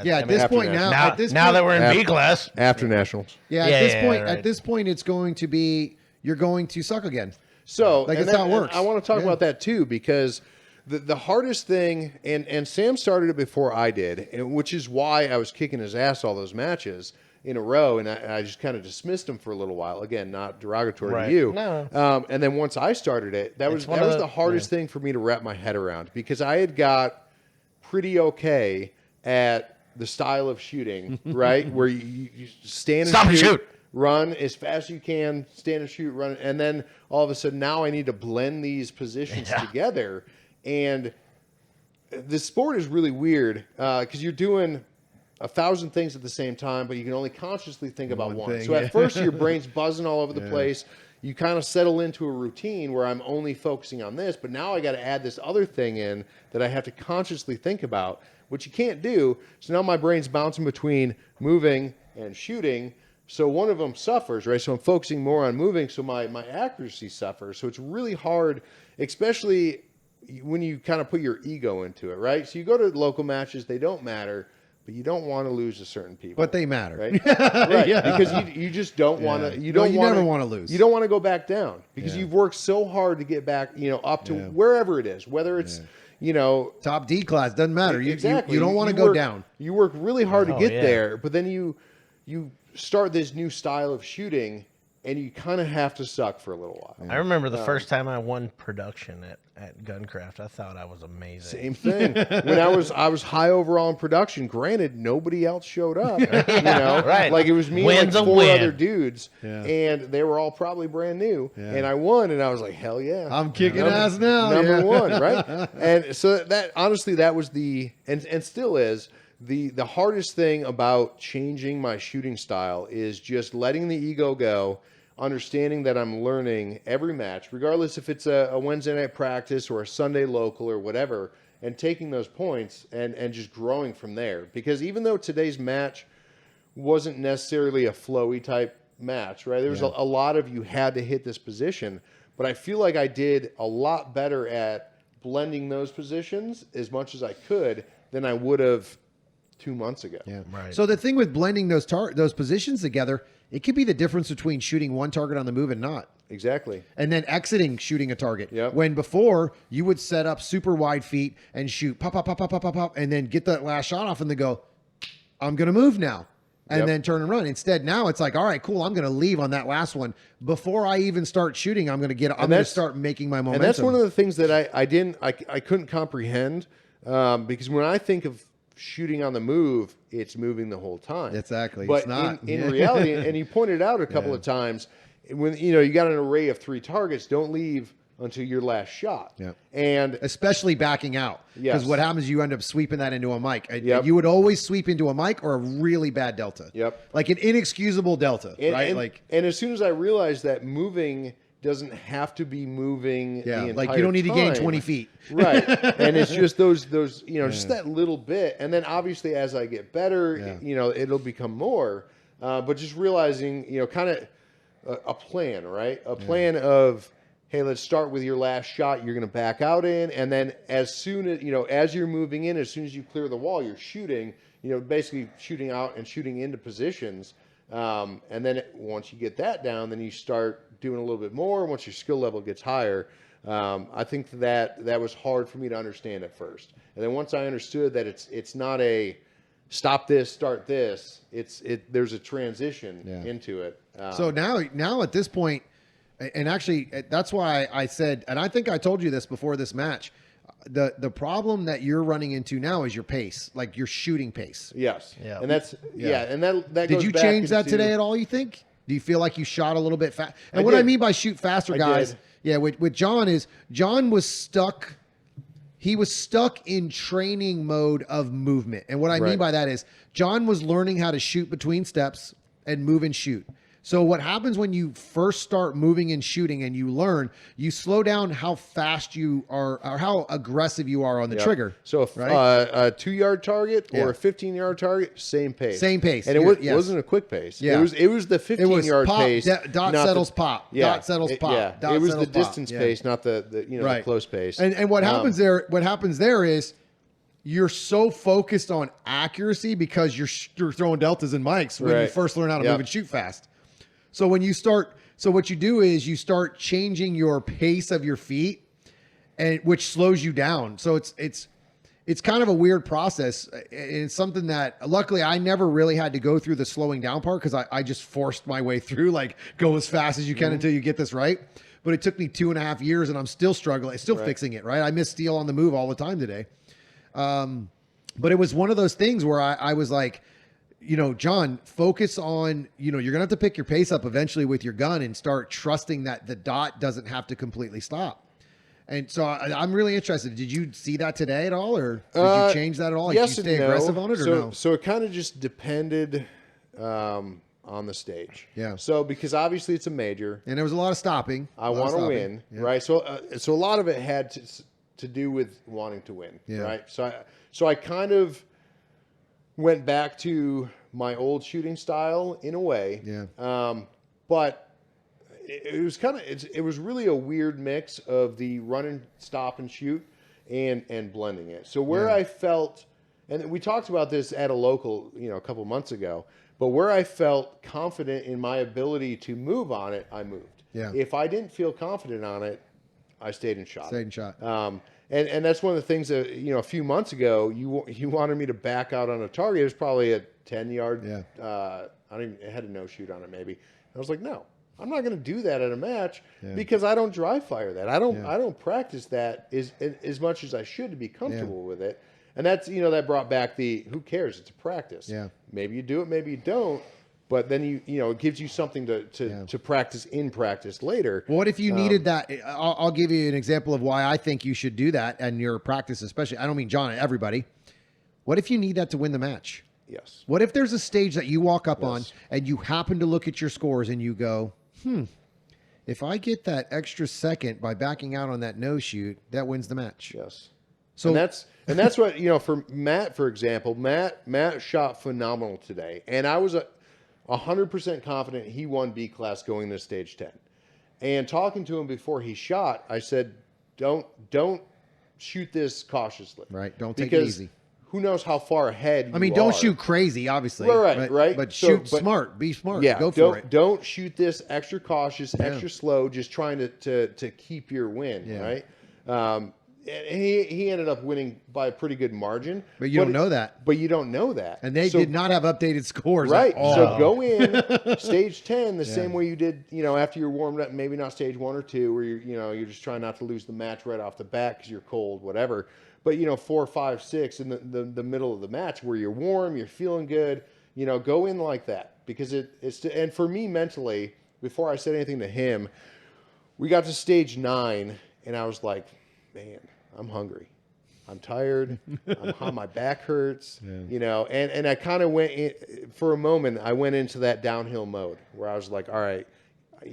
Yeah, at this after point that. now, at this Now point, that we're in After- B class, after nationals. yeah, Yeah, at this yeah, point, right. at this point, it's going to be you're going to suck again. So Like, and that's how it and works. I want to talk Yeah. about that too because the hardest thing, and Sam started it before I did, which is why I was kicking his ass all those matches in a row, and I just kind of dismissed him for a little while. Again, not derogatory Right. to you. No. And then once I started it, that was one of the hardest thing for me to wrap my head around because I had got pretty okay at the style of shooting, right, where you stand and Stop and shoot. run as fast as you can, stand and shoot, run, and then all of a sudden now I need to blend these positions together. And this sport is really weird because you're doing 1,000 things at the same time, but you can only consciously think about one. thing, So yeah. at first your brain's buzzing all over the place. You kind of settle into a routine where I'm only focusing on this, but now I got to add this other thing in that I have to consciously think about, which you can't do. So now my brain's bouncing between moving and shooting. So one of them suffers, right? So I'm focusing more on moving, so my accuracy suffers. So it's really hard, especially when you kind of put your ego into it, right? So you go to local matches, they don't matter, but you don't want to lose to certain people. But they matter. Right? Right. Because you just don't want to. You don't. you wanna, never wanna lose. You don't want to go back down because Yeah. you've worked so hard to get back. Up to wherever it is, whether it's Top D class doesn't matter. exactly. You don't want to You go work- down. You work really hard to Oh, get yeah. there, but then you start this new style of shooting, and you kind of have to suck for a little while. I remember the first time I won production at Guncraft. I thought I was amazing. Same thing. When I was high overall in production, granted nobody else showed up. Right. Like it was me Win's a and like 4 win. other dudes, Yeah. and they were all probably brand new. And I won, and I was like, hell yeah, I'm kicking ass now. number yeah. one, right? And so that honestly, that was and still is the hardest thing about changing my shooting style is just letting the ego go. Understanding that I'm learning every match, regardless if it's a Wednesday night practice or a Sunday local or whatever, and taking those points and just growing from there. Because even though today's match wasn't necessarily a flowy type match, right? There was a lot of you had to hit this position, but I feel like I did a lot better at blending those positions as much as I could than I would have 2 months ago. Yeah. Right. So the thing with blending those positions together, it could be the difference between shooting one target on the move and not. Exactly. And then exiting shooting a target. Yep. When before you would set up super wide feet and shoot pop, pop, pop, pop, pop, pop, pop, and then get that last shot off and then go, I'm going to move now. And Yep. then turn and run. Instead, now it's like, all right, cool. I'm going to leave on that last one. Before I even start shooting, I'm going to start making my momentum. And that's one of the things that I couldn't comprehend because when I think of shooting on the move, it's moving the whole time. Exactly. But It's not. in reality, and you pointed out a couple of times, when you got an array of 3 targets, don't leave until your last shot. Yeah. And especially backing out. Because Yes. what happens, you end up sweeping that into a mic. Yep. You would always sweep into a mic or a really bad delta. Yep. Like an inexcusable delta, right? And as soon as I realized that moving doesn't have to be moving the entire like you don't need to gain time. 20 feet. Right. And it's just those just that little bit. And then obviously as I get better, it'll become more. But just realizing, kind of a plan, right? A plan of, hey, let's start with your last shot you're going to back out in. And then as soon as, as you're moving in, as soon as you clear the wall, you're shooting, basically shooting out and shooting into positions. And then once you get that down, then you start doing a little bit more. Once your skill level gets higher, I think that was hard for me to understand at first. And then once I understood that it's not a stop this, start this. There's a transition into it. So now at this point, and actually that's why I said, and I think I told you this before this match, the problem that you're running into now is your pace, like your shooting pace. Yes. Yeah. And that's and that Did goes you back change that into- today at all, you think? Do you feel like you shot a little bit fast? And I what I did. mean by shoot faster, I guys, did. yeah, with John is John was stuck. He was stuck in training mode of movement. And what I mean Right. by that is John was learning how to shoot between steps and move and shoot. So what happens when you first start moving and shooting and you learn, you slow down how fast you are or how aggressive you are on the Yep. trigger. So if right? a 2-yard target or Yeah. a 15-yard target, same pace. Same pace. And it You're- yes. wasn't a quick pace. Yeah. It was the It was 15-yard pop, pace. dot not settles the, pop, yeah, dot settles it- pop, Yeah. dot It was the settles pop. distance Yeah. pace, not the the close pace. And what happens there? What happens there is you're so focused on accuracy because you're throwing deltas and mics when you Right. first learn how to Yep. move and shoot fast. So when you start, so what you do is you start changing your pace of your feet, and which slows you down. So it's kind of a weird process. And it's something that luckily I never really had to go through the slowing down part because I just forced my way through, like go as fast as you can until you get this right. But it took me 2.5 years and I'm still struggling, still fixing it, right? I miss steel on the move all the time today. But it was one of those things where I was like, John, focus on, you're going to have to pick your pace up eventually with your gun and start trusting that the dot doesn't have to completely stop. And so I'm really interested. Did you see that today at all, or did you change that at all? Yes Did you and stay no. aggressive on it, or so, no? So it kind of just depended on the stage. Yeah. So because obviously it's a major, And there was a lot of stopping. I want to win, right? So so a lot of it had to do with wanting to win, Yeah. right? So I kind of went back to my old shooting style in a way. Yeah. But it was kind of it was really a weird mix of the run and stop and shoot and blending it. So where Yeah. I felt, and we talked about this at a local, a couple months ago, but where I felt confident in my ability to move on it, I moved. Yeah. If I didn't feel confident on it, I stayed and shot. Stayed and shot. And that's one of the things that a few months ago you wanted me to back out on a target. It was probably a 10-yard. Yeah. It had a no shoot on it maybe. I was like, no, I'm not going to do that at a match Yeah. because I don't dry fire that. I don't Yeah. I don't practice that as much as I should to be comfortable with it. And that's that brought back the who cares? It's a practice. Yeah. Maybe you do it, maybe you don't. But then it gives you something to practice in practice later. What if you needed that? I'll give you an example of why I think you should do that and your practice, especially. I don't mean John, everybody. What if you need that to win the match? Yes. What if there's a stage that you walk up on Yes. and you happen to look at your scores and you go, if I get that extra second by backing out on that no shoot, that wins the match. Yes. So And that's what for Matt, for example. Matt shot phenomenal today, and I was 100% confident he won B class going to stage 10. And talking to him before he shot, I said, "Don't shoot this cautiously, Right, don't take it because easy. Who knows how far ahead? I mean, you don't are. shoot crazy, obviously. Right. But So- shoot but- smart. Be smart. Yeah, Go for it. Don't shoot this extra cautious, extra slow, just trying to keep your win, Yeah. right? And he ended up winning by a pretty good margin. But you don't know that. But you don't know that. And they So- did not have updated scores. Right. At all. So go in stage 10 the same way you did, after you're warmed up, maybe not stage 1 or 2 where you're just trying not to lose the match right off the bat because you're cold, whatever. But 4, 5, 6 in the middle of the match where you're warm, you're feeling good, go in like that because and for me mentally, before I said anything to him, we got to stage 9 and I was like, man, I'm hungry. I'm tired. My back hurts, and I kind of went in, for a moment, I went into that downhill mode where I was like, all right,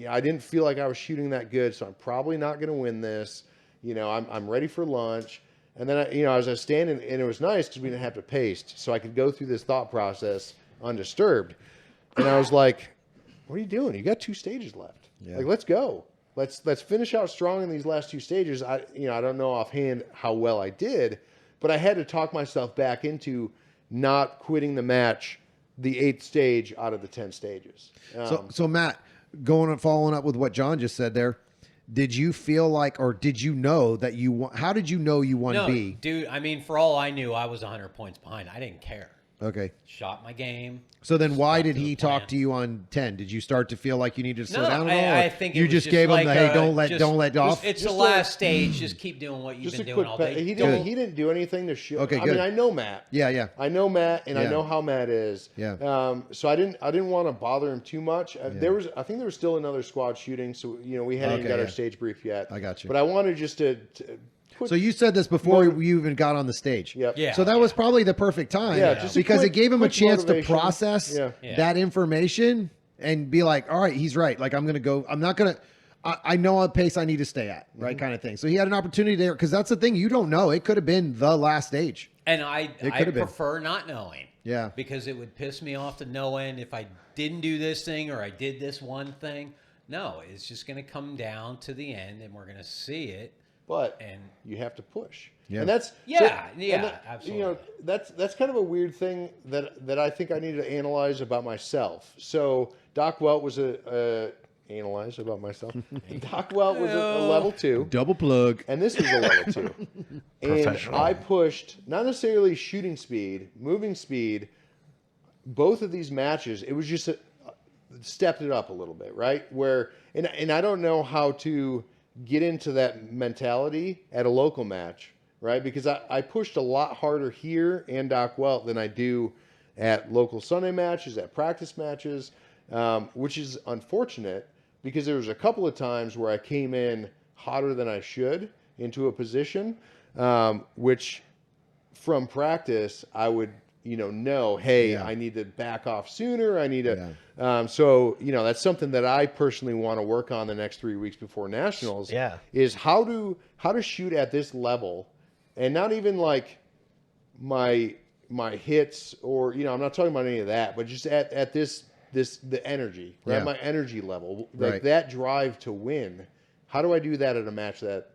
I didn't feel like I was shooting that good, so I'm probably not going to win this. I'm ready for lunch. And then, as I was standing, and it was nice because we didn't have to paste, so I could go through this thought process undisturbed. And I was like, what are you doing? You got 2 stages left. Yeah. Like, let's go. Let's finish out strong in these last 2 stages. I don't know offhand how well I did, but I had to talk myself back into not quitting the match the 8th stage out of the 10 stages. So Matt, following up with what John just said there, did you feel like, or did you know that you won? How did you know you won No, B? dude, I mean, for all I knew, I was 100 points behind. I didn't care. Okay. Shot my game. So then why Stuck did to the he talk plan. to you on 10? Did you start to feel like you needed to slow No, down at all? I or think you it was just gave like, him the, hey, don't let off? It's the Just last stage. Just keep doing what you've Just been a doing quick all pat. day. He Don't- didn't do anything to show. Okay, I good. mean, I know Matt. Yeah. I know Matt, and I Yeah. know how Matt is. Yeah. So I didn't want to bother him too much. I think there was still another squad shooting, so we hadn't even Okay, got our yeah. stage brief yet. I got you. But I wanted just to put, So you said this before Motiv- you even got on the stage. Yep. Yeah. So that was probably the perfect time. Yeah, just a because quick- it gave him a quick chance to motivation. process Yeah. that information and be like, all right, he's right. Like, I'm not going to, I know a pace I need to stay at, right? Kind of thing. So he had an opportunity there because that's the thing. You don't know. It could have been the last stage. And I could have been. prefer not knowing. Yeah. Because it would piss me off to knowing if I didn't do this thing or I did this one thing. No, it's just going to come down to the end and we're going to see it. But And you have to push. Yeah. And that's absolutely. That's kind of a weird thing that I think I need to analyze about myself. So Doc Welt was analyze about myself. Doc Welt was a level 2. Double plug. And this was a level 2. And Professional. I pushed not necessarily shooting speed, moving speed. Both of these matches, it was just stepped it up a little bit, right? And I don't know how to get into that mentality at a local match, right? Because I pushed a lot harder here and Doc Welt than I do at local Sunday matches, at practice matches, which is unfortunate because there was a couple of times where I came in hotter than I should into a position, which from practice I would know, hey, Yeah. I need to back off sooner. I need to. So that's something that I personally want to work on the next 3 weeks before nationals. Yeah. Is how to shoot at this level, and not even like my hits or I'm not talking about any of that, but just at the energy, right? Yeah. My energy level, like Right. that drive to win. How do I do that at a match that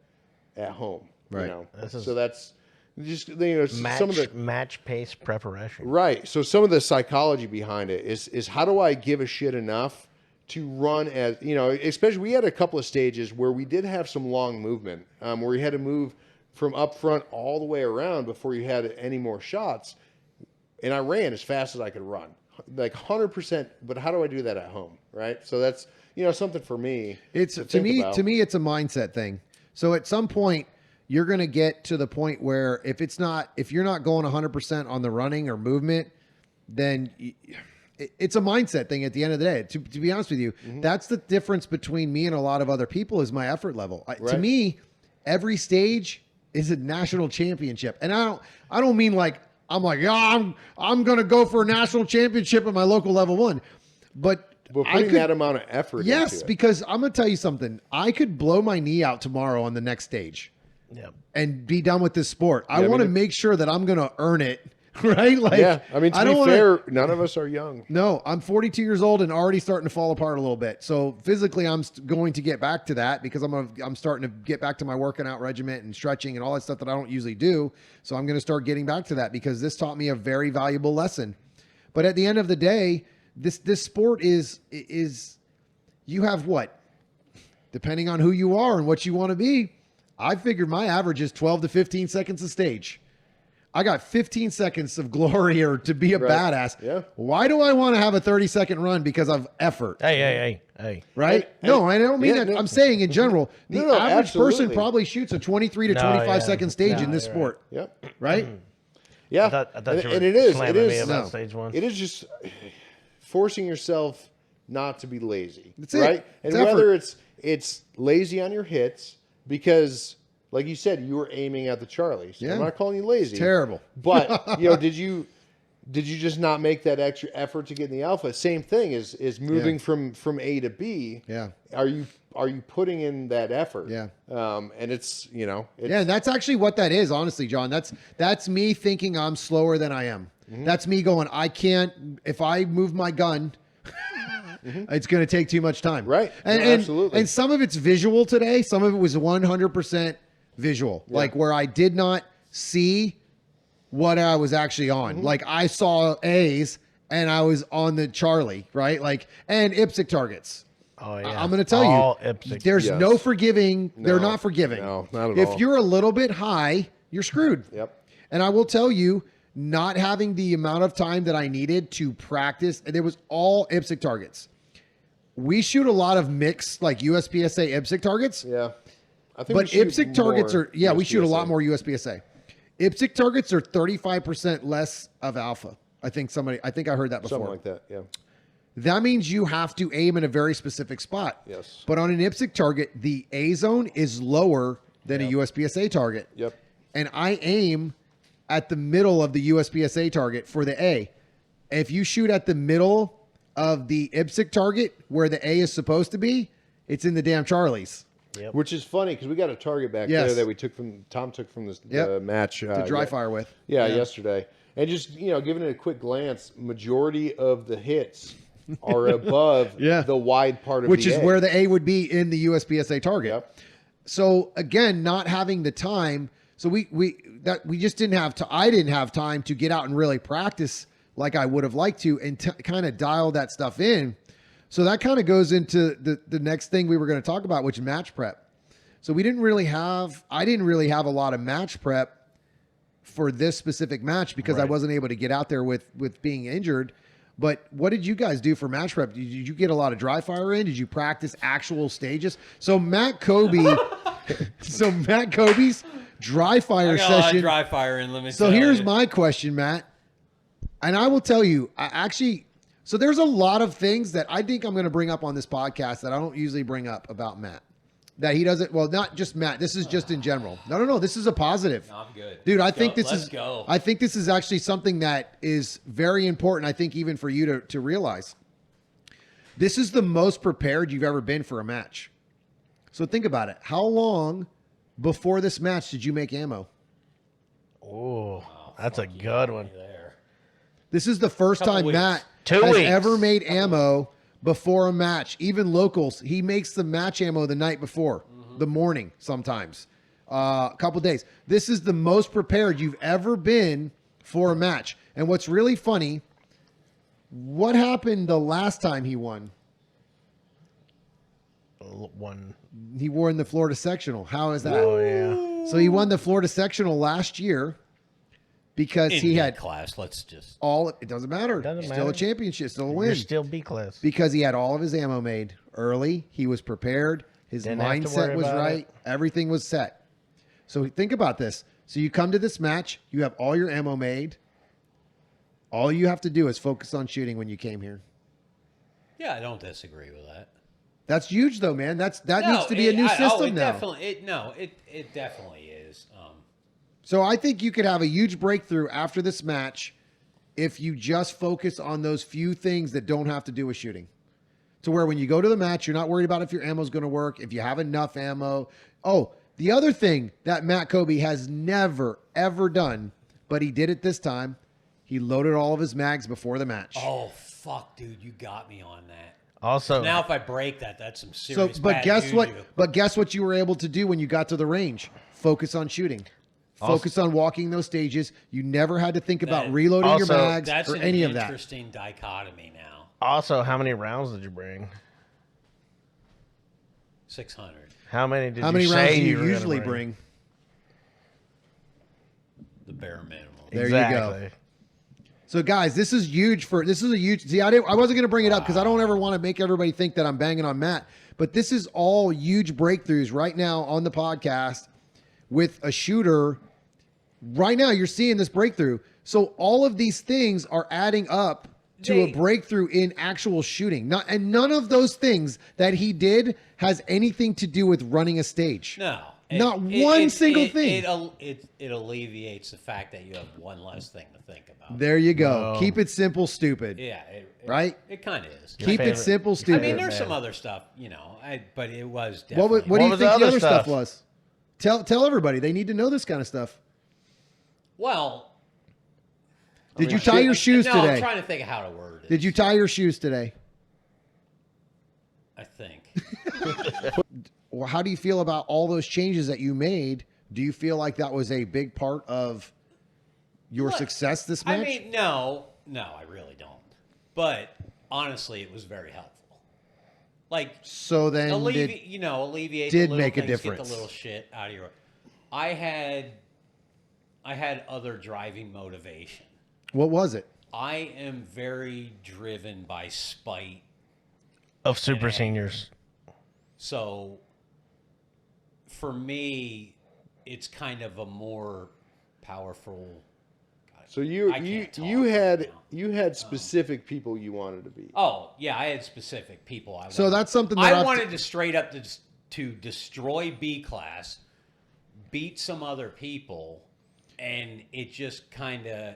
at home? Right. So that's just some of the Match pace preparation. right. So some of the psychology behind it is how do I give a shit enough to run as especially we had a couple of stages where we did have some long movement, where you had to move from up front all the way around before you had any more shots, and I ran as fast as I could run, like 100%. But how do I do that at home, right? So that's something for me. It's to me, it's a mindset thing. So at some point, you're going to get to the point where if you're not going 100% on the running or movement, then it's a mindset thing at the end of the day. To be honest with you, that's the difference between me and a lot of other people is my effort level. To Right. me, every stage is a national championship. And I don't mean like, I'm like, I'm going to go for a national championship at my local level 1. But putting that amount of effort yes, into it. because I'm going to tell you something. I could blow my knee out tomorrow on the next stage. Yeah. And be done with this sport. I I want to mean, make sure that I'm going to earn it, right? Like, yeah, I mean, to don't be wanna- fair, none of us are young. No, I'm 42 years old and already starting to fall apart a little bit. So physically, I'm going to get back to that because I'm starting to get back to my working out regiment and stretching and all that stuff that I don't usually do. So I'm going to start getting back to that because this taught me a very valuable lesson. But at the end of the day, this sport is you have what, depending on who you are and what you want to be. I figured my average is 12 to 15 seconds a stage. I got 15 seconds of glory or to be a Right. badass. Yeah. Why do I want to have a 30-second run because of effort? Hey. Right? And- No, I don't mean yeah, that. no. I'm saying in general, the No, average person absolutely. probably shoots a 23 to No, 25 yeah. second stage No, in this you're sport. Yep. Right? Yeah. I thought and, you were and it is. It slamming me is. about No. stage 1. It is just forcing yourself not to be lazy. That's it. Right? And It's whether effort. it's lazy on your hits because, like you said, you were aiming at the Charlies. Yeah. I'm not calling you lazy. Terrible. But did you just not make that extra effort to get in the alpha? Same thing is moving Yeah. from A to B. Yeah. Are you putting in that effort? Yeah. And it's Yeah, and that's actually what that is, honestly, John. That's me thinking I'm slower than I am. That's me going, I can't, if I move my gun, it's going to take too much time. Right. And, No, absolutely. And some of it's visual today. Some of it was 100% visual, like where I did not see what I was actually on. Like I saw A's and I was on the Charlie, right? Like, and IPSC targets. Oh yeah. I'm going to tell All you, IPSC. there's Yes. no forgiving. They're No. not forgiving. No, not at if all. you're a little bit high, you're screwed. Yep. And I will tell you, not having the amount of time that I needed to practice, and it was all IPSC targets. We shoot a lot of mixed, like USPSA IPSC targets. Yeah. I think But we shoot IPSC targets more are, we shoot a lot USPSA. more USPSA. IPSC targets are 35% less of alpha. I think I heard that before. Something like that. Yeah. That means you have to aim in a very specific spot. Yes. But on an IPSC target, the A zone is lower than a USPSA target. Yep. And I aim at the middle of the USPSA target for the A. If you shoot at the middle of the IPSC target where the A is supposed to be, it's in the damn Charlies. Yep. Which is funny because we got a target back Yes. there that Tom took from this Yep. the match To dry yeah. fire with. Yeah, yesterday. And just, giving it a quick glance, majority of the hits are above Yeah. the wide part of Which the is A. where the A would be in the USPSA target. Yep. So again, not having the time. So we just didn't have to. I didn't have time to get out and really practice like I would have liked to, and kind of dial that stuff in. So that kind of goes into the next thing we were going to talk about, which is match prep. So I didn't really have a lot of match prep for this specific match because I Right. wasn't able to get out there with being injured. But what did you guys do for match prep? Did you get a lot of dry fire in? Did you practice actual stages? So Matt Kobe's dry fire I got a lot session. of dry fire in. Let me So tell here's you. my question, Matt. And I will tell you, so there's a lot of things that I think I'm going to bring up on this podcast that I don't usually bring up about Matt. That he doesn't, well, not just Matt. This is just in general. No. This is a positive. No, I'm good. Dude, Let's go. I think this is actually something that is very important. I think even for you to realize. This is the most prepared you've ever been for a match. So think about it. How long before this match did you make ammo? Oh, that's a good one. There. This is the first Couple time weeks. Matt 2 has weeks. ever made ammo before a match. Even locals, he makes the match ammo the night before, the morning sometimes, a couple days. This is the most prepared you've ever been for a match. And what's really funny, what happened the last time he won? One. He won the Florida Sectional. How is that? Oh yeah. So he won the Florida Sectional last year because In he mid had class. Let's just. all. It doesn't matter. Doesn't Still matter. a championship. Still a You're win. still B class. Because he had all of his ammo made early. He was prepared. His Didn't have to mindset worry was about right. it. Everything was set. So think about this. So you come to this match. You have all your ammo made. All you have to do is focus on shooting when you came here. Yeah, I don't disagree with that. That's huge, though, man. That No, needs to be a new system now. It definitely is. So I think you could have a huge breakthrough after this match if you just focus on those few things that don't have to do with shooting. To where when you go to the match, you're not worried about if your ammo is going to work, if you have enough ammo. Oh, the other thing that Matt Kobe has never, ever done, but he did it this time, he loaded all of his mags before the match. Oh fuck, dude, you got me on that. Also, Now, if I break that, that's some So, serious. but bad guess what? juju. But guess what you were able to do when you got to the range? Focus on shooting. Focus on walking those stages. You never had to think about That- reloading your Also, mags That's or an any of that. interesting dichotomy now. how many rounds did you bring? 600. How many did How you many say rounds do you were gonna usually bring? The bare minimum. There you go. So guys, this is huge. See, I wasn't going to bring it up because I don't ever want to make everybody think that I'm banging on Matt, but this is all huge breakthroughs right now on the podcast with a shooter. Right now you're seeing this breakthrough. So all of these things are adding up to a breakthrough in actual shooting. And none of those things that he did has anything to do with running a stage. No. Not one single thing. It alleviates the fact that you have one less thing to think about. There you go. No. Keep it simple, stupid. Yeah. Right? It kind of is. Keep it favorite- simple, your stupid. I mean, favorite there's man. some other stuff, but it was What, definitely. what do you was think the the other other stuff stuff? was? Tell everybody. They need to know this kind of stuff. Well, Did you tie your shoes no, today? I'm trying to think of how to word it. Did you tie your shoes today? I think. Well, how do you feel about all those changes that you made? Do you feel like that was a big part of your success this match? I mean, no, I really don't. But honestly, it was very helpful. Like, so then alleviate did the little make a things, get difference. the little shit out of your. I had other driving motivation. what was it? I am very driven by spite Of super seniors. So for me, it's kind of a more powerful. So I can't talk you had specific people you wanted to beat. Oh yeah, I had specific people. So that's something that I I've wanted to straight up to destroy B class, beat some other people, and it just kind of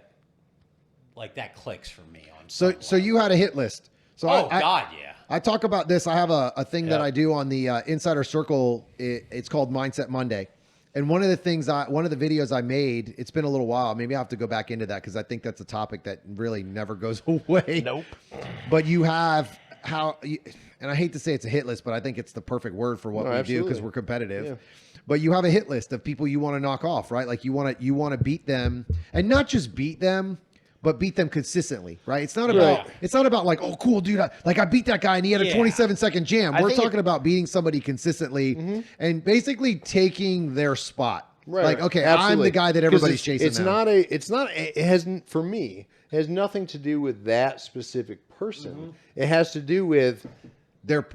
like that clicks for me on. So some you had a hit list. So level. I God, yeah. I talk about this. I have a thing that Yeah. I do on the Insider Circle. It's called Mindset Monday. And one of the videos I made, it's been a little while. Maybe I have to go back into that because I think that's a topic that really never goes away. Nope. But you have and I hate to say it's a hit list, but I think it's the perfect word for what we do absolutely. because we're competitive. Yeah. But you have a hit list of people you want to knock off, right? Like you want to beat them, and not just beat them, but beat them consistently, right? It's not about like, oh, cool, dude. I beat that guy and he had a Yeah. 27-second jam. I We're think talking about beating somebody consistently and basically taking their spot. Right. Like, okay, Absolutely. I'm the guy that 'Cause everybody's chasing. It's now. it hasn't, for me, it has nothing to do with that specific person. It has to do with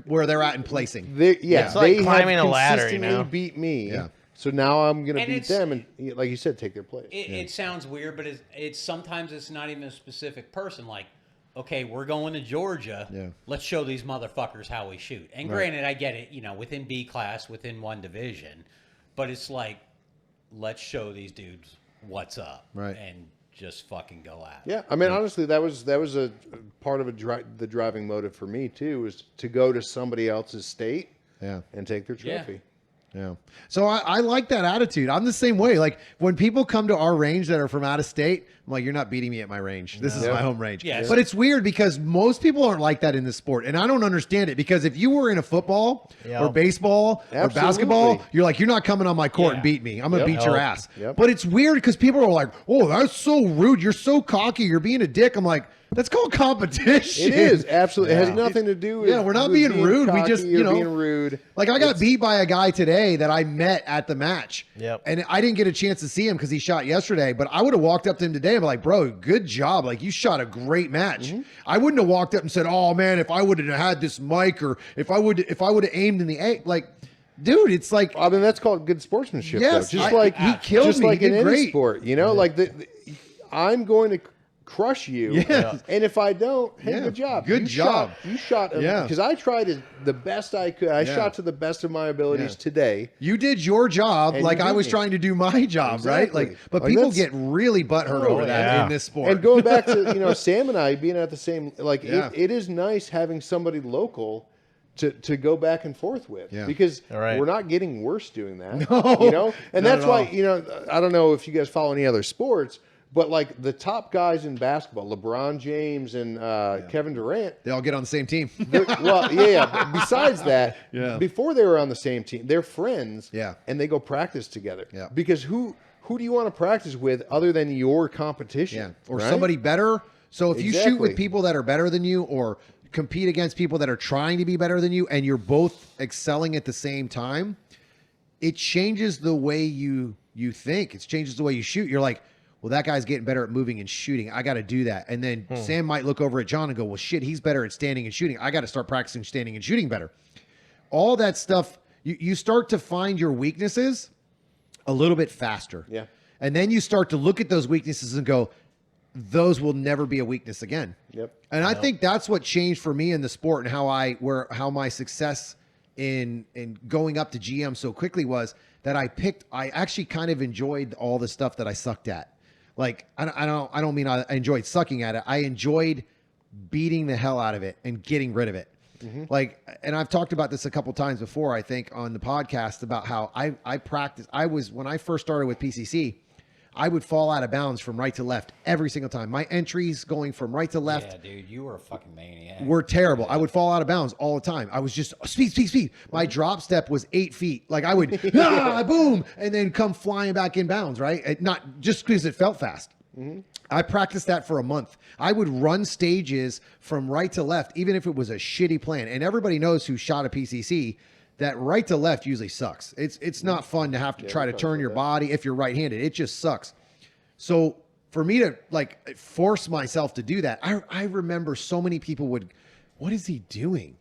where they're at in placing. It's like climbing a ladder, you consistently know? beat me. Yeah. So now I'm going to And beat it's- them and, like you said, take their place. It sounds weird, but it's sometimes it's not even a specific person. Like, okay, we're going to Georgia. Yeah. Let's show these motherfuckers how we shoot. And granted, I get it, within B class, within one division, but it's like, let's show these dudes what's up, Right. And just fucking go at it. Yeah, I mean, honestly, that was a part of the driving motive for me too, was to go to somebody else's state Yeah. and take their Yeah. trophy. Yeah. So I like that attitude. I'm the same way. Like when people come to our range that are from out of state, I'm like, you're not beating me at my range. This is my home range. Yes. But it's weird because most people aren't like that in this sport. And I don't understand it because if you were in a football Yeah. or baseball or Absolutely. basketball, you're like, you're not coming on my court and Yeah. beat me. I'm going to Yep. beat your Nope. ass. Yep. But it's weird because people are like, oh, that's so rude. You're so cocky. You're being a dick. I'm like, that's called competition. It is absolutely. It has nothing to do with. we're not with being rude. We cocky just, or being rude. Like I got beat by a guy today that I met at the match. Yep. And I didn't get a chance to see him because he shot yesterday, but I would have walked up to him today and be like, bro, good job. Like you shot a great match. I wouldn't have walked up and said, oh man, if I would have had this mic or if I would have aimed in the A, like, dude, it's like, I mean, that's called good sportsmanship. yes, though. Just like he killed just me. like He in did any great. sport, like I'm going to crush you. Yeah. And if I don't, hey, Yeah. good job. Good You job. You shot. Yeah. Because I tried the best I could. I Yeah. shot to the best of my abilities Yeah. today. You did your job And like you I beat was me. trying to do my job, right? Exactly. Like, but Like, people that's- get really butthurt Oh, over that yeah. in this sport. And going back to Sam and I being at the same, like Yeah. it is nice having somebody local to go back and forth with, Yeah. because All right. we're not getting worse doing that. No, And not that's at why all. I don't know if you guys follow any other sports, but like the top guys in basketball, LeBron James and Kevin Durant. They all get on the same team. Well, yeah. But besides that, Yeah. before they were on the same team, they're friends. Yeah. And they go practice together. Yeah. Because who do you want to practice with other than your competition? Yeah, or right? somebody better. So if you shoot with Exactly. people that are better than you, or compete against people that are trying to be better than you, and you're both excelling at the same time, it changes the way you think. It changes the way you shoot. You're like, well, that guy's getting better at moving and shooting. I got to do that. And then Sam might look over at John and go, well, shit, he's better at standing and shooting. I got to start practicing standing and shooting better. All that stuff, you start to find your weaknesses a little bit faster. Yeah. And then you start to look at those weaknesses and go, those will never be a weakness again. Yep. And I think that's what changed for me in the sport, and how my success in going up to GM so quickly was that I actually kind of enjoyed all the stuff that I sucked at. Like I don't mean I enjoyed sucking at it. I enjoyed beating the hell out of it and getting rid of it. Like, and I've talked about this a couple times before, I think, on the podcast about how I practiced. When I first started with PCC, I would fall out of bounds from right to left every single time. My entries going from right to left Yeah, dude, you were a fucking maniac. were terrible. I would fall out of bounds all the time. I was just speed. My drop step was 8 feet. Like I would, boom, and then come flying back in bounds, right? Not just because it felt fast. I practiced that for a month. I would run stages from right to left, even if it was a shitty plan. And everybody knows who shot a PCC that right to left usually sucks. It's not fun to have to try to turn your body if you're right-handed. It just sucks. So for me to like force myself to do that, I remember so many people would, what is he doing?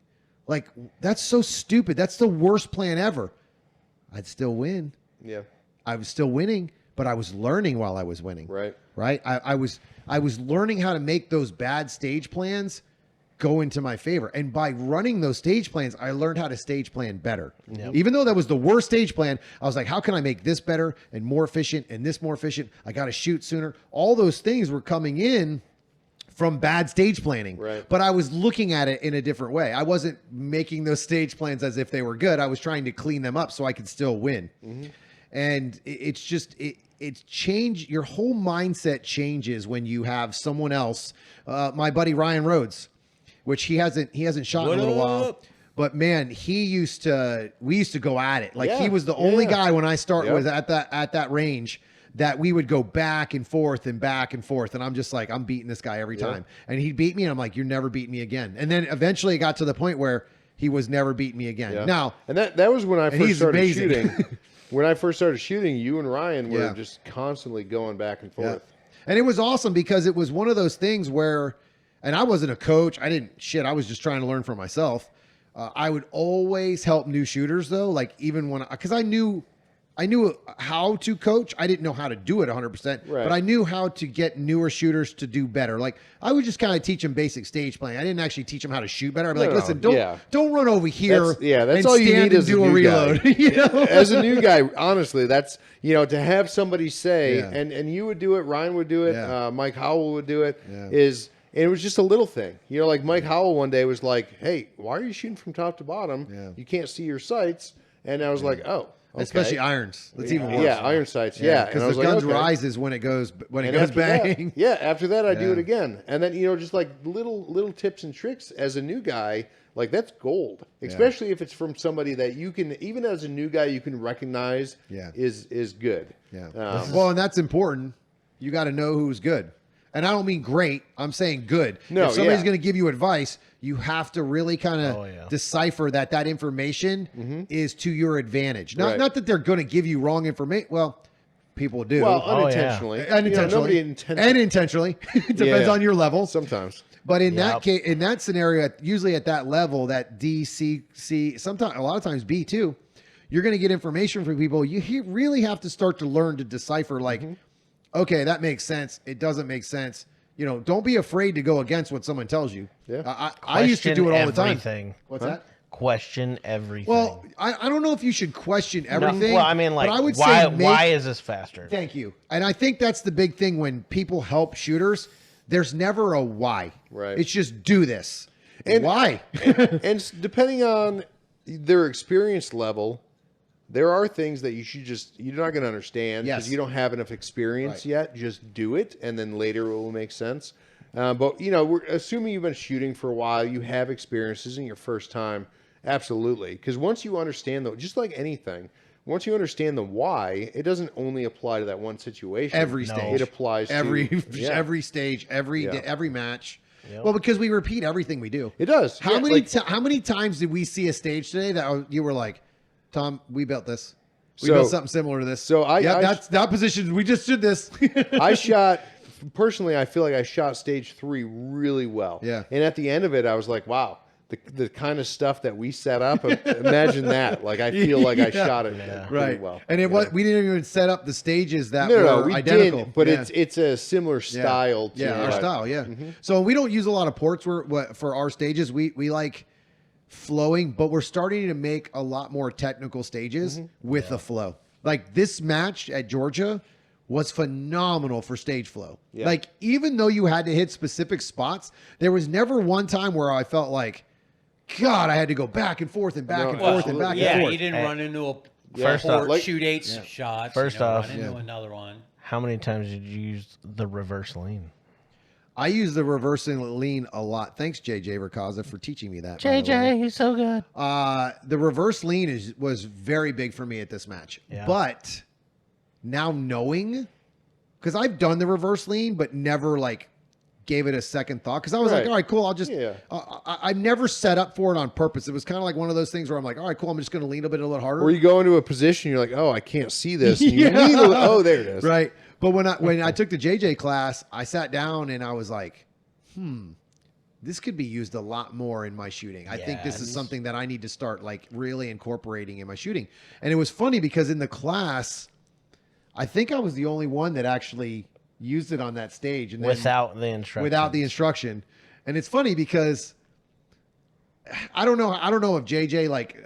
Like, that's so stupid. That's the worst plan ever. I'd still win. Yeah. I was still winning, but I was learning while I was winning. Right. Right. I was learning how to make those bad stage plans go into my favor. And by running those stage plans, I learned how to stage plan better. Yep. Even though that was the worst stage plan, I was like, how can I make this better and more efficient and this more efficient? I got to shoot sooner. All those things were coming in from bad stage planning. Right. But I was looking at it in a different way. I wasn't making those stage plans as if they were good. I was trying to clean them up so I could still win. And it's just, it's changed. Your whole mindset changes when you have someone else. My buddy Ryan Rhodes, which he hasn't shot in a little while. But man, we used to go at it. Like he was the only guy when I was at that range that we would go back and forth. And I'm just like, I'm beating this guy every time. And he'd beat me and I'm like, you're never beating me again. And then eventually it got to the point where he was never beating me again. Yeah. Now, and that was when I first started amazing. shooting. When I first started shooting, you and Ryan were just constantly going back and forth. And it was awesome because it was one of those things where, and I wasn't a coach. I was just trying to learn for myself. I would always help new shooters though. Like even because I knew how to coach. I didn't know how to do it 100%, but I knew how to get newer shooters to do better. Like I would just kind of teach them basic stage playing. I didn't actually teach them how to shoot better. I'd be like, listen, don't run over here. That's all you need as do a a new reload. guy. You know? As a new guy, honestly, that's, to have somebody say, and you would do it, Ryan would do it, Mike Howell would do it, and it was just a little thing. Like Mike Howell one day was like, hey, why are you shooting from top to bottom? Yeah. You can't see your sights. And I was like, oh. Okay. Especially irons. That's even worse. Yeah, iron sights. Yeah, because the guns rises when it goes bang. After that, I do it again, and then just like little tips and tricks as a new guy, like that's gold. Especially if it's from somebody that you can, even as a new guy, you can recognize is good. Yeah. Well, and that's important. You got to know who's good. And I don't mean great. I'm saying good. No, if somebody's going to give you advice, you have to really kind of decipher that information is to your advantage. Not that they're going to give you wrong information. Well, people do. Well, unintentionally. Nobody intentionally. And intentionally. It depends on your level. Sometimes. But in that case, in that scenario, usually at that level, that D, C, sometimes a lot of times B too, you're going to get information from people. You really have to start to learn to decipher like, okay, that makes sense. It doesn't make sense. Don't be afraid to go against what someone tells you. Yeah. I used to do it all the time. Everything. What's that? Question everything. Well, I don't know if you should question everything. No, well, I mean, like, but I would why is this faster? Thank you. And I think that's the big thing when people help shooters. There's never a why. Right. It's just do this. And why? and depending on their experience level, there are things that you're not going to understand because you don't have enough experience yet. Just do it, and then later it will make sense. But we're assuming you've been shooting for a while, you have experiences in your first time. Absolutely, because once you understand just like anything, once you understand the why, it doesn't only apply to that one situation. Every stage, it applies every to every stage, every match. Yep. Well, because we repeat everything we do. It does. How many times did we see a stage today that you were like, Tom, we built this. We built something similar to this. So that's that position. We just did this. I personally, I feel like I shot stage 3 really well. Yeah. And at the end of it, I was like, wow, the kind of stuff that we set up, imagine that. Like, I feel like I shot it pretty well. And we didn't even set up the stages that we identical. Didn't, but it's a similar style to our style, So we don't use a lot of ports for our stages. We like flowing, but we're starting to make a lot more technical stages with the flow. Like this match at Georgia was phenomenal for stage flow. Yeah. Like even though you had to hit specific spots, there was never one time where I felt like, God, I had to go back and forth and back and forth and back and forth. Yeah, you didn't run into a shoot 8 shots. First off, run into another one. How many times did you use the reverse lean? I use the reverse lean a lot. Thanks, JJ Verkaza, for teaching me that. JJ, he's so good. The reverse lean was very big for me at this match. Yeah. But now knowing, because I've done the reverse lean, but never like gave it a second thought. Because I was like, Right. all right, cool. I'll just. Yeah. I've never set up for it on purpose. It was kind of like one of those things where I'm like, all right, cool. I'm just going to lean a little harder. Or you go into a position, you're like, oh, I can't see this. And you Yeah. lean a little, oh, there it is. Right. But when I took the JJ class, I sat down and I was like, this could be used a lot more in my shooting. I think this is Yes. something that I need to start like really incorporating in my shooting. And it was funny because in the class, I think I was the only one that actually used it on that stage and then Without the instruction. without the instruction. And it's funny because I don't know if JJ like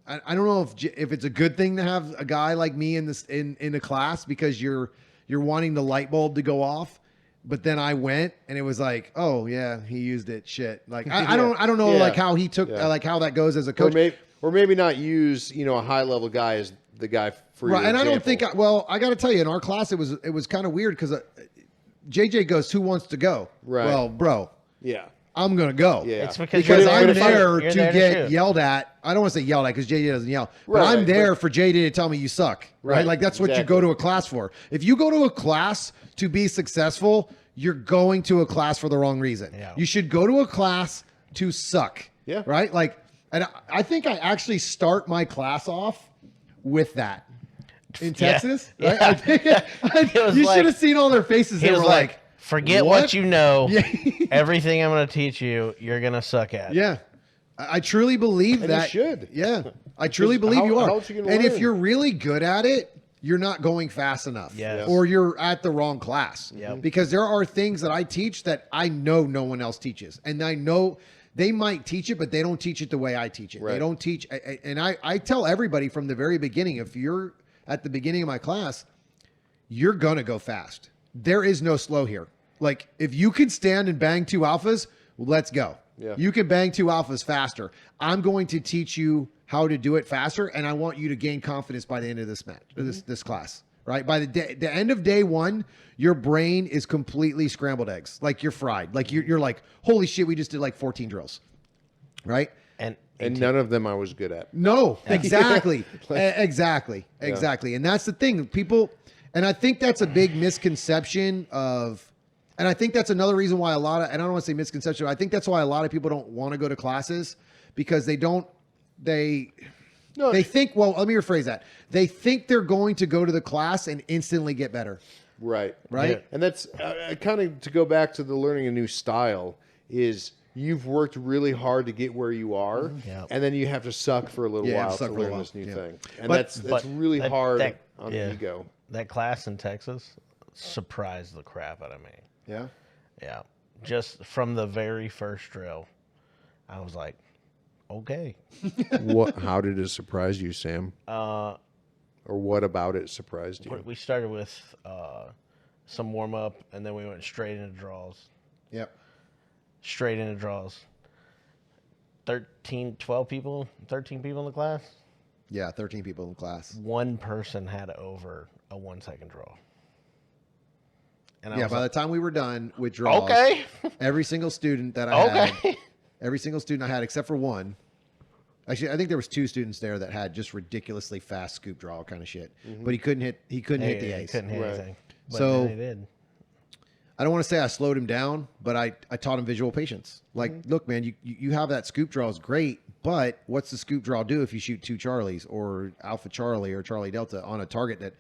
I don't know if it's a good thing to have a guy like me in a class because you're wanting the light bulb to go off. But then I went and it was like, oh yeah, he used it. Shit. Like I don't know Yeah. like how he took like how that goes as a coach. Or maybe not use, a high level guy as the guy for Right. your And I don't example. think I got to tell you, in our class it was kind of weird because JJ goes, who wants to go? Right. Well, bro, Yeah. I'm gonna go. Yeah. It's because Because you're I'm to there you're to there get shoot. yelled at. I don't want to say yelled at because JJ doesn't yell, but Right, I'm there but- for JJ to tell me you suck. Right? Right, Like that's what you exactly. go to a class for. If you go to a class to be successful, you're going to a class for the wrong reason. Yeah. You should go to a class to suck. Yeah. Right? Like, and I think I actually start my class off with that. In Yeah. Texas, Yeah. right? I think was you like- should have seen all their faces. He They was were like, like, forget what, "What?" you know. Yeah. Everything I'm going to teach you, you're going to suck at. Yeah. I truly believe And you that. should. Yeah. I truly Because believe you how are. else you gonna And if learn? you're really good at it, you're not going fast enough. Yes. Or you're at the wrong class. Yep. Because there are things that I teach that I know no one else teaches. And I know they might teach it, but they don't teach it the way I teach it. They Right. don't teach. And I tell everybody from the very beginning, if you're at the beginning of my class, you're going to go fast. There is no slow here. Like if you can stand and bang two alphas, let's go. Yeah. You can bang two alphas faster. I'm going to teach you how to do it faster, and I want you to gain confidence by the end of this match, this class. Right? By the end of day one, your brain is completely scrambled eggs. Like you're fried. Like you're like, holy shit, we just did like 14 drills. Right? And none of them I was good at. No, exactly. Exactly. And that's the thing. People, and I think that's a big misconception of, and I think that's another reason why and I don't want to say misconception, I think that's why a lot of people don't want to go to classes because they think, well, let me rephrase that. They think they're going to go to the class and instantly get better. Right. Right? Yeah. And that's kind of to go back to the learning a new style is you've worked really hard to get where you are, Yeah. and then you have to suck for a little Yeah, while suck to for a learn while. this new Yeah. thing. And But- that's really that- hard that- on yeah. the ego. that class in Texas surprised the crap out of me. Yeah. Yeah. Just from the very first drill, I was like, okay. How did it surprise you, Sam? Or what about it surprised you? We started with some warm up, and then we went straight into draws. Yep. Straight into draws. 13 people in the class. Yeah. 13 people in class. One person had over a 1 second draw. And I Yeah. was By like, the time we were done with draws, okay. every single student that I had, Okay. every single student I had except for one. Actually, I think there was two students there that had just ridiculously fast scoop draw kind of shit. But he couldn't hit the ace. Couldn't hit Right. anything. But So- then he did. I don't want to say I slowed him down, but I taught him visual patience. Like, look, man, you have that scoop draw is great, but what's the scoop draw do if you shoot two Charlies or Alpha Charlie or Charlie Delta on a target that,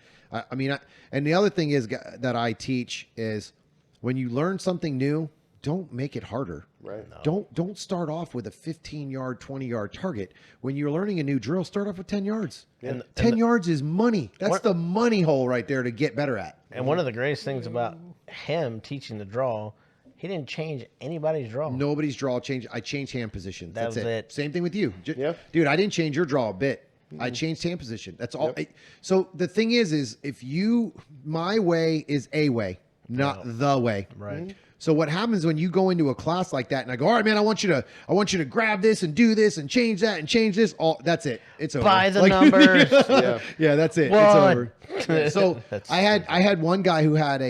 and the other thing is that I teach is when you learn something new, don't make it harder. Right. Don't start off with a 15-yard, 20-yard target. When you're learning a new drill, start off with 10 yards. And- 10 yards is money. That's What- the money hole right there to get better at. And one of the greatest things about him teaching the draw, he didn't change anybody's draw. Nobody's draw changed. I changed hand position. That That's was it. it. Same thing with you. Yeah. Dude, I didn't change your draw a bit. I changed hand position. That's all. So the thing is if my way is a way, not the way. Right. So what happens when you go into a class like that and I go, all right, man, I want you to grab this and do this and change that and change this. All that's it. It's over. By the numbers. Yeah. Yeah, that's it. One. It's over. So That's I had one guy who had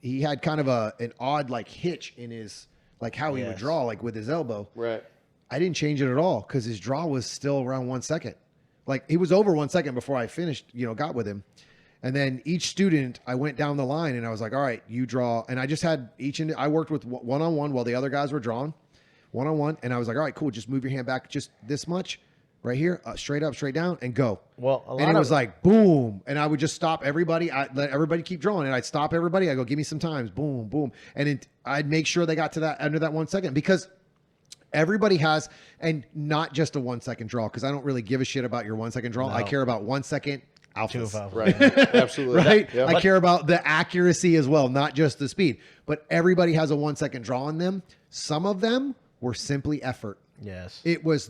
he had kind of an odd like hitch in his like how he would Yes. draw like with his elbow. Right. I didn't change it at all because his draw was still around 1 second. Like he was over 1 second before I finished, got with him. And then each student, I went down the line and I was like, all right, you draw. And I just had I worked with one-on-one while the other guys were drawing one-on-one. And I was like, all right, cool. Just move your hand back just this much right here, straight up, straight down, and go. Well, and it was like, boom. And I would just stop everybody. I let everybody keep drawing. And I'd stop everybody. I go, give me some times. Boom, boom. And I'd make sure they got to that under that 1 second, because everybody has, and not just a 1 second draw, because I don't really give a shit about your 1 second draw. No. I care about 1 second alphas. Right. Absolutely. Right? Yep. I care about the accuracy as well, not just the speed. But everybody has a 1 second draw on them. Some of them were simply effort. Yes. It was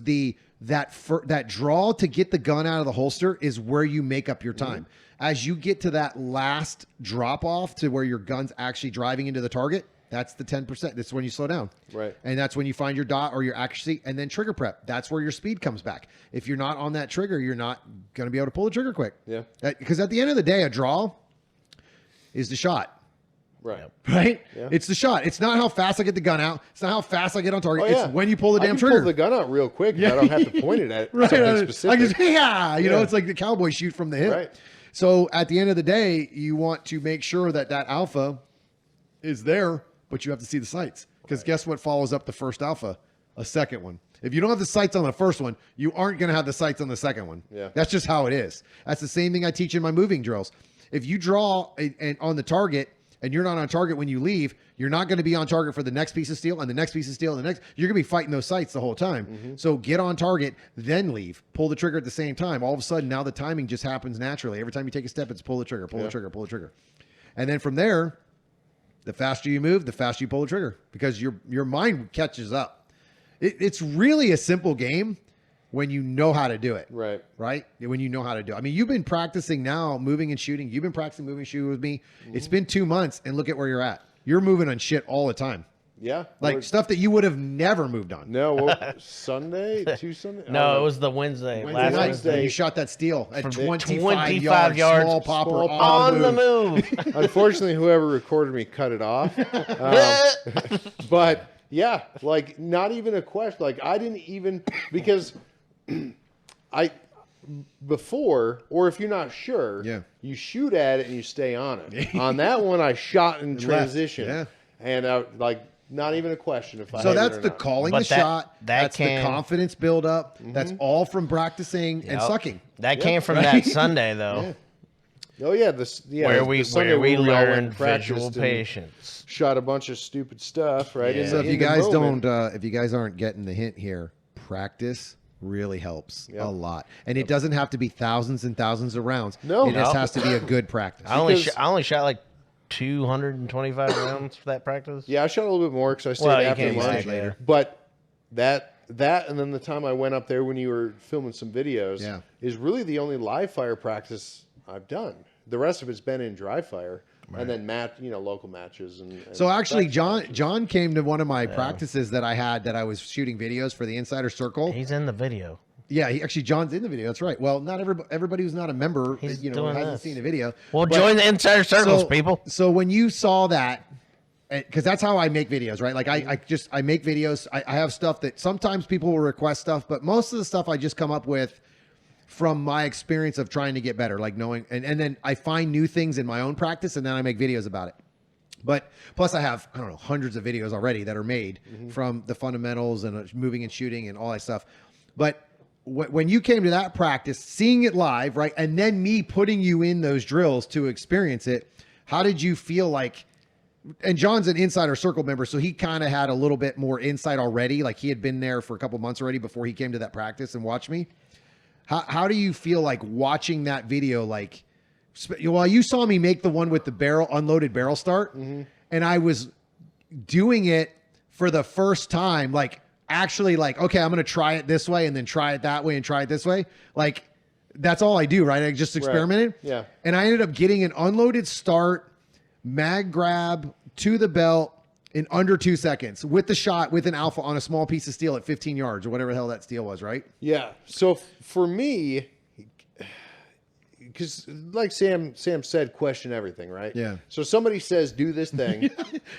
that draw to get the gun out of the holster is where you make up your time. As you get to that last drop off to where your gun's actually driving into the target, that's the 10%. That's when you slow down. Right. And that's when you find your dot or your accuracy, and then trigger prep. That's where your speed comes back. If you're not on that trigger, you're not going to be able to pull the trigger quick. Yeah. Because at the end of the day, a draw is the shot. Right. Right? Yeah. It's the shot. It's not how fast I get the gun out. It's not how fast I get on target. Oh, yeah. It's when you pull the I damn can trigger. pull the gun out real quick. Yeah. I don't have to point it at Right. something specific. I just, you know, Yeah. it's like the cowboy shoot from the hip. Right. So at the end of the day, you want to make sure that alpha is there, but you have to see the sights. Because guess what follows up the first alpha? A second one. If you don't have the sights on the first one, you aren't going to have the sights on the second one. Yeah. That's just how it is. That's the same thing I teach in my moving drills. If you draw on the target and you're not on target when you leave, you're not going to be on target for the next piece of steel and the next piece of steel and the next. You're going to be fighting those sights the whole time. So get on target, then leave. Pull the trigger at the same time. All of a sudden, now the timing just happens naturally. Every time you take a step, it's pull the trigger, pull the trigger, pull the trigger. And then from there, the faster you move, the faster you pull the trigger, because your mind catches up. It's really a simple game when you know how to do it. Right. Right? When you know how to do it. I mean, you've been practicing now moving and shooting. You've been practicing moving and shooting with me. It's been 2 months, and look at where you're at. You're moving on shit all the time. Yeah. Like stuff that you would have never moved on. No, well, Sunday? 2 Sunday? No, it was the Wednesday. Last Last Wednesday. you shot that steel at From 25 yards, yards, small popper, small on the move. Unfortunately, whoever recorded me cut it off. But yeah, like not even a question. Like I didn't even, because before, or if you're not sure, you shoot at it and you stay on it. On that one, I shot in transition. Yeah. And like not even a question if I So hit it that's or the not. calling But the shot. That's the came- confidence build up. That's all from practicing and Yep. sucking. That came from that Sunday though, Oh yeah, where we we all went learned and practiced visual and patience. shot a bunch of stupid stuff, right? Yeah. In So the- if you in the guys moment. don't, if you guys aren't getting the hint here, practice really helps Yep. a lot, and it doesn't have to be thousands and thousands of rounds. No. it just No. has to be a good practice. I only Because- shot like 225 rounds for that practice. Yeah, I shot a little bit more because I stayed Well, you after can't lunch. say later. But that, and then the time I went up there when you were filming some videos, Yeah. is really the only live fire practice I've done. The rest of it's been in dry fire, and then local matches and So actually, practice matches. John came to one of my practices that I had that I was shooting videos for the Insider Circle. He's in the video. Yeah, John's in the video. That's right. Well, not everybody who's not a member, He's hasn't doing this. seen the video. Well, But- join the Insider Circles, people. So when you saw that, because that's how I make videos, right? Like I make videos. I have stuff that sometimes people will request stuff, but most of the stuff I just come up with from my experience of trying to get better, like knowing, and then I find new things in my own practice, and then I make videos about it. But plus I have, I don't know, hundreds of videos already that are made from the fundamentals and moving and shooting and all that stuff. But when you came to that practice, seeing it live, right, and then me putting you in those drills to experience it, how did you feel like? And John's an Insider Circle member, so he kind of had a little bit more insight already. Like he had been there for a couple months already before he came to that practice and watched me. How do you feel like watching that video? Like, well, you saw me make the one with the unloaded barrel start, and I was doing it for the first time, like actually like, okay, I'm going to try it this way and then try it that way and try it this way. Like that's all I do, right? I just experimented. Yeah. And I ended up getting an unloaded start, mag grab to the belt in under 2 seconds with the shot with an alpha on a small piece of steel at 15 yards or whatever the hell that steel was, right? Yeah. So for me, because like Sam said, question everything, right? Yeah. So somebody says, do this thing.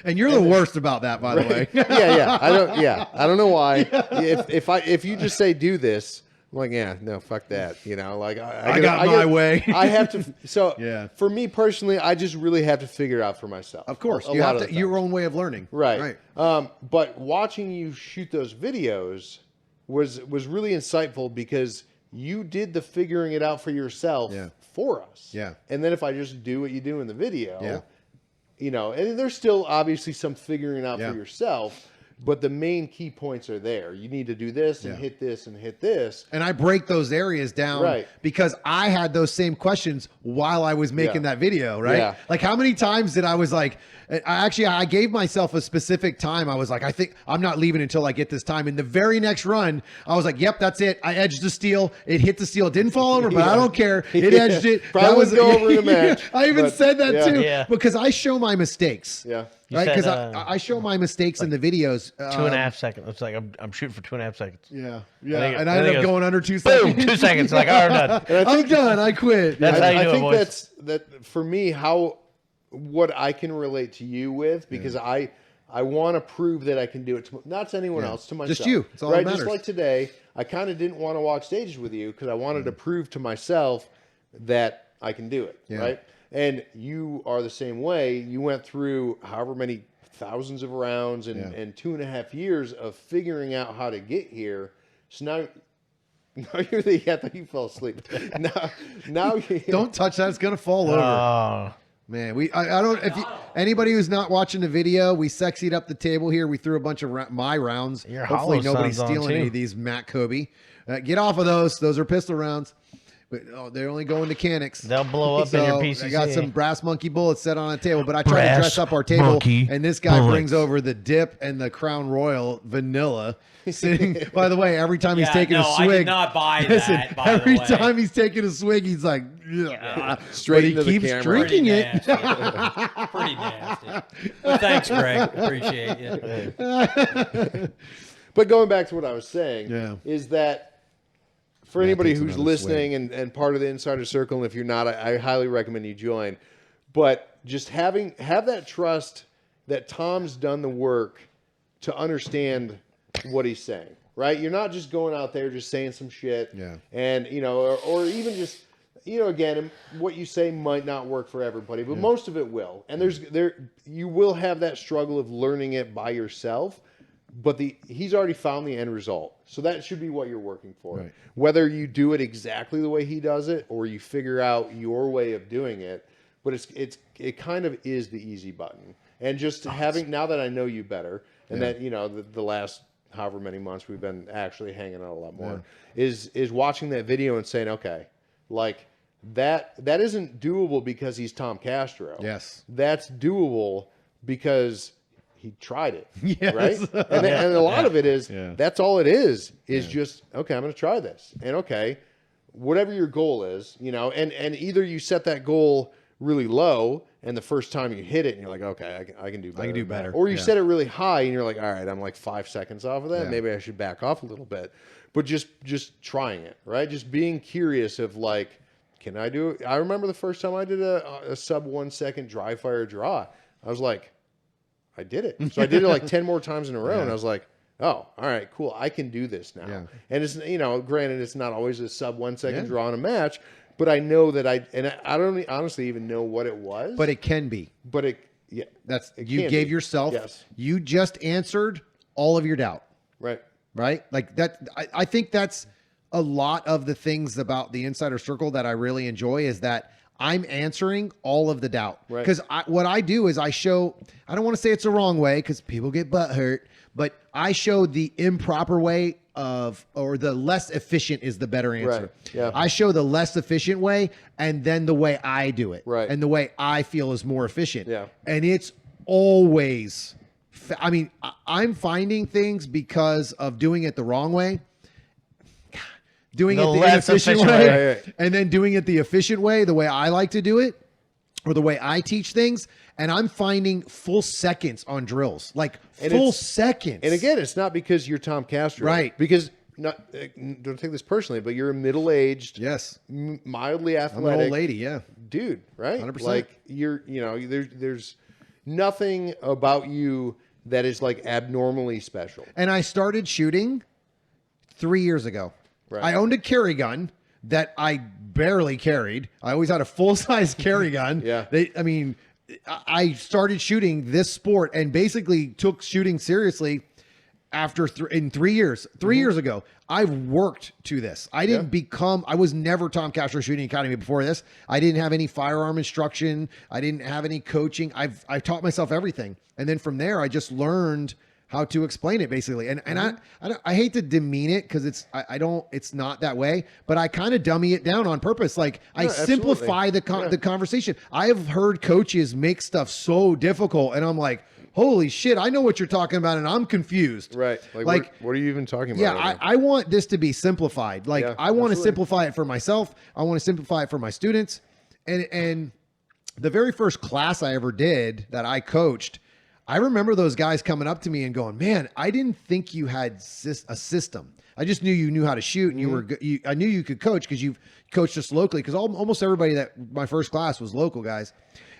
And you're the worst about that, by the way. Yeah. I don't know why. If you just say do this, I'm like, yeah, no, fuck that. You know, like I got my way. I have to. So Yeah. for me personally, I just really have to figure it out for myself. Of course, A you lot have of to the your times. own way of learning. Right. But watching you shoot those videos was really insightful because you did the figuring it out for yourself for us. Yeah. And then if I just do what you do in the video, Yeah. you know, and there's still obviously some figuring out Yeah. for yourself, but the main key points are there. You need to do this and hit this and hit this. And I break those areas down Right. because I had those same questions while I was making that video, right? Yeah. Like how many times did I was like, I gave myself a specific time. I was like, I think I'm not leaving until I get this time. In the very next run, I was like, yep, that's it. I edged the steel. It hit the steel. It didn't fall over, but I don't care. It edged it. Probably wouldn't go over in a match, I even but- said that too Yeah. because I show my mistakes. Yeah. Right, said, because I show my mistakes in the videos. 2.5 seconds. It's like I'm shooting for 2.5 seconds. Yeah, think and I ended up it goes, going under 2 Boom, seconds. 2 seconds. Like, all right, done. I'm done. I quit. That's Yeah. how you I do it, think boys. that for me, what I can relate to you with, because I want to prove that I can do it to not to anyone else, to myself. Just you. It's all that right? matters. Just like today, I kind of didn't want to walk stages with you because I wanted to prove to myself that I can do it. Yeah. Right. And you are the same way. You went through however many thousands of rounds and 2.5 years of figuring out how to get here. So now you're the. I thought you fell asleep. Now you Don't touch that; it's gonna fall over. Oh, Man, I don't. If you, anybody who's not watching the video, we sexied up the table here. We threw a bunch of my rounds. Your Hopefully, hollow nobody's sounds on, stealing any too. of these Matt Kobe. Get off of those. Those are pistol rounds. But they're only going to Canics. they'll blow up in your PCC. I got some brass monkey bullets set on a table, but I tried to Brass dress up our table, monkey and this guy brings bullets. over the dip and the Crown Royal vanilla. Sitting, by the way, every time he's Yeah, taking no, a I swig, did not buy listen, that, by the every way. time he's taking a swig, he's like, Straight but he into the keeps camera. drinking Pretty it. nasty. Pretty nasty. Well, thanks, Greg. Appreciate it. But going back to what I was saying, Yeah. is that for anybody takes who's another listening and part of the insider circle, and if you're not, I highly recommend you join. But just have that trust that Tom's done the work to understand what he's saying, right? You're not just going out there just saying some shit, Yeah. and or even just. Again, what you say might not work for everybody, but most of it will. And you will have that struggle of learning it by yourself, but he's already found the end result. So that should be what you're working for. Right. Whether you do it exactly the way he does it or you figure out your way of doing it, but it kind of is the easy button. And just now that I know you better, and that the last however many months we've been actually hanging out a lot more, is watching that video and saying, okay, like that isn't doable because he's Tom Castro. Yes. That's doable because he tried it. Yes. Right? And a lot of it is that's all it is just, okay, I'm going to try this. And okay, whatever your goal is, and either you set that goal really low and the first time you hit it and you're like, okay, I can do better. I can do than that. better. Or you Yeah. set it really high and you're like, all right, I'm like 5 seconds off of that. Yeah. Maybe I should back off a little bit. But just trying it, right? Just being curious of like, can I do it? I remember the first time I did a sub 1 second dry fire draw. I was like, I did it. So I did it like 10 more times in a row. And I was like, oh, all right, cool. I can do this now. Yeah. And it's, granted, it's not always a sub 1 second draw in a match, but I know that I don't honestly even know what it was. But it can be. But it You can gave be. yourself. Yes. You just answered all of your doubt. Right. Right? Like that. I think that's a lot of the things about the insider circle that I really enjoy is that I'm answering all of the doubt. Right. Because what I do is I show, I don't want to say it's the wrong way because people get butt hurt, but I show the improper way or the less efficient is the better answer. Right. Yeah. I show the less efficient way and then the way I do it. Right. And the way I feel is more efficient. Yeah. And it's always, I'm finding things because of doing it the wrong way. Doing The it the less inefficient efficient way, way. Right. and then doing it the efficient way, the way I like to do it, or the way I teach things. And I'm finding full seconds on drills, like And full it's- seconds. And again, it's not because you're Tom Castro. Right. Because, don't take this personally, but you're a middle-aged, yes, mildly I'm athletic an old lady. Yeah, dude, right? 100%. Like there's nothing about you that is like abnormally special. and I started shooting 3 years ago. Right. I owned a carry gun that I barely carried. I always had a full-size carry gun. Yeah. I started shooting this sport and basically took shooting seriously after in 3 years. 3 years ago, I've worked to this. I didn't I was never Tom Castro Shooting Academy before this. I didn't have any firearm instruction. I didn't have any coaching. I've taught myself everything. And then from there, I just learned how to explain it basically. And I hate to demean it because it's not that way, but I kind of dummy it down on purpose. Like I simplify the conversation. I have heard coaches make stuff so difficult and I'm like, holy shit, I know what you're talking about and I'm confused. Right. Like what are you even talking about? Yeah, I want this to be simplified. Like I want to simplify it for myself. I want to simplify it for my students. And the very first class I ever did that I coached, I remember those guys coming up to me and going, man, I didn't think you had a system. I just knew you knew how to shoot and you were good. I knew you could coach because you've coached us locally because almost everybody that my first class was local guys.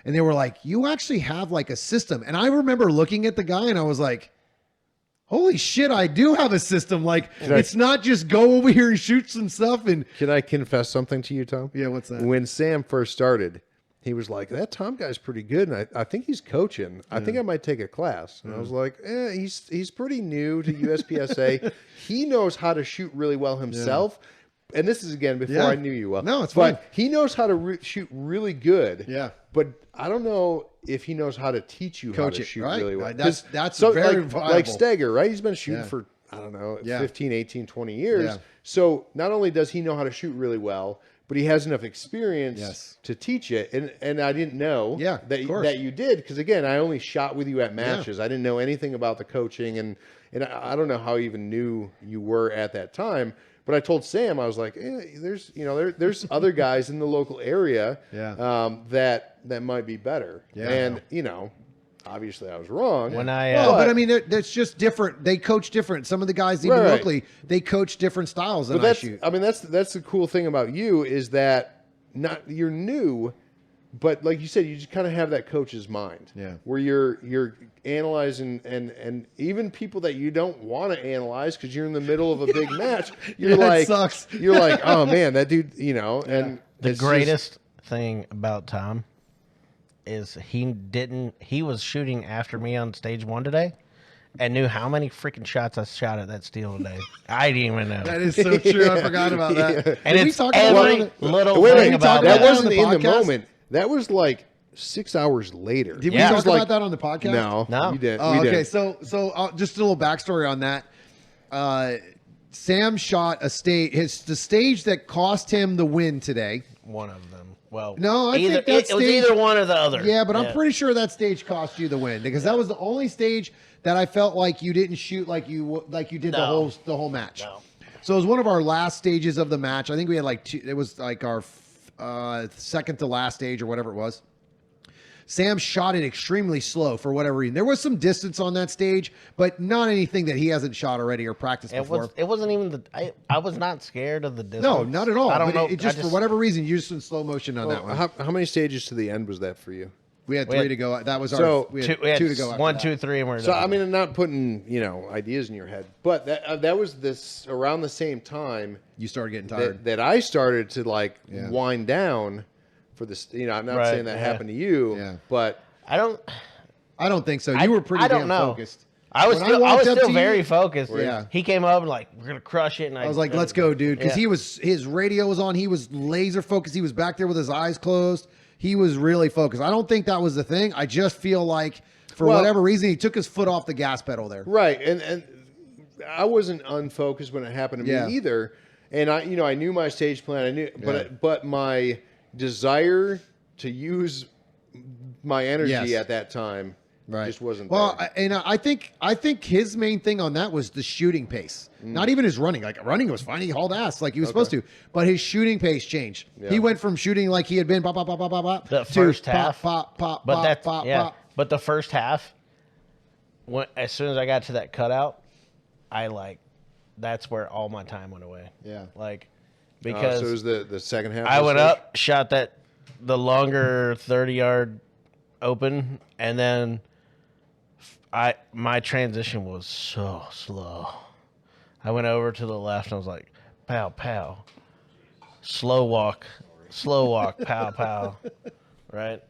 And they were like, you actually have like a system. And I remember looking at the guy and I was like, holy shit, I do have a system. Like it's not just go over here and shoot some stuff. And can I confess something to you, Tom? Yeah, what's that? When Sam first started, he was like, that Tom guy's pretty good. And I think he's coaching. I think I might take a class. And I was like, he's pretty new to USPSA. He knows how to shoot really well himself. And this is, again, before I knew you well. No, it's fine. But he knows how to shoot really good. Yeah. But I don't know if he knows how to teach you Coach how to it, shoot right? really well. That's very viable. Like Steger, right? He's been shooting for, I don't know, 15, 18, 20 years. Yeah. So not only does he know how to shoot really well, but he has enough experience to teach it. And I didn't know that you did because, again, I only shot with you at matches. I didn't know anything about the coaching, and I don't know how I even knew you were at that time. But I told Sam, I was like, there's other guys in the local area that might be better. Yeah. And, obviously I was wrong. When I but I mean, that's just different. They coach different. Some of the guys, even locally, they coach different styles than I shoot. I mean, that's the cool thing about you is that you're new, but like you said, you just kind of have that coach's mind. Yeah. Where you're analyzing and even people that you don't want to analyze because you're in the middle of a big match, you're like, sucks. You're like, oh man, that dude, and the greatest thing about Tom is he was shooting after me on stage 1 today and knew how many freaking shots I shot at that steel today. I didn't even know. That is so true. I forgot about that. And Did it's we talk about every little wait, thing about that that wasn't on the in the podcast? moment. That was like 6 hours later. Did we Yeah. talk about that on the podcast? No, you didn't. Oh, we okay. didn't. So just a little backstory on that. Sam shot the stage that cost him the win today. one of them. Well, No, I either, think that it was stage- either one or the other. Yeah, but I'm pretty sure that stage cost you the win because that was the only stage that I felt like you didn't shoot like you did No. the whole match. No. So it was one of our last stages of the match. I think we had like two. It was like our second to last stage or whatever it was. Sam shot it extremely slow for whatever reason. There was some distance on that stage, but not anything that he hasn't shot already or practiced before. It wasn't even I was not scared of the distance. No, not at all. I don't But know. It just for whatever reason, you just in slow motion on that one. How many stages to the end was that for you? We had we three had- to go. That was So, our. We Two, had we had two to go. After 1, that. 2, 3, and we're So done. I mean, I'm not putting ideas in your head, but that was this around the same time You started getting tired. that I started to wind down for this. I'm not Right, saying that yeah. happened to you, Yeah. but I don't think so. I- You were pretty I don't damn know. focused. I was When still, I walked was up still to very you- focused. Yeah. He came up and like, we're gonna crush it, and I was like, "Let's go, dude," because Yeah. his radio was on. He was laser focused. He was back there with his eyes closed. He was really focused. I don't think that was the thing. I just feel like for whatever reason he took his foot off the gas pedal there. right, and I wasn't unfocused when it happened to me either. And I knew my stage plan. I knew, but my desire to use my energy at that time just wasn't there. I think his main thing on that was the shooting pace. Not even his running. Like running was fine. He hauled ass like he was supposed to. But his shooting pace changed. Yeah. He went from shooting like he had been pop, pop, pop, pop, pop, pop, The to first half, pop, pop, but pop, that's pop, yeah. pop. But the first half, as soon as I got to that cutout, that's where all my time went away. Yeah. Because so it was the second half. I of the went stage? up, shot the longer 30-yard open, and then my transition was so slow. I went over to the left and I was like, pow, pow. Slow walk, pow, pow. Right?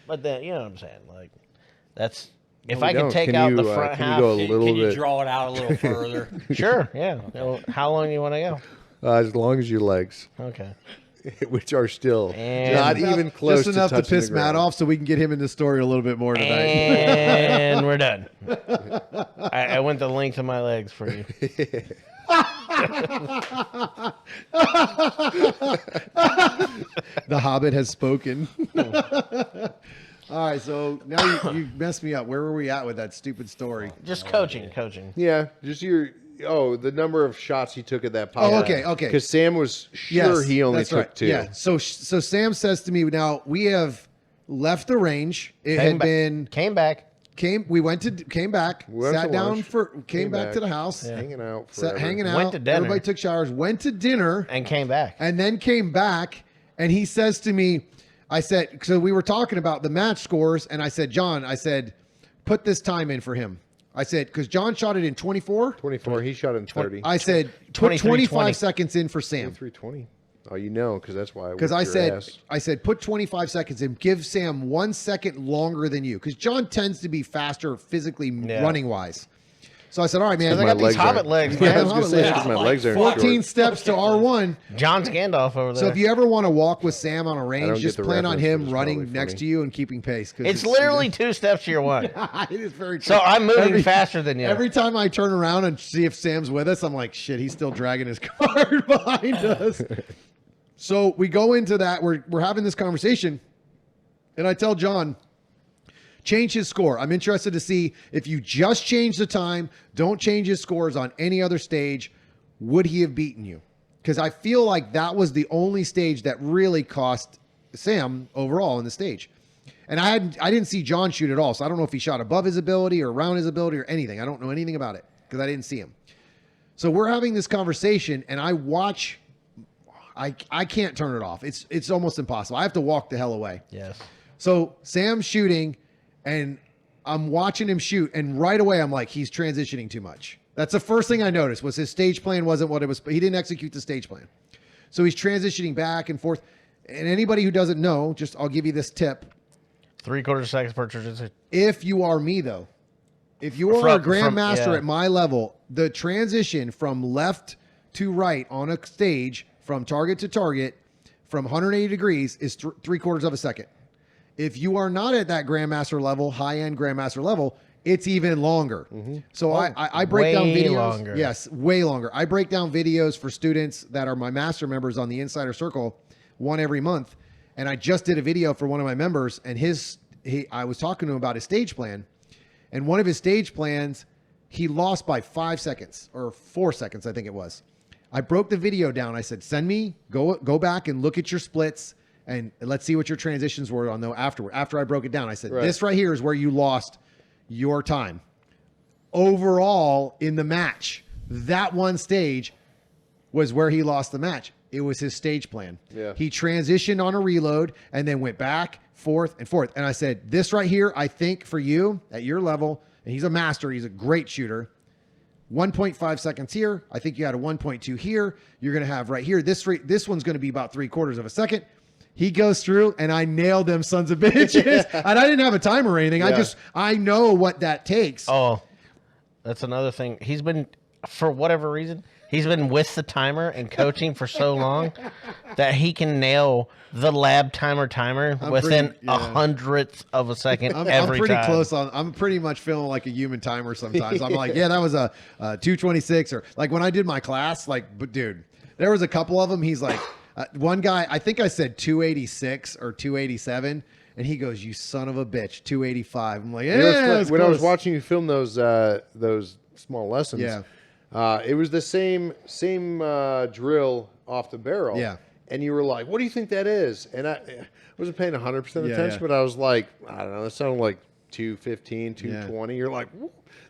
But then, you know what I'm saying? Like, that's, if we I could don't. take Can out you, the front can you half. go a Can little you bit? draw it out a little further? Sure, yeah. How long do you want to go? As long as your legs, Okay. which are still And- not Enough- even close just enough to touching piss the Matt ground. off so we can get him in the story a little bit more tonight. And we're done. I went the length of my legs for you. The Hobbit has spoken. All right, so now you messed me up. Where were we at with that stupid story? Just coaching. Yeah, just the number of shots he took at that pop. Oh, okay. Because Sam was sure he only that's took right. 2. Yeah. So Sam says to me, now we have left the range. It Came had back. been Came back. came back, We went sat to down lunch, came came back back. to the house, hanging out, sat, forever. hanging out. Went to dinner. Everybody took showers, went to dinner, And came back. and then came back. And he says to me, I said, so we were talking about the match scores, and I said, John, I said, put this time in for him. I said, because John shot it in 24. 24. He shot in 30. I said, put 23, 25 20. seconds in for Sam. 320. Oh, you know, because that's why. Because I said, put 25 seconds in. Give Sam 1 second longer than you. Because John tends to be faster physically running wise. So I said, all right, man. Because I My got these legs hobbit aren't- legs, Yeah, I man. was going to say, because my legs are 14 short. steps to R1. John's Gandalf over there. So if you ever want to walk with Sam on a don't range, get just the plan on reference, but him it's running probably next funny. to you and keeping pace. 'Cause it's literally 2 steps to your 1. it is very true. So I'm moving Every- faster than you. Every time I turn around and see if Sam's with us, I'm like, shit, he's still dragging his cart behind us. So we go into that. We're having this conversation, and I tell John, change his score. I'm interested to see if you just change the time, don't change his scores on any other stage, would he have beaten you? Because I feel like that was the only stage that really cost Sam overall in the stage. And I didn't see John shoot at all, so I don't know if he shot above his ability or around his ability or anything. I don't know anything about it because I didn't see him. So we're having this conversation, and I watch. I can't turn it off. It's almost impossible. I have to walk the hell away. Yes. So Sam's shooting, and I'm watching him shoot, and right away I'm like, he's transitioning too much. That's the first thing I noticed was his stage plan wasn't what it was. He didn't execute the stage plan. So he's transitioning back and forth. And anybody who doesn't know, just I'll give you this tip. 3/4 seconds per transition. If you are me, though, if you are a grandmaster at my level, the transition from left to right on a stage, from target to target, from 180 degrees is 3/4 of a second. If you are not at that grandmaster level, high-end grandmaster level, it's even longer. So I break down way videos. longer. Yes, way longer. I break down videos for students that are my master members on the Insider Circle, one every month. And I just did a video for one of my members, and I was talking to him about his stage plan. And one of his stage plans, he lost by 5 seconds or 4 seconds, I think it was. I broke the video down. I said, go back and look at your splits and let's see what your transitions were on though afterward. After I broke it down, I said, this right here is where you lost your time. Overall in the match, that one stage was where he lost the match. It was his stage plan. Yeah. He transitioned on a reload and then went back, forth, and forth. And I said, this right here, I think for you at your level, and he's a master, he's a great shooter, 1.5 seconds here. I think you had a 1.2 here. You're going to have right here. This one's going to be about 3/4 of a second. He goes through and I nailed them sons of bitches. And I didn't have a timer or anything. Yeah. I know what that takes. Oh, that's another thing. He's been, for whatever reason, he's been with the timer and coaching for so long that he can nail the lab timer within a 100th of a second I'm every pretty time. close on. I'm pretty much feeling like a human timer sometimes. I'm like, yeah, that was a 226, or like when I did my class, like, but dude, there was a couple of them. He's like, one guy, I think I said 286 or 287, and he goes, "You son of a bitch, 285." I'm like, yeah. When I was watching you film those small lessons, Yeah. it was the same drill off the barrel. Yeah. And you were like, "What do you think that is?" And I wasn't paying 100% attention, yeah. but I was like, "I don't know. That sounded like 215, 220. You're like,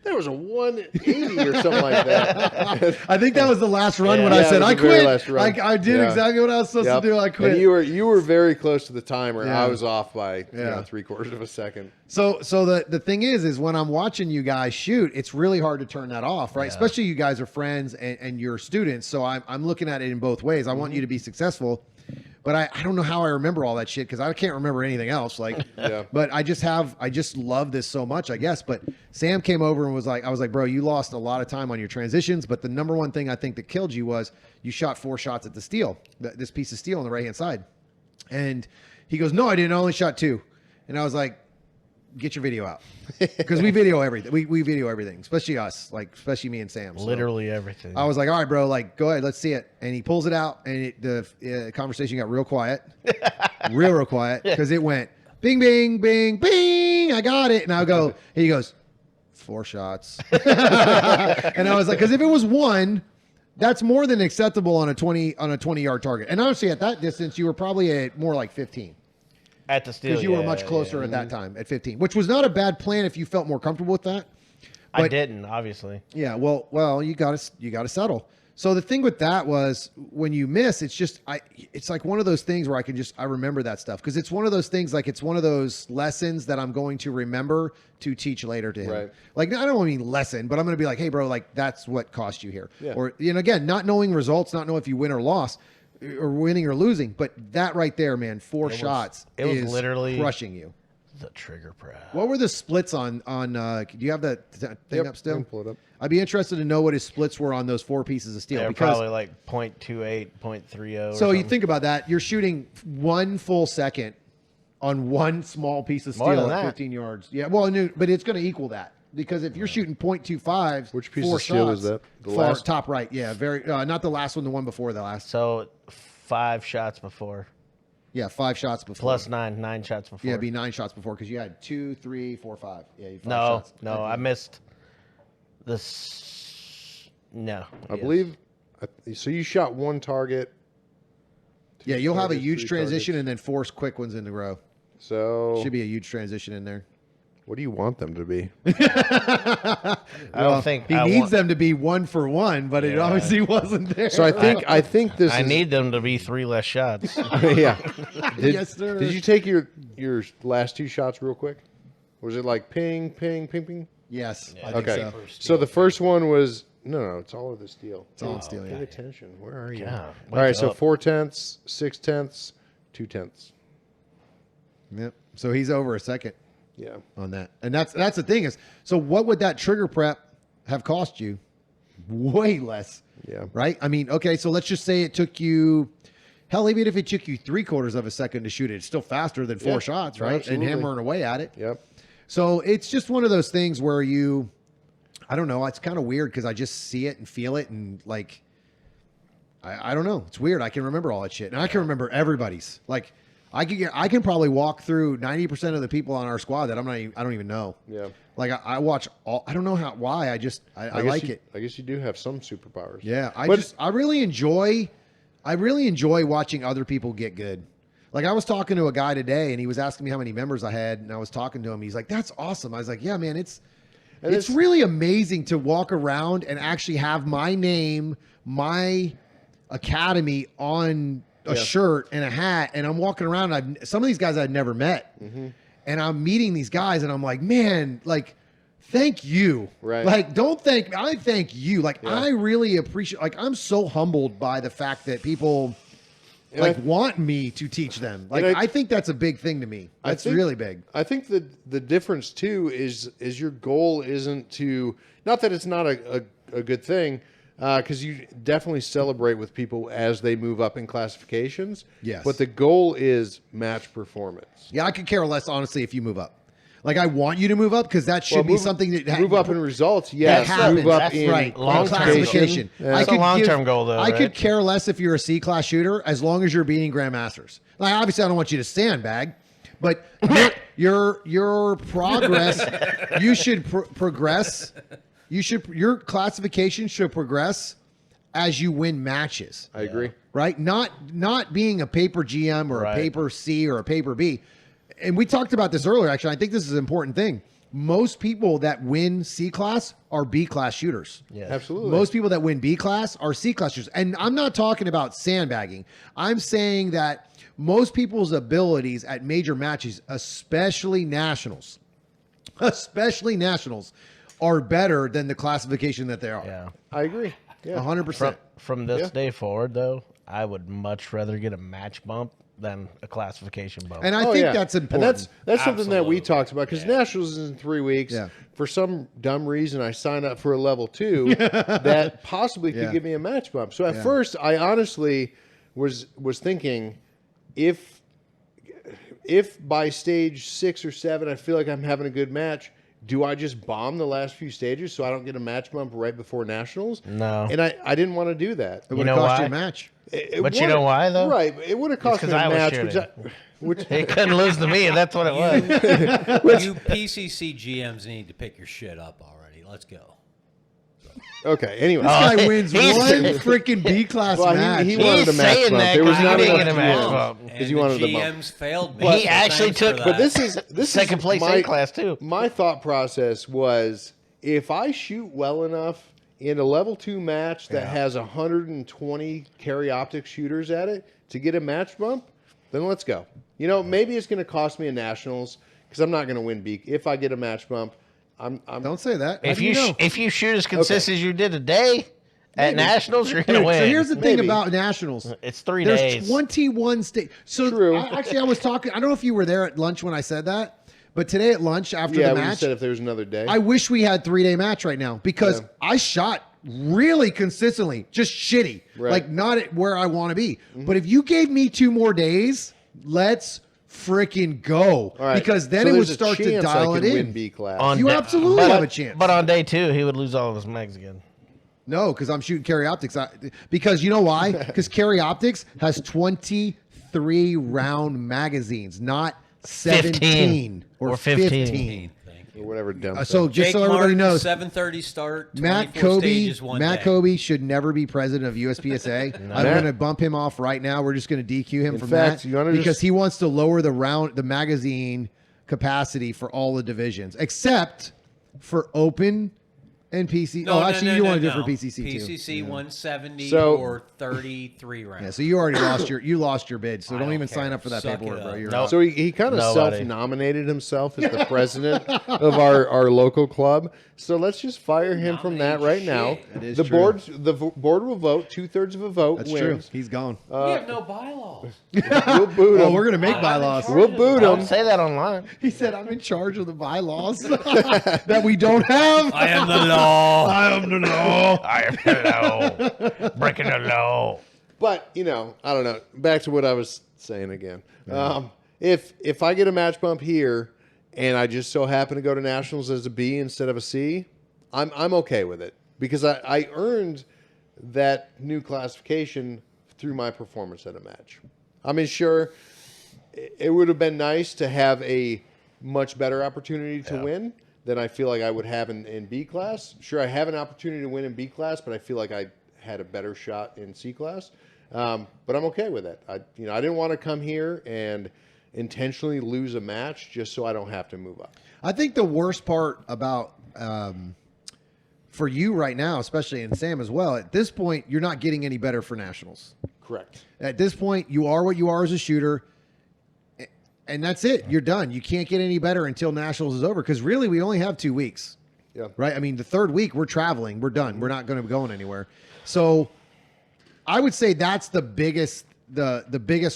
there was a 180 or something like that. I think that was the last run when Yeah, I said, it was I the very quit. last run. I did Yeah. exactly what I was supposed to do. I quit. And you were very close to the timer. Yeah. I was off by Yeah. 3/4 of a second. So the thing is when I'm watching you guys shoot, it's really hard to turn that off, right? Yeah. Especially you guys are friends and you're students. So I'm looking at it in both ways. I want you to be successful, but I don't know how I remember all that shit because I can't remember anything else. Like, Yeah. but I just love this so much, I guess. But Sam came over and I was like, bro, you lost a lot of time on your transitions. But the number one thing I think that killed you was you shot 4 shots at the steel, this piece of steel on the right hand side. And he goes, no, I didn't. I only shot 2. And I was like, get your video out because we video everything. We video everything, especially us, like especially me and Sam. So Literally everything. I was like, all right, bro, like go ahead, let's see it. And he pulls it out, and the conversation got real quiet, real quiet, because it went bing, bing, bing, bing. I got it, and I go, and he goes, 4 shots, and I was like, because if it was 1. That's more than acceptable on a 20-yard target. And honestly, at that distance, you were probably at more like 15. At the steel, Because you were much closer at that time at 15, which was not a bad plan if you felt more comfortable with that. I didn't, obviously. Yeah, well, you got to settle. So the thing with that was when you miss, it's like one of those things where I remember that stuff because it's one of those things like it's one of those lessons that I'm going to remember to teach later to him. Right. Like I don't mean lesson, but I'm going to be like, hey, bro, like that's what cost you here. Yeah. Or again, not knowing results, not knowing if you win or lost, or winning or losing, but that right there, man, 4 shots. It was is literally crushing you. the trigger prep. What were the splits on? Do you have that thing Yep, up still? I can pull it up. I'd be interested to know what his splits were on those 4 pieces of steel. They're because probably like 0.28, 0.30. so you think about that, you're shooting 1 full second on 1 small piece of More steel than at that. 15 yards. Yeah, well, no, but it's going to equal that because if you're shooting 0.25, Which piece 4 of steel shots, is that? The far, last? top right. Yeah, very not the last one, the one before the last. So 5 shots before. Yeah, 5 shots before. Plus 9 shots before. Yeah, it'd be 9 shots before because you had 2, 3, 4, 5. Yeah, you had 5 No, shots. no, I missed this. No. I believe. So you shot 1 target. Yeah, you'll have a targets, huge 3 transition targets. and then 4 quick ones in the row. So Should be a huge transition in there. what do you want them to be? I don't think He needs them to be 1 for 1, but it Yeah. obviously wasn't there. So I think this I is. need them to be 3 less shots. Yeah. Did, Yes, sir. Did you take your last 2 shots real quick? Was it like ping, ping, ping, ping? Yes. I think Okay. so. So the first one was no. It's all of the steel. It's all in steel, Pay yeah. attention. Where are you? Yeah, All wake right. So up. 4/10, 6/10, 2/10. Yep. So he's over a second Yeah. on that. And that's the thing is, so what would that trigger prep have cost you? Way less. Yeah. Right? I mean, okay, so let's just say it took you, hell, even if it took you 3/4 of a second to shoot it, it's still faster than 4 Yeah, shots, right? absolutely. And hammering away at it. Yep. So it's just one of those things where I don't know, it's kind of weird because I just see it and feel it and like, I don't know. It's weird. I can remember all that shit. And I can remember everybody's. Like, I can probably walk through 90% of the people on our squad that I don't even know. Yeah. Like I watch all, I don't know why. I guess like you, it. I guess you do have some superpowers. Yeah. But- I really enjoy watching other people get good. Like I was talking to a guy today and he was asking me how many members I had and I was talking to him. He's like, that's awesome. I was like, yeah, man, it's really amazing to walk around and actually have my name, my academy on a shirt and a hat. And I'm walking around and some of these guys I'd never met. Mm-hmm. And I'm meeting these guys and I'm like, man, like, thank you. Right. Like, don't thank me. I thank you. Like, Yeah. I really appreciate, like, I'm so humbled by the fact that people want me to teach them. Like, I think that's a big thing to me. That's really big. I think the difference too is your goal isn't to, not that it's not a good thing, because you definitely celebrate with people as they move up in classifications. Yes. But the goal is match performance. Yeah, I could care less, honestly, if you move up. Like, I want you to move up because that should be something that move up in results. that Yes, happens. move up That's in right. long-term classification. Yeah. That's a long-term goal, though, I could right? care less if you're a C-class shooter as long as you're beating grandmasters. Like, obviously, I don't want you to sandbag, but your progress, you should progress. Your classification should progress as you win matches. I agree. Right? Not being a paper GM or a Right. paper C or a paper B. and we talked about this earlier, actually. I think this is an important thing. Most people that win C class are B class shooters. Yeah, Absolutely. Most people that win B class are C class shooters. And I'm not talking about sandbagging. I'm saying that most people's abilities at major matches, especially nationals, are better than the classification that they are. yeah. I agree. Yeah. 100%. From this Yeah. day forward, though, I would much rather get a match bump than a classification bump. And I think yeah. that's important. And that's something that we Absolutely. talked about because Nationals is in 3 weeks. Yeah. For some dumb reason, I signed up for a level 2 that possibly could Yeah. give me a match bump. So at first, I honestly was thinking, if by stage 6 or 7 I feel like I'm having a good match, do I just bomb the last few stages so I don't get a match bump right before Nationals? No. And I didn't want to do that. it would know have cost why? you a match. But you know why, though? Right. It would have cost 'cause me a I was match. shooting. Which He couldn't lose to me, and that's what it was. You PCC GMs need to pick your shit up already. Let's go. okay. Anyway. This guy he- wins he's- one freaking B class Well, match. he wanted a match saying bump. that There was 'cause he not didn't enough get a match GMs. bump. Because you wanted the the bump. GMs failed me. He so actually thanks for took- that. But this Second is place my, A class, too. My thought process was if I shoot well enough in a level 2 match that has 120 carry optic shooters at it to get a match bump, then let's go. You know, maybe it's going to cost me a Nationals because I'm not going to win B. If I get a match bump, I'm Don't say that. How If do you know? if you shoot as consistent as you did today at Nationals, you're gonna Dude, win. so here's the thing Maybe. about nationals. It's 3 There's days. 21 states. So True. actually, I was talking. I don't know if you were there at lunch when I said that, but today at lunch after yeah, the when you match, said if there was another day. I wish we had 3-day match right now because Yeah. I shot really consistently, just shitty, Right. like not at where I want to be. But if you gave me 2 more days, let's freaking go. All right. Because then So it would there's a start to chance dial I it could win in. B class. On You day- absolutely but- have a chance. But on day 2, he would lose all of his mags again. No, because I'm shooting carry optics. Because you know why? Because carry optics has 23 round magazines, not 17 or 15. or whatever dumb So thing. just Jake so everybody Martin, knows, 7:30 start. Matt 24 Kobe, stages, one Matt day. Kobe should never be president of USPSA. I'm going to bump him off right now. We're just going to DQ him from fact, that you wanna because just- he wants to lower the magazine capacity for all the divisions, except for open and PC. Actually, you want to do it for PCC too. PCC 170 So- or 33 rounds. Yeah, so you already lost your bid. So I don't don't even care. sign up for that Suck it paperwork, bro. up. You're Nope. out. So he kind of Nobody. self-nominated himself as the president of our local club. So let's just fire him from that right now. That is the true. board will vote. 2/3 of a vote That's wins. true. He's gone. we have no bylaws. We'll boot him. Oh, we're gonna make bylaws. We'll boot Don't him. say that online. He said, "I'm in charge of the bylaws that we don't have." I am the law. I am the law. I am the law. Breaking the law. But I don't know. Back to what I was saying again. If I get a match bump here, and I just so happen to go to nationals as a B instead of a C, I'm okay with it because I earned that new classification through my performance at a match. I mean, sure, it would have been nice to have a much better opportunity to win than I feel like I would have in B class. Sure, I have an opportunity to win in B class, but I feel like I had a better shot in C class. But I'm okay with it. I didn't want to come here and intentionally lose a match just so I don't have to move up. I think the worst part about for you right now, especially and Sam as well, at this point, you're not getting any better for nationals. Correct. At this point, you are what you are as a shooter, and that's it. You're done. You can't get any better until nationals is over because really we only have 2 weeks. Yeah. Right? I mean, the third week we're traveling. We're done. We're not going to be going anywhere. So I would say that's the biggest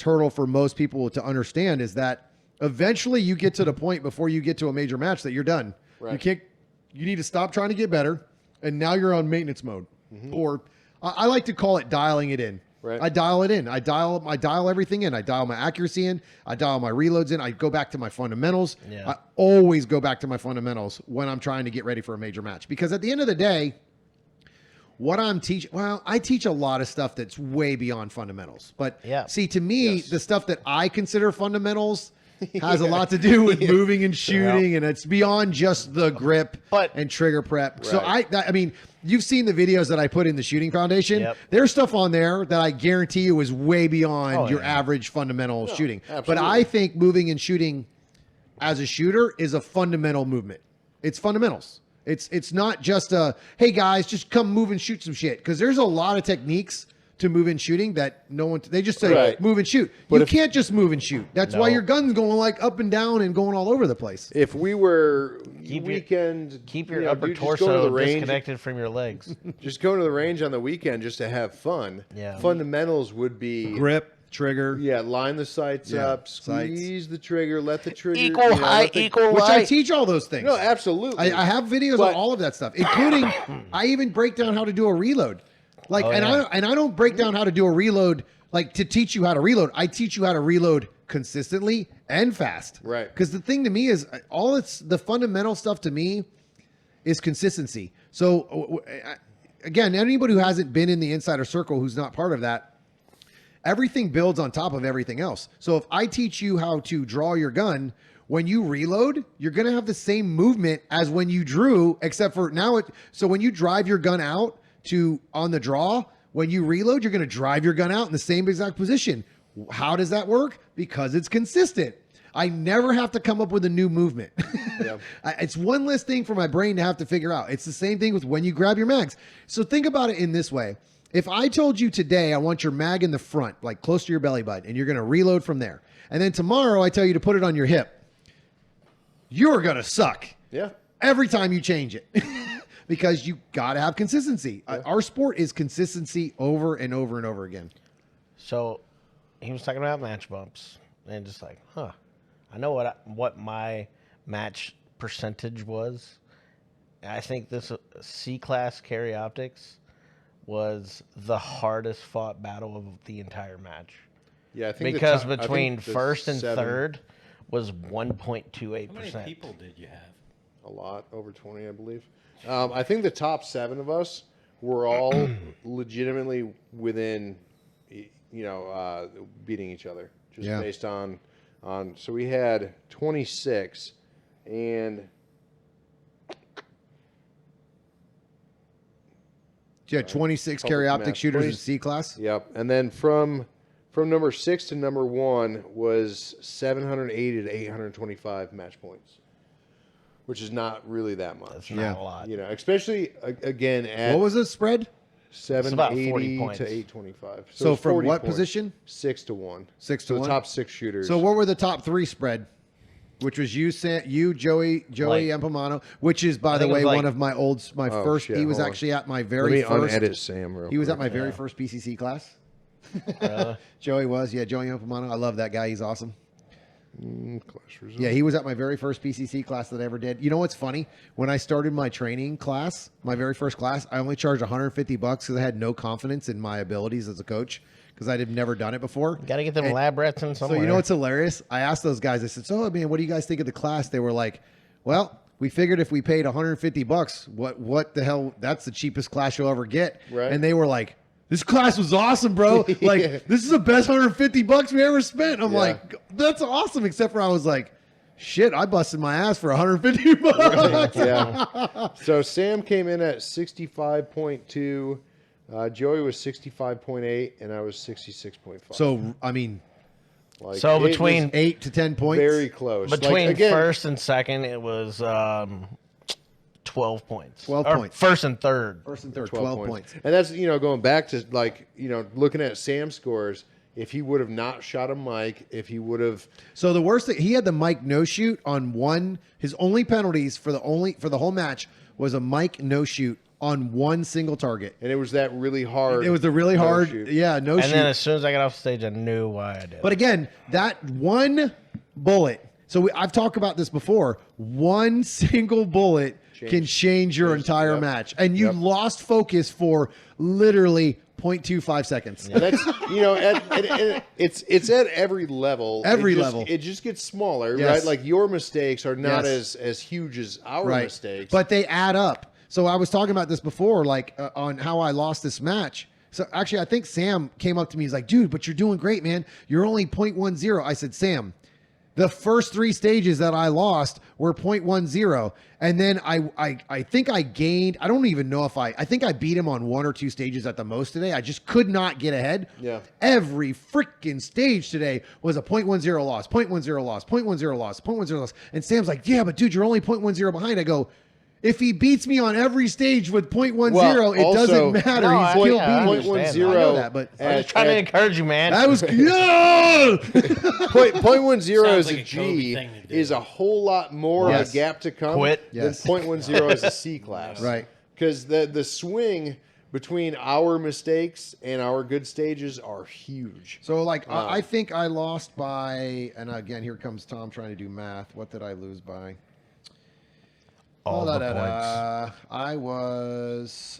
hurdle for most people to understand is that eventually you get to the point before you get to a major match that you're done. Right. You need to stop trying to get better, and now you're on maintenance mode. Or I like to call it dialing it in. Right. I dial it in. I dial everything in. I dial my accuracy in. I dial my reloads in. I go back to my fundamentals. Yeah. I always go back to my fundamentals when I'm trying to get ready for a major match. Because at the end of the day, what I'm teaching, I teach a lot of stuff that's way beyond fundamentals. But see, to me, the stuff that I consider fundamentals has a lot to do with moving and shooting, and it's beyond just the grip and trigger prep. So I mean, you've seen the videos that I put in the Shooting Foundation. Yep. There's stuff on there that I guarantee you is way beyond your average fundamental shooting. absolutely. But I think moving and shooting as a shooter is a fundamental movement. It's fundamentals. It's not just hey guys, just come move and shoot some shit. Because there's a lot of techniques to move and shooting that no one, they just say move and shoot. But you can't just move and shoot. That's why your gun's going like up and down and going all over the place. If we were keep your upper torso disconnected from your legs. Just go to the range on the weekend just to have fun. Yeah. Fundamentals would be Grip, trigger. Yeah, line the sights up, squeeze the trigger, let the trigger equal height, equal which light. I teach all those things. No, absolutely. I have videos on all of that stuff, including I even break down how to do a reload. Like, I don't break down how to do a reload like to teach you how to reload. I teach you how to reload consistently and fast. Right. Because the thing to me is the fundamental stuff to me is consistency. So again, anybody who hasn't been in the insider circle who's not part of that, everything builds on top of everything else. So if I teach you how to draw your gun, when you reload, you're going to have the same movement as when you drew, except for now. So when you drive your gun out on the draw, when you reload, you're going to drive your gun out in the same exact position. How does that work? Because it's consistent. I never have to come up with a new movement. Yeah. It's one less thing for my brain to have to figure out. It's the same thing with when you grab your mags. So think about it in this way. If I told you today I want your mag in the front, like close to your belly button, and you're going to reload from there, and then tomorrow I tell you to put it on your hip, you're going to suck. Yeah. Every time you change it. Because you got to have consistency. Yeah. Our sport is consistency over and over and over again. So he was talking about match bumps and just like, I know what my match percentage was. I think this C-class carry optics was the hardest fought battle of the entire match. Yeah, I think because between first and third was 1.28%. How many people did you have? A lot, over 20, I believe. I think the top 7 of us were all legitimately within, beating each other just based on. So we had 26 and. You had 26 carry optic shooters in C class. Yep, and then from number 6 to number 1 was 780 to 825 match points. Which is not really that much. That's not a lot. Especially, again, at... What was the spread? 780 to 825. So from what position? 6 to 1. 6 to 1? The top 6 shooters. So what were the top 3 spread? Which was you, Joey Empomano, which is, by the way, one of my first... He was actually at my very first... Let me unedit Sam real quick. He was at my very first PCC class. Joey was. Yeah, Joey Empomano. I love that guy. He's awesome. Yeah, he was at my very first PCC class that I ever did. You know what's funny? When I started my training class, my very first class, I only charged $150 because I had no confidence in my abilities as a coach because I had never done it before. Got to get them lab rats in somewhere. So you know what's hilarious? I asked those guys, I said, so, man, what do you guys think of the class? They were like, well, we figured if we paid $150, what the hell? That's the cheapest class you'll ever get. Right. And they were like, this class was awesome, bro. Like, this is the best $150 we ever spent. I'm like, that's awesome. Except for I was like, shit, I busted my ass for $150. Right. Yeah. So Sam came in at 65.2. Joey was 65.8, and I was 66.5. So, I mean, so between 8 to 10 points. Very close. Between first and second, it was 12 points. 12 points. First and third. 12 points. And that's, going back to looking at Sam's scores, if he would have not shot a mic, if he would have. So the worst thing, he had the mic no shoot on one. His only penalties for the whole match was a mic no shoot on one single target. And it was that really hard. It was the really hard. shoot. Yeah, no shoot. And then as soon as I got off stage, I knew why I did it. But again, that one bullet. So I've talked about this before. One single bullet can change your entire match. And you lost focus for literally 0.25 seconds. And that's, it's at every level. It just gets smaller, right? Like your mistakes are not as huge as our mistakes. But they add up. So I was talking about this before, like on how I lost this match. So actually, I think Sam came up to me. He's like, dude, but you're doing great, man. You're only 0.10. I said, Sam, The first 3 stages that I lost were 0.10. And then I think I gained, I don't even know if I think I beat him on 1 or 2 stages at the most today. I just could not get ahead. Yeah. Every freaking stage today was a 0.10 loss, 0.10 loss, 0.10 loss, 0.10 loss. And Sam's like, yeah, but dude, you're only 0.10 behind. I go, if he beats me on every stage with 0.10, Well, it also- doesn't matter. No, He's I- still yeah, I beating me. understand. I know that, but I'm just trying to encourage you, man. that was yeah! 0.10 Sounds as like a a G Kobe thing to do. is a whole lot more Yes. of a gap to come Quit. than Yes. 0.10 as a C class. Right. Because the swing between our mistakes and our good stages are huge. So, like, I think I lost by, and again, here comes Tom trying to do math. What did I lose by? All the points.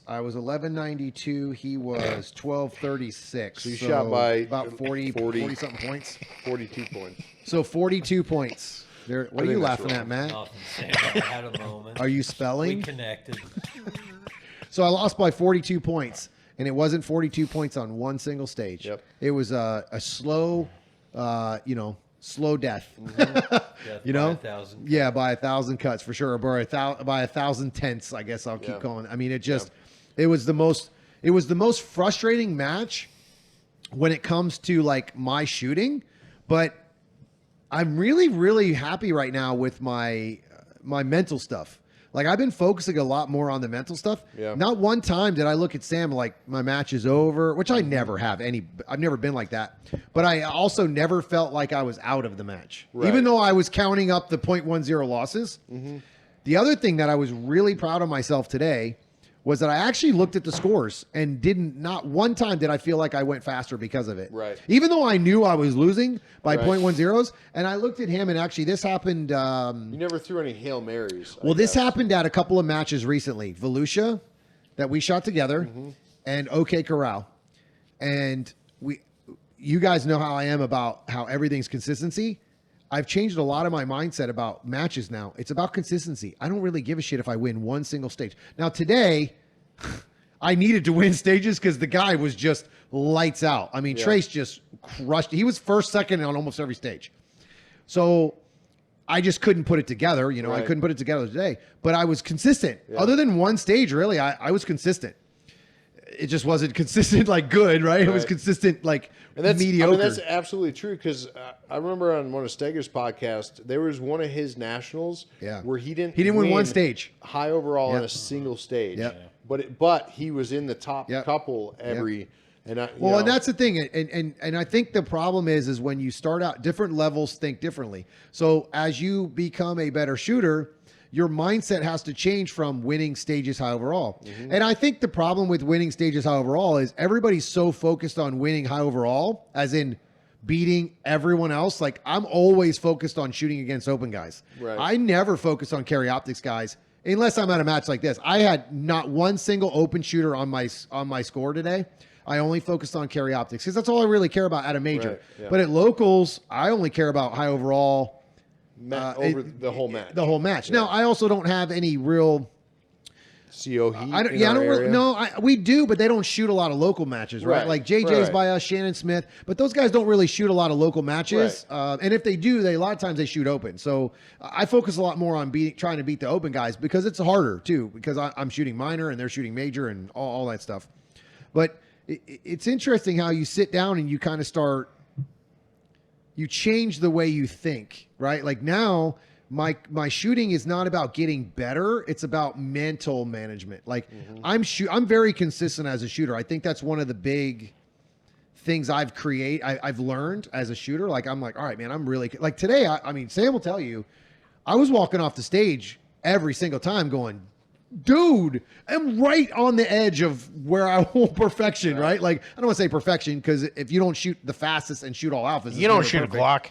I was 1192. He was 1236. So you shot by about 40 something points. 42 points. So 42 points. There. What are you think that's laughing at, Matt? Nothing, Sam. I had a moment. Are you We spelling? connected. So I lost by 42 points, and it wasn't 42 points on one single stage. Yep. It was a slow, slow death. Death You by know? 1,000. Yeah, by 1,000 cuts for sure, or by 1,000 tenths. I guess I'll keep Yeah. going. I mean, it was the most frustrating match when it comes to like my shooting, but I'm really, really happy right now with my mental stuff. Like I've been focusing a lot more on the mental stuff. Yeah. Not one time did I look at Sam like my match is over, which I never have I've never been like that. But I also never felt like I was out of the match. Right. Even though I was counting up the 0.10 losses. The other thing that I was really proud of myself today was that I actually looked at the scores and not one time did I feel like I went faster because of it. Right. Even though I knew I was losing by Right. 0.10s, and I looked at him, and actually this happened. You never threw any Hail Marys. Well, this happened at a couple of matches recently. Volusia, that we shot together, and OK Corral. And you guys know how I am about how everything's consistency. I've changed a lot of my mindset about matches now. It's about consistency. I don't really give a shit if I win one single stage. Now, today, I needed to win stages because the guy was just lights out. I mean, Yeah. Trace just crushed. He was first, second on almost every stage. So I just couldn't put it together. I Right. couldn't put it together today. But I was consistent. Yeah. Other than one stage, really, I was consistent. It just wasn't consistent like good, right? It was Right. consistent like And that's mediocre. I mean, that's absolutely true because I remember on one of Steger's podcasts, there was one of his nationals Yeah. where he didn't win one stage. high overall on Yep. a single stage. Yep. But he was in the top Yep. couple every and I, Well, and that's the thing, and I think the problem is when you start out, different levels think differently. So as you become a better shooter, your mindset has to change from winning stages high overall. And I think the problem with winning stages high overall is everybody's so focused on winning high overall, as in beating everyone else. Like I'm always focused on shooting against open guys. Right. I never focus on carry optics guys unless I'm at a match like this. I had not one single open shooter on my score today. I only focused on carry optics because that's all I really care about at a major. Right, yeah. But at locals, I only care about high overall over the whole match. the whole match. Now, I also don't have any real. CO Heat. I don't. in Yeah, I our don't really. area. No, we do, but they don't shoot a lot of local matches, right? Right, Like JJ's right. by us, Shannon Smith, but those guys don't really shoot a lot of local matches. And if they do, a lot of times they shoot open. So I focus a lot more on trying to beat the open guys because it's harder too. Because I'm shooting minor and they're shooting major and all that stuff. But it's interesting how you sit down and you kind of start. You change the way you think, right? Like now, my shooting is not about getting better; it's about mental management. Like I'm very consistent as a shooter. I think that's one of the big things I've learned as a shooter. Like I'm like, all right, man, I'm really like today. I mean, Sam will tell you, I was walking off the stage every single time, going, dude, I'm right on the edge of where I want perfection, right? Like I don't want to say perfection because if you don't shoot the fastest and shoot all alphas, it's You don't never shoot perfect. a Glock.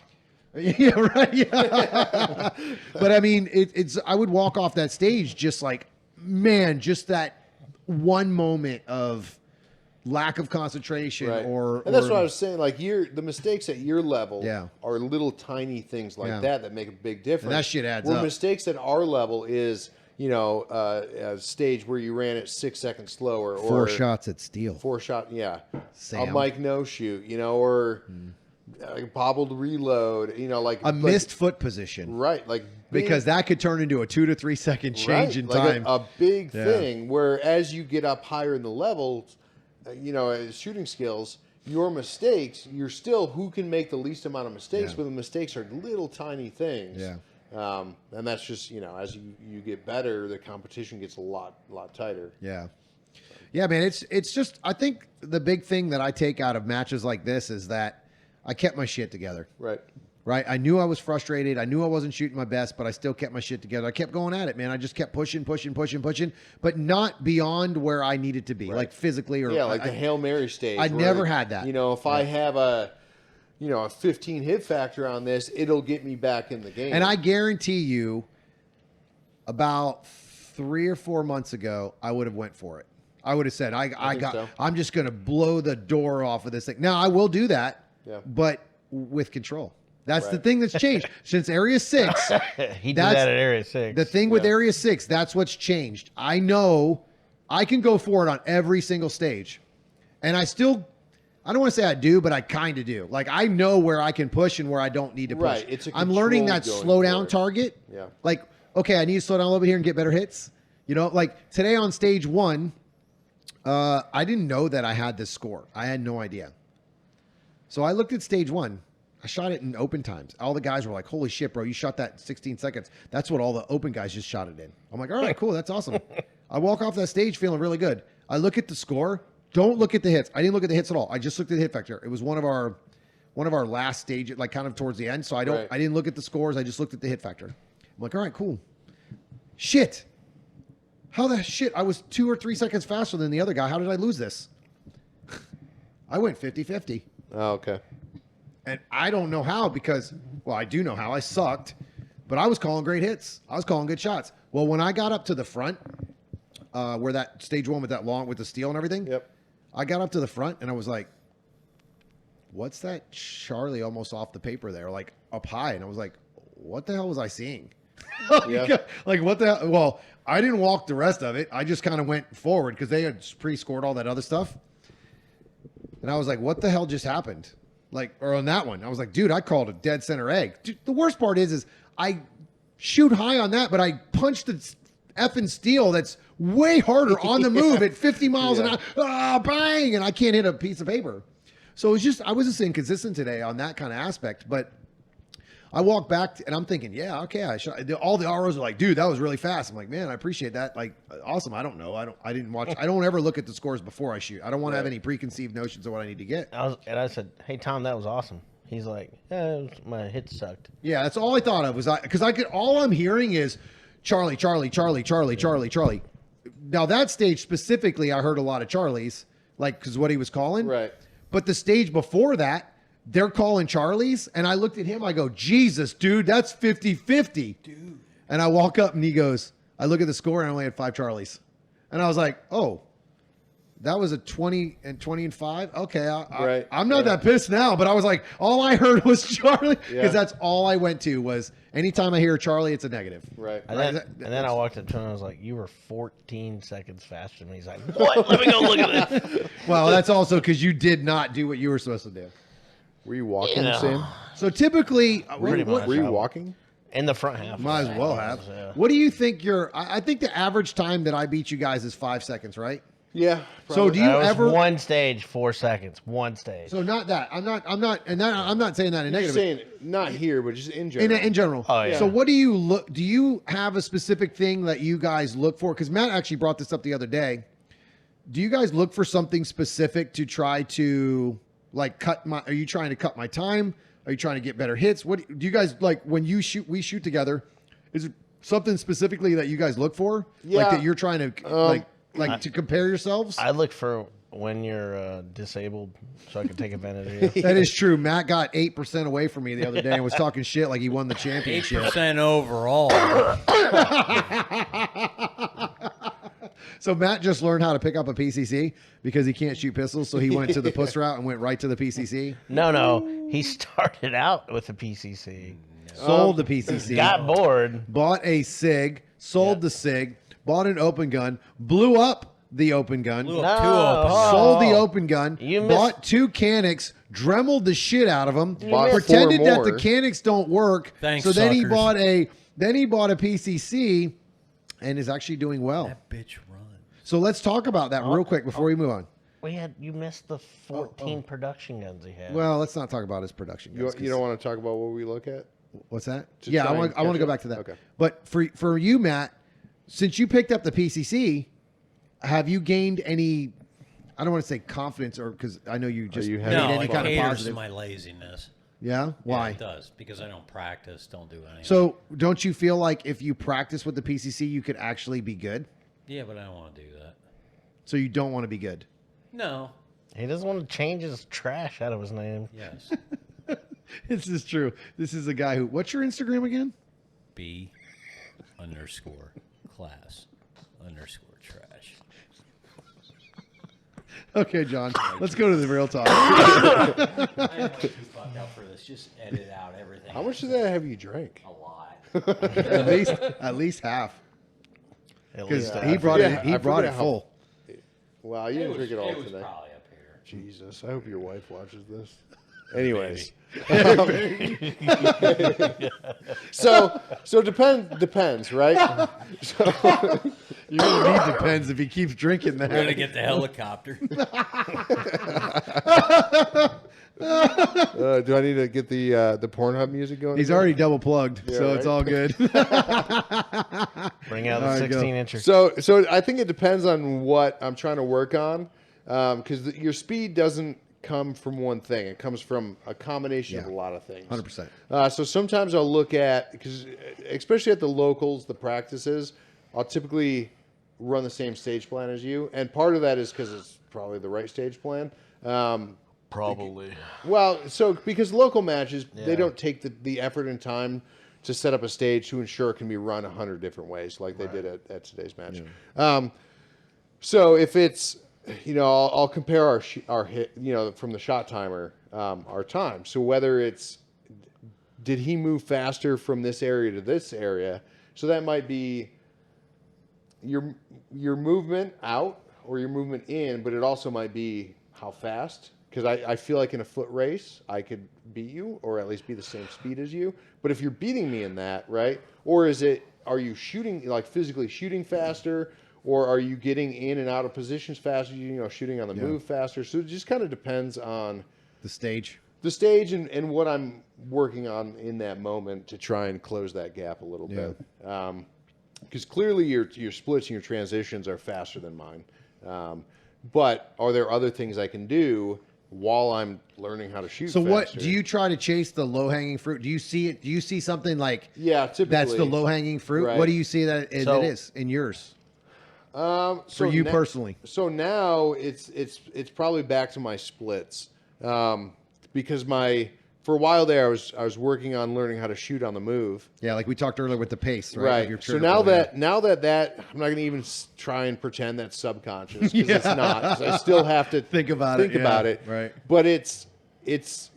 Yeah, right. Yeah. But I mean, it's. I would walk off that stage just like, man, just that one moment of lack of concentration, Right. or and that's or- what I was saying. Like the mistakes at your level Yeah. are little tiny things like Yeah. that make a big difference. that shit adds Where up. mistakes at our level is a stage where you ran it 6 seconds slower, or 4 shots at steel. 4 shot, yeah, Sam. a Mike no shoot, or bobbled reload, like a missed foot position. Right, like Because that could turn into a 2 to 3 second change in time. Like a big thing. Where as you get up higher in the levels, shooting skills, your mistakes, you're still who can make the least amount of mistakes, but the mistakes are little tiny things. Yeah. And that's just as you get better, the competition gets a lot tighter. Yeah. Yeah, man, it's just, I think the big thing that I take out of matches like this is that I kept my shit together. Right. I knew I was frustrated. I knew I wasn't shooting my best, but I still kept my shit together. I kept going at it, man. I just kept pushing, but not beyond where I needed to be, like physically or like the Hail Mary stage. I never had that. If I have a 15 hit factor on this, it'll get me back in the game. And I guarantee you, about 3 or 4 months ago, I would have went for it. I would have said, I'm just going to blow the door off of this thing. Now, I will do that, but with control. That's the thing that's changed since Area 6. He did that at Area 6. The thing with Area 6, that's what's changed. I know I can go for it on every single stage. And I don't want to say I do, but I kind of do. Like, I know where I can push and where I don't need to push. Right. I'm learning that slow down target. Yeah. Like, okay, I need to slow down a little bit here and get better hits. Like today on stage 1, I didn't know that I had this score. I had no idea. So I looked at stage 1. I shot it in open times. All the guys were like, holy shit, bro, you shot that in 16 seconds. That's what all the open guys just shot it in. I'm like, all right, cool. That's awesome. I walk off that stage feeling really good. I look at the score. Don't look at the hits. I didn't look at the hits at all. I just looked at the hit factor. It was one of our last stages, like kind of towards the end. So I didn't look at the scores. I just looked at the hit factor. I'm like, all right, cool. Shit. How the shit? I was 2 or 3 seconds faster than the other guy. How did I lose this? I went 50-50. Oh, okay. And I don't know how because, I do know how. I sucked, but I was calling great hits. I was calling good shots. Well, when I got up to the front, where that stage 1 with the steel and everything, I got up to the front and I was like, what's that Charlie almost off the paper there, like up high? And I was like, what the hell was I seeing? Like, what the hell? Well, I didn't walk the rest of it. I just kind of went forward because they had pre-scored all that other stuff. And I was like, what the hell just happened? Or on that one, I was like, dude, I called a dead center egg. Dude, the worst part is I shoot high on that, but I punched the effing steel that's way harder on the move at 50 miles an hour. Bang! And I can't hit a piece of paper. So I was just inconsistent today on that kind of aspect. But I walked back and I'm thinking, okay, I shot. All the ROs are like, dude, that was really fast. I'm like, man, I appreciate that. Like, awesome. I don't know. I didn't watch. I don't ever look at the scores before I shoot. I don't want to have any preconceived notions of what I need to get. I said, hey, Tom, that was awesome. He's like, my hit sucked. Yeah, that's all I thought of was because all I'm hearing is Charlie, Charlie, Charlie, Charlie, Charlie, Charlie. Now that stage specifically, I heard a lot of Charlies, because what he was calling. Right. But the stage before that, they're calling Charlies, and I looked at him. I go, Jesus, dude, that's 50-50. Dude. And I walk up, and he goes, I look at the score, and I only had 5 Charlies. And I was like, oh, that was a 20 and 5? Okay, I'm not that pissed now, but I was like, all I heard was Charlie, because that's all I went to was anytime I hear Charlie, it's a negative. Right. And then I walked up to him, and I was like, you were 14 seconds faster than me. He's like, what? Let me go look at this. Well, that's also because you did not do what you were supposed to do. Were you walking, Sam? So typically, Pretty much. Were you walking? In the front half. Might as well have. Yeah. What do you think I think the average time that I beat you guys is 5 seconds, right? Yeah. So probably. do you That was ever one stage, 4 seconds. One stage. So not that. I'm not saying that in You're negative. saying not here, but just in general. In general. Oh, yeah. So what do you look? Do you have a specific thing that you guys look for? Because Matt actually brought this up the other day. Do you guys look for something specific to try to are you trying to cut my time? Are you trying to get better hits? What do you guys like when we shoot together? Is it something specifically that you guys look for? Yeah. Like that you're trying to to compare yourselves? I look for when you're disabled so I can take advantage of you. That is true. Matt got 8% away from me the other day and was talking shit like he won the championship. 8% overall. So Matt just learned how to pick up a PCC because he can't shoot pistols. So he went to the puss route and went right to the PCC. No. He started out with a PCC. Sold the PCC. Got bored. Bought a SIG. Sold the SIG. Bought an open gun. Blew up the open gun. Blew No, up 2 open. oh. Sold the open gun. You missed- bought 2 Canics, dremeled the shit out of them, Bought pretended 4 that the more. Canics don't work. Thanks, so then he suckers. bought a PCC and is actually doing well. That bitch run. So let's talk about that real quick before we move on. You missed the 14 production guns he had. Well, let's not talk about his production. You, guns, you don't want to talk about what we look at? What's that? To Yeah, try I and want to catch go it? back to that. Okay. But for you, Matt, since you picked up the PCC, have you gained any? I don't want to say confidence, or because I know you just you made having No, any it kind of caters to positive. my laziness. Yeah, why? Yeah, it does, because I don't practice, don't do anything. So don't you feel like if you practice with the PCC, you could actually be good? Yeah, but I don't want to do that. So you don't want to be good. No. he doesn't want to change his trash out of his name. Yes. This is true. This is a guy who. What's your Instagram again? B_class_trash. Okay, John. Let's go to the real talk. I am too fucked up for this. Just edit out everything. How much of that have you drank? A lot. at least half, At because least he brought Yeah, it. He I brought forget it how- full. Wow, you didn't drink it all was today. probably up here. Jesus, I hope your wife watches this. Anyways, so depends, right? You're gonna need depends if he keeps drinking that. We're gonna get the helicopter. Do I need to get the Pornhub music going? He's again? already double plugged, Yeah, so it's right? all good. Bring out the All right, go. 16 incher. So I think it depends on what I'm trying to work on, because your speed doesn't come from one thing. It comes from a combination of a lot of things. 100%. So sometimes I'll look at, because especially at the locals, the practices, I'll typically run the same stage plan as you, and part of that is because it's probably the right stage plan. Probably. Well, so because local matches, Yeah. they don't take the effort and time to set up a stage to ensure it can be run 100 different ways, like they did at today's match. So if it's, I'll compare our hit, from the shot timer, our time. So whether it's, did he move faster from this area to this area? So that might be your movement out or your movement in, but it also might be how fast. Because I feel like in a foot race, I could beat you or at least be the same speed as you. But if you're beating me in that, right? Or are you shooting, like physically shooting faster? Or are you getting in and out of positions faster, shooting on the move faster? So it just kind of depends on The stage. and what I'm working on in that moment to try and close that gap a little bit. Because clearly your splits and your transitions are faster than mine. But are there other things I can do while I'm learning how to shoot So faster? what do you try to chase the low hanging fruit? Do you see it? Do you see something like typically that's the low hanging fruit? Right. What do you see that it So- is in yours So for you personally? So now it's probably back to my splits, because for a while there I was working on learning how to shoot on the move. Yeah, like we talked earlier with the pace, right? Of your So trigger now pull, yeah. now that I'm not going to even try and pretend that's subconscious, because it's not. 'Cause I still have to Think about it, yeah, right. But it's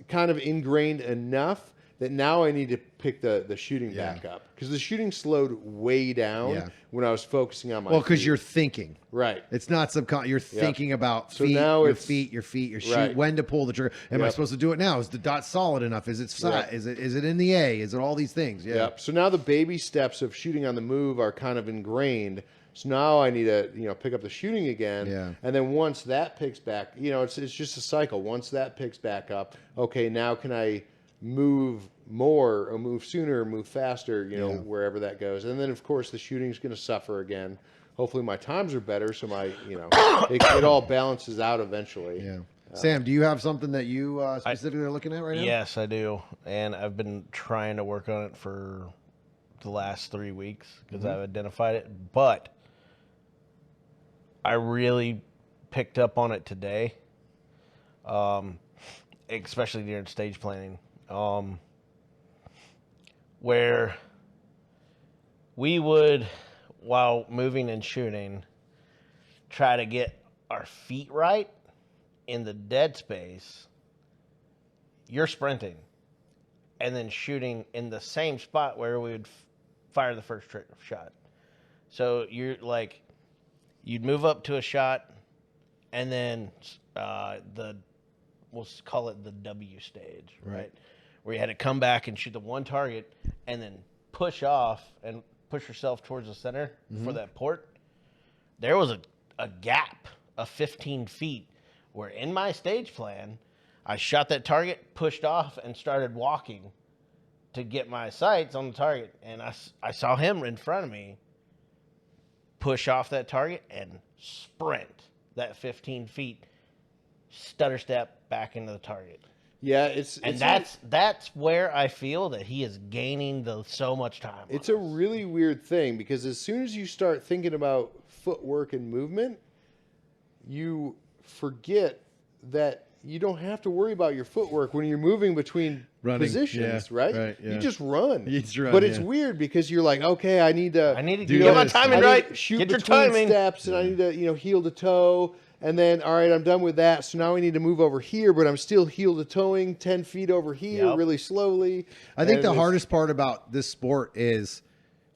kind of ingrained enough that now I need to pick the shooting back up, because the shooting slowed way down when I was focusing on my Well, because feet. you're thinking. Right. It's not subconscious. You're thinking about So feet, now your it's- feet, your shoot, Right. when to pull the trigger. Am I Yep. supposed to do it now? Is the dot solid enough? Is it Yep. is it in the A? Is it all these things? Yeah. Yep. So now the baby steps of shooting on the move are kind of ingrained. So now I need to, pick up the shooting again. Yeah. And then once that picks back, it's just a cycle. Once that picks back up, okay, now can I move more or move sooner or move faster, wherever that goes. And then of course the shooting's going to suffer again. Hopefully my times are better, so my, it all balances out eventually. Yeah. Sam, do you have something that you specifically are looking at right now? Yes, I do. And I've been trying to work on it for the last 3 weeks because I've identified it. But I really picked up on it today, especially during stage planning, where we would, while moving and shooting, try to get our feet right in the dead space. You're sprinting and then shooting in the same spot where we would fire the first shot. So you're like, you'd move up to a shot, and then we'll call it the W stage, right? Where you had to come back and shoot the one target, and then push off and push yourself towards the center for that port. There was a gap of 15 feet where in my stage plan, I shot that target, pushed off, and started walking to get my sights on the target. And I saw him in front of me push off that target and sprint that 15 feet, stutter step back into the target. Yeah, that's where I feel that he is gaining so much time. It's a really weird thing because as soon as you start thinking about footwork and movement, you forget that you don't have to worry about your footwork when you're moving between positions, right? Yeah. You just run. You just run, but it's weird because you're like, okay, I need to get my timing right. Shoot get your between timing. steps, and I need to heel to toe. And then, all right, I'm done with that. So now I need to move over here, but I'm still heel to toeing 10 feet over here really slowly. I think the hardest part about this sport is,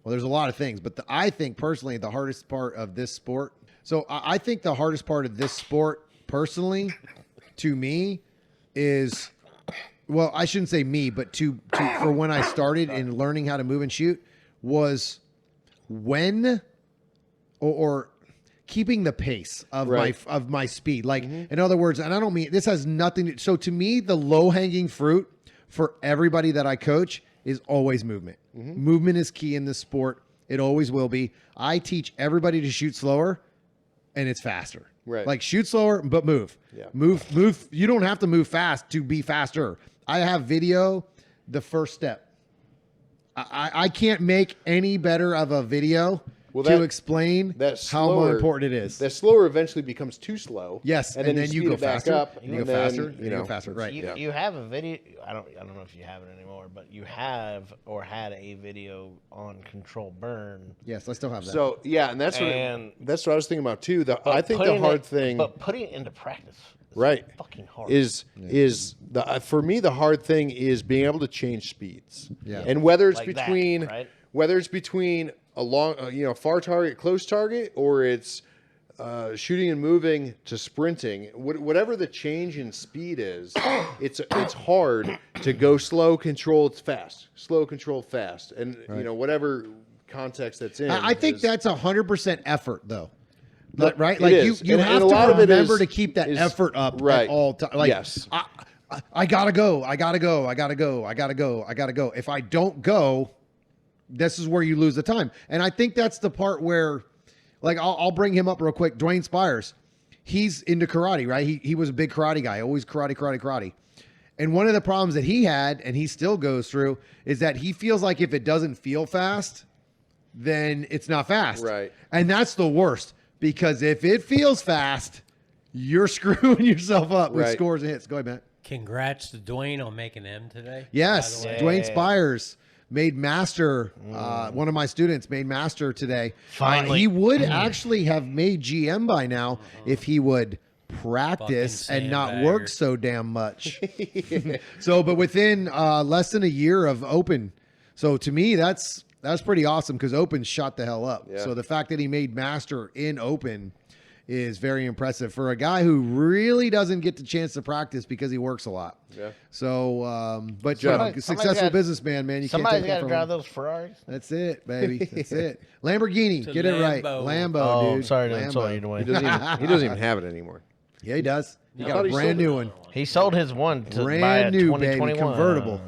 well, there's a lot of things, but I think personally the hardest part of this sport. So I think the hardest part of this sport personally to me is, well, I shouldn't say me, but for when I started in learning how to move and shoot was when or keeping the pace of my speed. Like in other words, and I don't mean this has nothing to, so to me, the low hanging fruit for everybody that I coach is always movement. Movement is key in this sport. It always will be. I teach everybody to shoot slower and it's faster. Right. Like shoot slower, but move. Yeah. Move. You don't have to move fast to be faster. I have video, the first step. I can't make any better of a video to explain how important it is. That slower eventually becomes too slow. Yes, and then you go faster. Up, you go faster. You go faster. Right. You have a video. I don't know if you have it anymore, but you have or had a video on control burn. Yes, I still have that. So yeah, and that's what I was thinking about too. I think the hard thing, but putting it into practice, right, fucking hard. is for me the hard thing is being able to change speeds. Yeah, and whether it's like between that, right? whether it's between a long, far target, close target, or it's shooting and moving to sprinting, whatever the change in speed is, it's hard to go slow, controlled fast, slow, controlled fast, and whatever context that's in. I think that's 100% effort, though. Right? Like you and have a lot to of it remember to keep that effort up at all times. Like, yes. I gotta go. I gotta go. I gotta go. I gotta go. I gotta go. If I don't go, this is where you lose the time. And I think that's the part where, like, I'll bring him up real quick. Dwayne Spires, he's into karate, right? He was a big karate guy, always karate. And one of the problems that he had, and he still goes through, is that he feels like if it doesn't feel fast, then it's not fast. Right. And that's the worst, because if it feels fast, you're screwing yourself up with scores and hits. Go ahead, Matt. Congrats to Dwayne on making M today. Yes, Dwayne Spires made master. One of my students made master today. Finally. He would actually have made GM by now if he would practice and not work so damn much. But within less than a year of Open. So to me, that's pretty awesome because Open shot the hell up. Yeah. So the fact that he made master in Open is very impressive for a guy who really doesn't get the chance to practice because he works a lot. Yeah. So, but successful businessman, man, you can't somebody's take got that to from drive him. those Ferraris. That's it, baby. That's it. Lamborghini, get it right. Lambo, Oh, dude. sorry to Lambo. insult you, He Dwayne. doesn't even have it anymore. Yeah, he does. He I got thought a he brand sold new it. one. He sold his one to buy a Brand new, baby, 2021 convertible.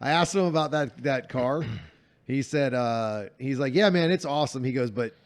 I asked him about that car. He said, he's like, yeah, man, it's awesome. He goes, but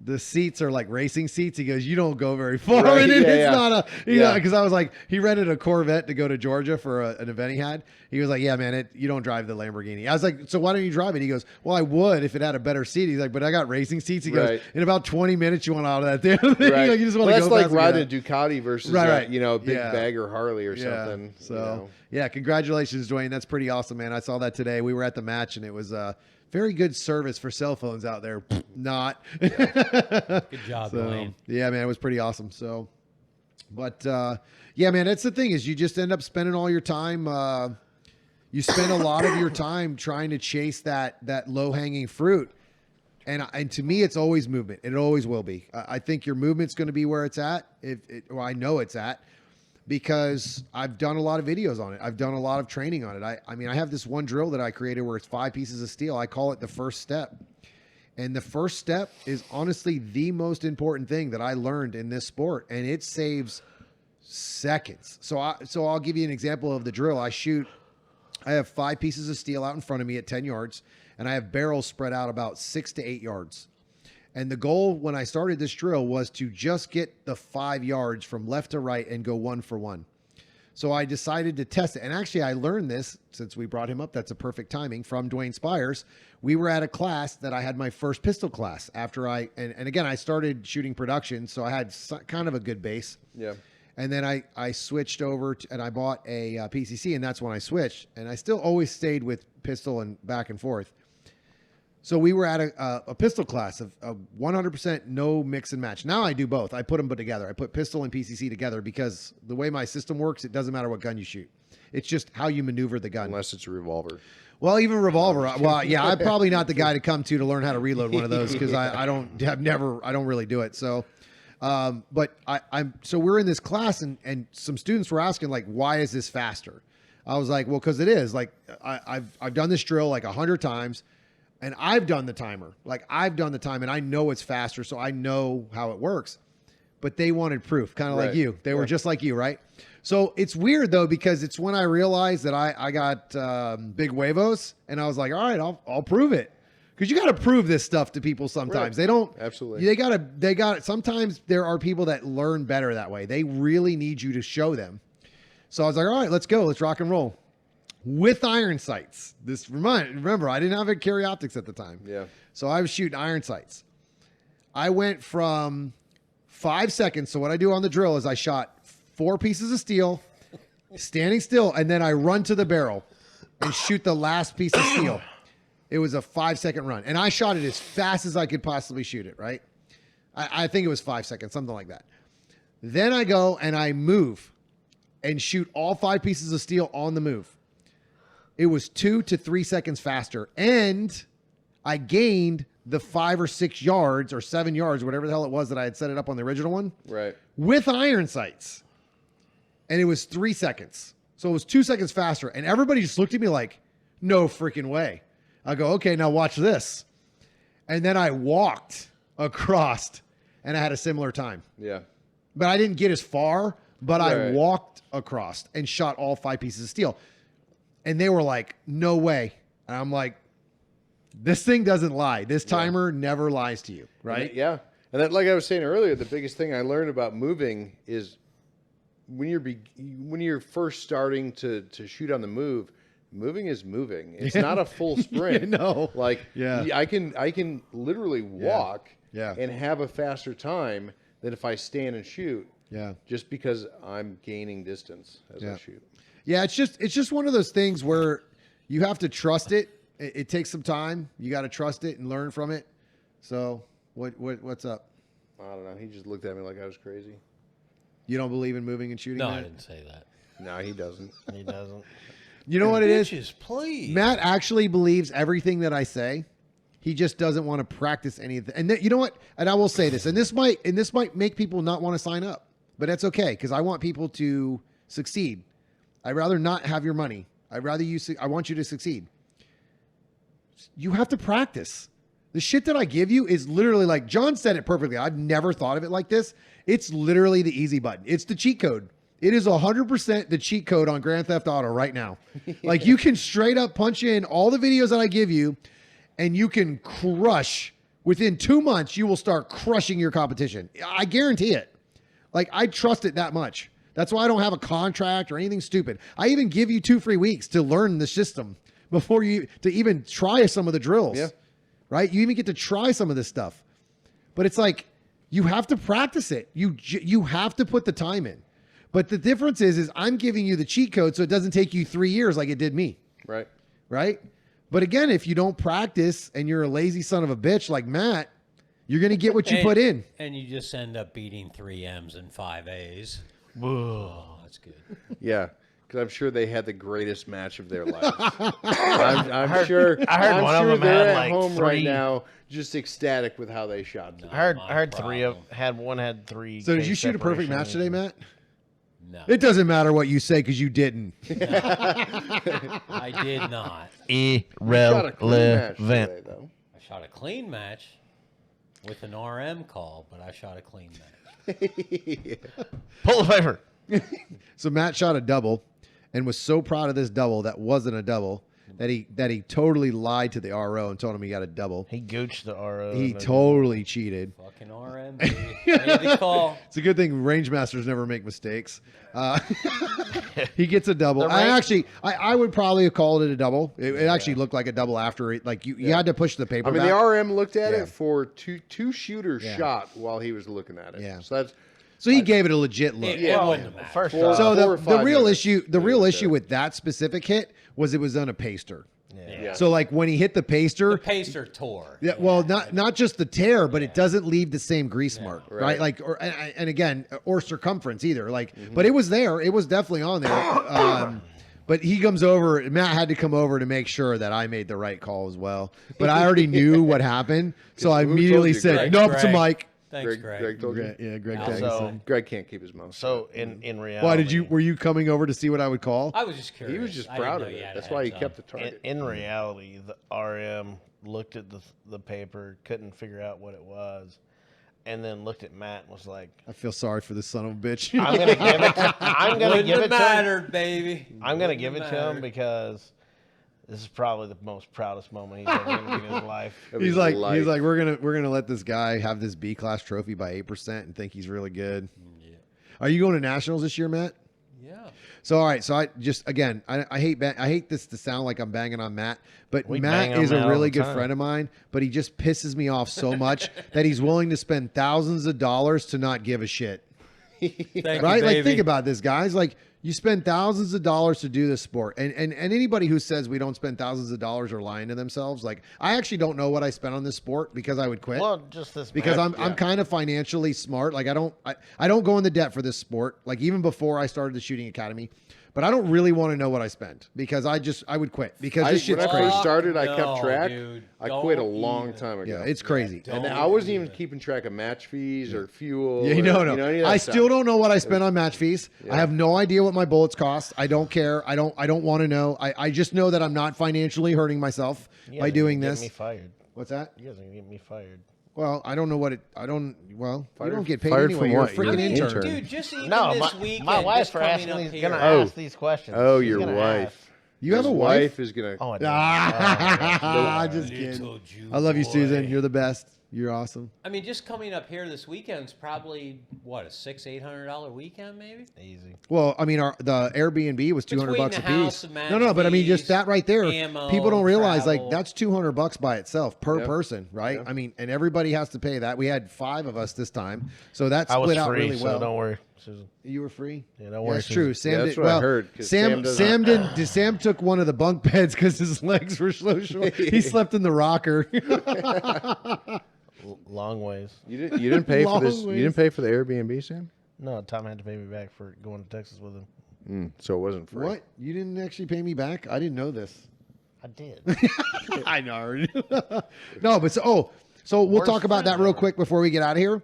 the seats are like racing seats. He goes, you don't go very far. Right, And it's yeah. not because I was like, he rented a Corvette to go to Georgia for an event he had. He was like, yeah, man, you don't drive the Lamborghini. I was like, so why don't you drive it? He goes, well, I would if it had a better seat. He's like, but I got racing seats. He goes, in about 20 minutes, you want out of that damn thing. Right. Like, you just want to that's go like fast riding a Ducati versus Right. a big bagger Harley or something. So yeah, congratulations, Dwayne. That's pretty awesome, man. I saw that today. We were at the match, and it was very good service for cell phones out there. Not. Good job, Dwayne. Yeah, man, it was pretty awesome. So, but yeah, man, that's the thing is you just end up spending all your time. You spend a lot of your time trying to chase that low hanging fruit. And to me, it's always movement. It always will be. I think your movement's going to be where it's at. Well, I know it's at because I've done a lot of videos on it. I've done a lot of training on it. I mean, I have this one drill that I created where it's 5 pieces of steel. I call it the first step. And the first step is honestly the most important thing that I learned in this sport. And it saves seconds. So I'll give you an example of the drill. I have 5 pieces of steel out in front of me at 10 yards. And I have barrels spread out about 6 to 8 yards. And the goal when I started this drill was to just get the 5 yards from left to right and go 1 for 1. So I decided to test it. And actually, I learned this, since we brought him up, that's a perfect timing, from Dwayne Spires. We were at a class that I had my first pistol class after and again, I started shooting production, so I had kind of a good base. Yeah. And then I switched over and I bought a PCC, and that's when I switched. And I still always stayed with pistol and back and forth. So we were at a pistol class of 100% no mix and match. Now I do both. I put them together. I put pistol and PCC together because the way my system works, it doesn't matter what gun you shoot. It's just how you maneuver the gun. Unless it's a revolver. Well, even revolver. Well, yeah, I'm probably not the guy to come to learn how to reload one of those because I don't really do it. So, but so we're in this class and some students were asking like, why is this faster? I was like, well, because it is. Like I've done this drill like 100 times. And I've done the timer. Like I've done the time and I know it's faster, so I know how it works. But they wanted proof, kind of like you. They were just like you, right? So it's weird though, because it's when I realized that I got big huevos and I was like, all right, I'll prove it. Because you got to prove this stuff to people sometimes. They don't. Absolutely. They got it. Sometimes there are people that learn better that way. They really need you to show them. So I was like, all right, let's go. Let's rock and roll. With iron sights. Remember, I didn't have a carry optics at the time. Yeah. So I was shooting iron sights. I went from 5 seconds. So what I do on the drill is I shot 4 pieces of steel, standing still, and then I run to the barrel and shoot the last piece of steel. It was a 5-second run. And I shot it as fast as I could possibly shoot it, right? I think it was 5 seconds, something like that. Then I go and I move and shoot all 5 pieces of steel on the move. It was 2 to 3 seconds faster. And I gained the 5 or 6 yards or 7 yards, whatever the hell it was that I had set it up on the original one. Right. With iron sights. And it was 3 seconds. So it was 2 seconds faster. And everybody just looked at me like, no freaking way. I go, okay, now watch this. And then I walked across and I had a similar time. Yeah. But I didn't get as far, but I walked across and shot all 5 pieces of steel. And they were like, no way. And I'm like, this thing doesn't lie. This timer never lies to you, right? And that, like I was saying earlier, the biggest thing I learned about moving is when you're first starting to shoot on the move, moving is moving. It's not a full sprint. No. Like I can literally walk and have a faster time than if I stand and shoot. Yeah. Just because I'm gaining distance as I shoot. Yeah, it's just one of those things where you have to trust it. It takes some time. You got to trust it and learn from it. So what's up? I don't know. He just looked at me like I was crazy. You don't believe in moving and shooting? No, Matt? I didn't say that. No, he doesn't. He doesn't. You know what it is? Bitches, please. Matt actually believes everything that I say. He just doesn't want to practice anything. And you know what? And I will say this. And this might make people not want to sign up, but that's okay because I want people to succeed. I'd rather not have your money. I want you to succeed. You have to practice. The shit that I give you is literally like John said it perfectly. I've never thought of it like this. It's literally the easy button. It's the cheat code. It is 100% the cheat code on Grand Theft Auto right now. Like you can straight up punch in all the videos that I give you and you can crush. Within 2 months, you will start crushing your competition. I guarantee it. Like I trust it that much. That's why I don't have a contract or anything stupid. I even give you 2 free weeks to learn the system before you to even try some of the drills. Yeah. Right? You even get to try some of this stuff. But it's like you have to practice it. You have to put the time in. But the difference is I'm giving you the cheat code so it doesn't take you 3 years like it did me. Right. Right? But again, if you don't practice and you're a lazy son of a bitch like Matt, you're going to get what you put in. And you just end up beating 3 M's and 5 A's. Whoa, that's good. Yeah. because I'm sure they had the greatest match of their lives. I'm sure. I heard I'm one of sure them they're had, at like, home right 3 now, just ecstatic with how they shot. Today. I heard 3 of had 3. So did you case shoot a perfect match separations. today, Matt? No, It doesn't matter what you say because you didn't. I did not. Shot a clean match Irrelevant. today, though. I shot a clean match with an RM call, but I shot a clean match. Pull the paper. So Matt shot a double and was so proud of this double that wasn't a double that he totally lied to the RO and told him he got a double. He gooched the RO. He totally cheated. Fucking RM, baby. Made the call. It's a good thing range masters never make mistakes. He gets a double. I would probably have called it a double. It actually looked like a double after it. Like you had to push the paper. I mean, back. the RM looked at Yeah. it for two shooters shot while he was looking at it. Yeah. So he gave it a legit look. It wouldn't have mattered. First Four- off, So four or the 5 real minutes. issue, the It real was issue there. with that specific hit was it was on a paster. Yeah. So like when he hit the paster, The pacer tore. yeah, well, not just the tear, but it doesn't leave the same grease mark, right? Right. Like, and again, or circumference either. Like, but it was there. It was definitely on there. But he comes over. Matt had to come over to make sure that I made the right call as well. But I already knew what happened, so I Who told immediately you, said, Greg? "Nope, to Greg. Mike." Thanks, Greg. Greg told you. Yeah, Greg. Also- Daggerson. Greg can't keep his mouth. so shut. in reality, Why did you? Were you coming over to see what I would call? I was just curious. He was just I didn't proud know of you it. had a That's why he heads kept the up. target. In reality, the RM looked at the paper, couldn't figure out what it was, and then looked at Matt and was like, I feel sorry for this son of a bitch. "I'm gonna give it. I'm gonna Wouldn't give have it to him. mattered, baby. I'm gonna Wouldn't give it have to him mattered. because this is probably the most proudest moment he's ever gonna get in his life." Of He's his like, life. we're gonna let this guy have this B class trophy by 8% and think he's really good. Are you going to nationals this year, Matt? Yeah. So all right, so I just again, I hate this to sound like I'm banging on Matt, but We bang Matt on is Matt a all really the good time. friend of mine, but he just pisses me off so much that he's willing to spend thousands of dollars to not give a shit. Thank Right? you, Like baby. think about this, guys. Like you spend thousands of dollars to do this sport. And anybody who says we don't spend thousands of dollars are lying to themselves. Like I actually don't know what I spent on this sport because I would quit. Well, just this Because match. I'm kind of financially smart. Like I don't go into debt for this sport. Like even before I started the shooting academy, but I don't really want to know what I spent because I would quit because this When shit's I crazy. first started, I No, kept track. dude, I quit a don't long even. time ago. Yeah, it's crazy. and Don't I wasn't even. even keeping track of match fees or fuel. Yeah, or, no. any of that I stuff. still don't know what I spent on match fees. I have no idea what my bullets cost. I don't care. I don't want to know. I just know that I'm not financially hurting myself You by guys are doing gonna this. Get me fired. What's that? You guys are gonna get me fired. Well, I don't know what it. I don't. Well, you Fired- don't get paid fired anyway. from You're a what? You're freaking an intern. intern. Dude, just even No, this my weekend, wife's just coming asking up these, here. gonna Oh. ask these questions. Oh, She's your gonna wife. ask. You have His a wife? is gonna. Oh, I do. Ah, just kidding. Little Jew I love you, boy. Susan. You're the best. You're awesome. I mean, just coming up here this weekend's probably what, a $600-800 weekend, maybe. Easy. Well, I mean, the Airbnb was $200 Between a the house, piece. the match No, but I mean, just fees, that right there. ammo, People don't realize travel. like that's $200 by itself per Yep. person, right? Yep. I mean, and everybody has to pay that. We had 5 of us this time, so that I was split out free, really so well. don't worry, Susan. You were free. Yeah, don't worry, That's Susan. true. Sam Yeah, that's did, what I well, heard, 'cause Sam Sam doesn't- Sam didn't. Sam took one of the bunk beds because his legs were so short. He slept in the rocker. Long ways. You didn't pay for this. Long You didn't pay for the Airbnb, Sam. No, Tom had to pay me back for going to Texas with him. So it wasn't free. What? You didn't actually pay me back? I didn't know this. I did. I know. No, but so we'll Where's talk about that Fred? real quick before we get out of here.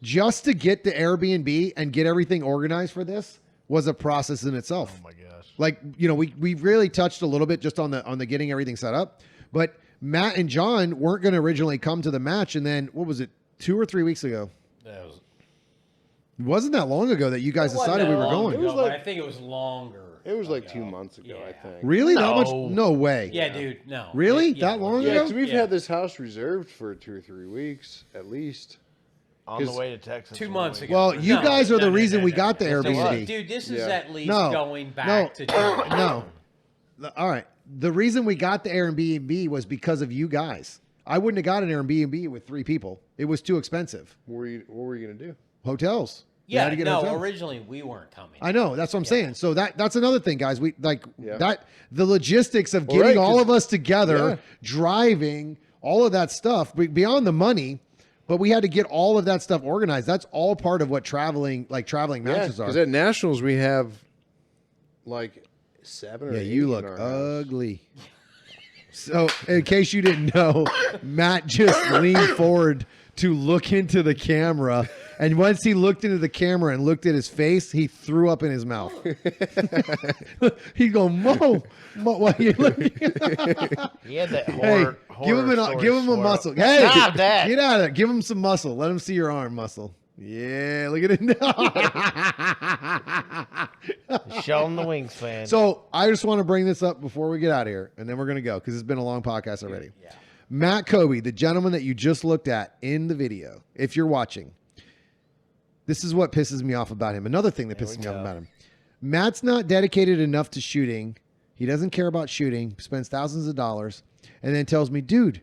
Just to get the Airbnb and get everything organized for this was a process in itself. Oh my gosh. Like, you know, we really touched a little bit just on the getting everything set up, but Matt and John weren't going to originally come to the match, and then what was it, 2 or 3 weeks ago? That was, It wasn't that long ago that you guys it wasn't decided we that were long going. ago, was like- but I think it was longer. It was like ago. 2 months ago, I Yeah. think. Really? That much? No. No way. Yeah, dude. No. Really? Yeah, That long Yeah, ago? because we've Yeah. had this house reserved for 2 or 3 weeks at least. On the 'Cause way to Texas. 2 was months the ago. Well, you No, guys are no, the no, reason no, we no, got the no. This is- Airbnb. Dude, this is Yeah. at least No, going back to No. All right. The reason we got the Airbnb was because of you guys. I wouldn't have got an Airbnb with 3 people. It was too expensive. What were you going to do? Hotels. We had Yeah, to get no, hotels. originally we weren't coming. I know. That's what I'm saying. So that's another thing, guys. We like Yeah. that the logistics of Well, getting right, all 'cause- of us together, Yeah. driving, all of that stuff beyond the money. But we had to get all of that stuff organized. That's all part of what traveling Yeah, matches because are. at nationals we have like 7 or Yeah, 8 you in look our house. ugly. So, in case you didn't know, Matt just leaned forward to look into the camera. And once he looked into the camera and looked at his face, he threw up in his mouth. He's going, Mo, why are you looking? He had that Hey, horror give him a story muscle. swirl. Hey, Stop that. get out of it. Give him some muscle. Let him see your arm muscle. Yeah, look at it. Show him the wings, fan. So I just want to bring this up before we get out of here, and then we're going to go because it's been a long podcast already. Yeah. Matt Kobe, the gentleman that you just looked at in the video, if you're watching, this is what pisses me off about him. Another thing that pisses me off about him. Matt's not dedicated enough to shooting. He doesn't care about shooting, spends thousands of dollars, and then tells me, dude,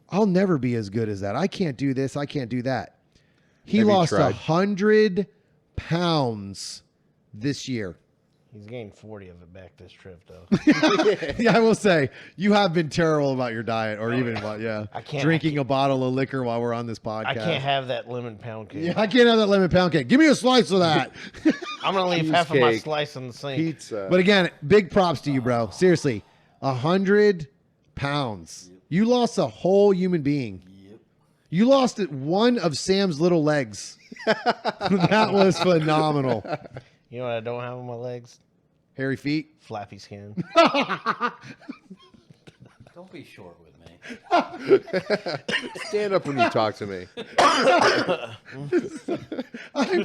I'll never be as good as that. I can't do this. I can't do that. He Have you lost tried? 100 pounds this year. He's gained 40 of it back this trip, though. Yeah, I will say you have been terrible about your diet, or even about I can't- drinking a bottle of liquor while we're on this podcast. I can't have that lemon pound cake. Yeah, I can't have that lemon pound cake. Give me a slice of that. I'm going to leave half of my Cheesecake. slice in the sink. Pizza. But again, big props to you, bro. Seriously, 100 pounds. You lost a whole human being. You lost one of Sam's little legs. That was phenomenal. You know what I don't have on my legs? Hairy feet. Flappy skin. Don't be short with me. Stand up when you talk to me. I'm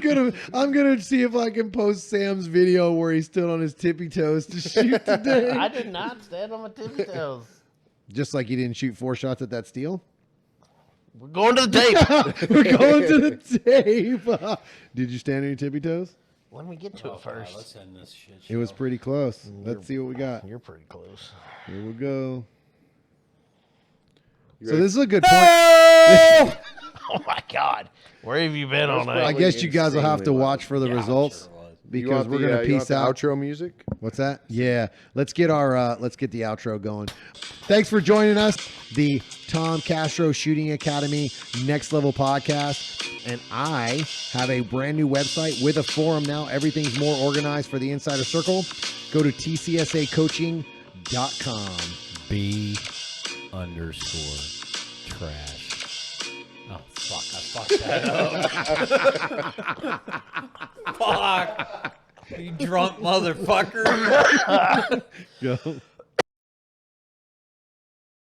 gonna see if I can post Sam's video where he stood on his tippy toes to shoot today. I did not stand on my tippy toes. Just like he didn't shoot 4 shots at that steel. We're going to the tape. We're going to the tape. Did you stand on your tippy toes? Let me get to it God, first. let's end this shit show. It was pretty close. Let's see what we got. You're pretty close. Here we go. So ready? this is a good point. Oh my God. Where have you been all I night? guess you guys will have to insanely watch for the Yeah, I'm results sure it was. because we're gonna you want peace the out. outro music. What's that? Yeah. Let's get our let's get the outro going. Thanks for joining us, the Tom Castro Shooting Academy Next Level Podcast. And I have a brand new website with a forum now. Everything's more organized for the Insider Circle. Go to tcsacoaching.com. B_trash. Oh, fuck. I fucked that up. Fuck. You drunk motherfucker. Go.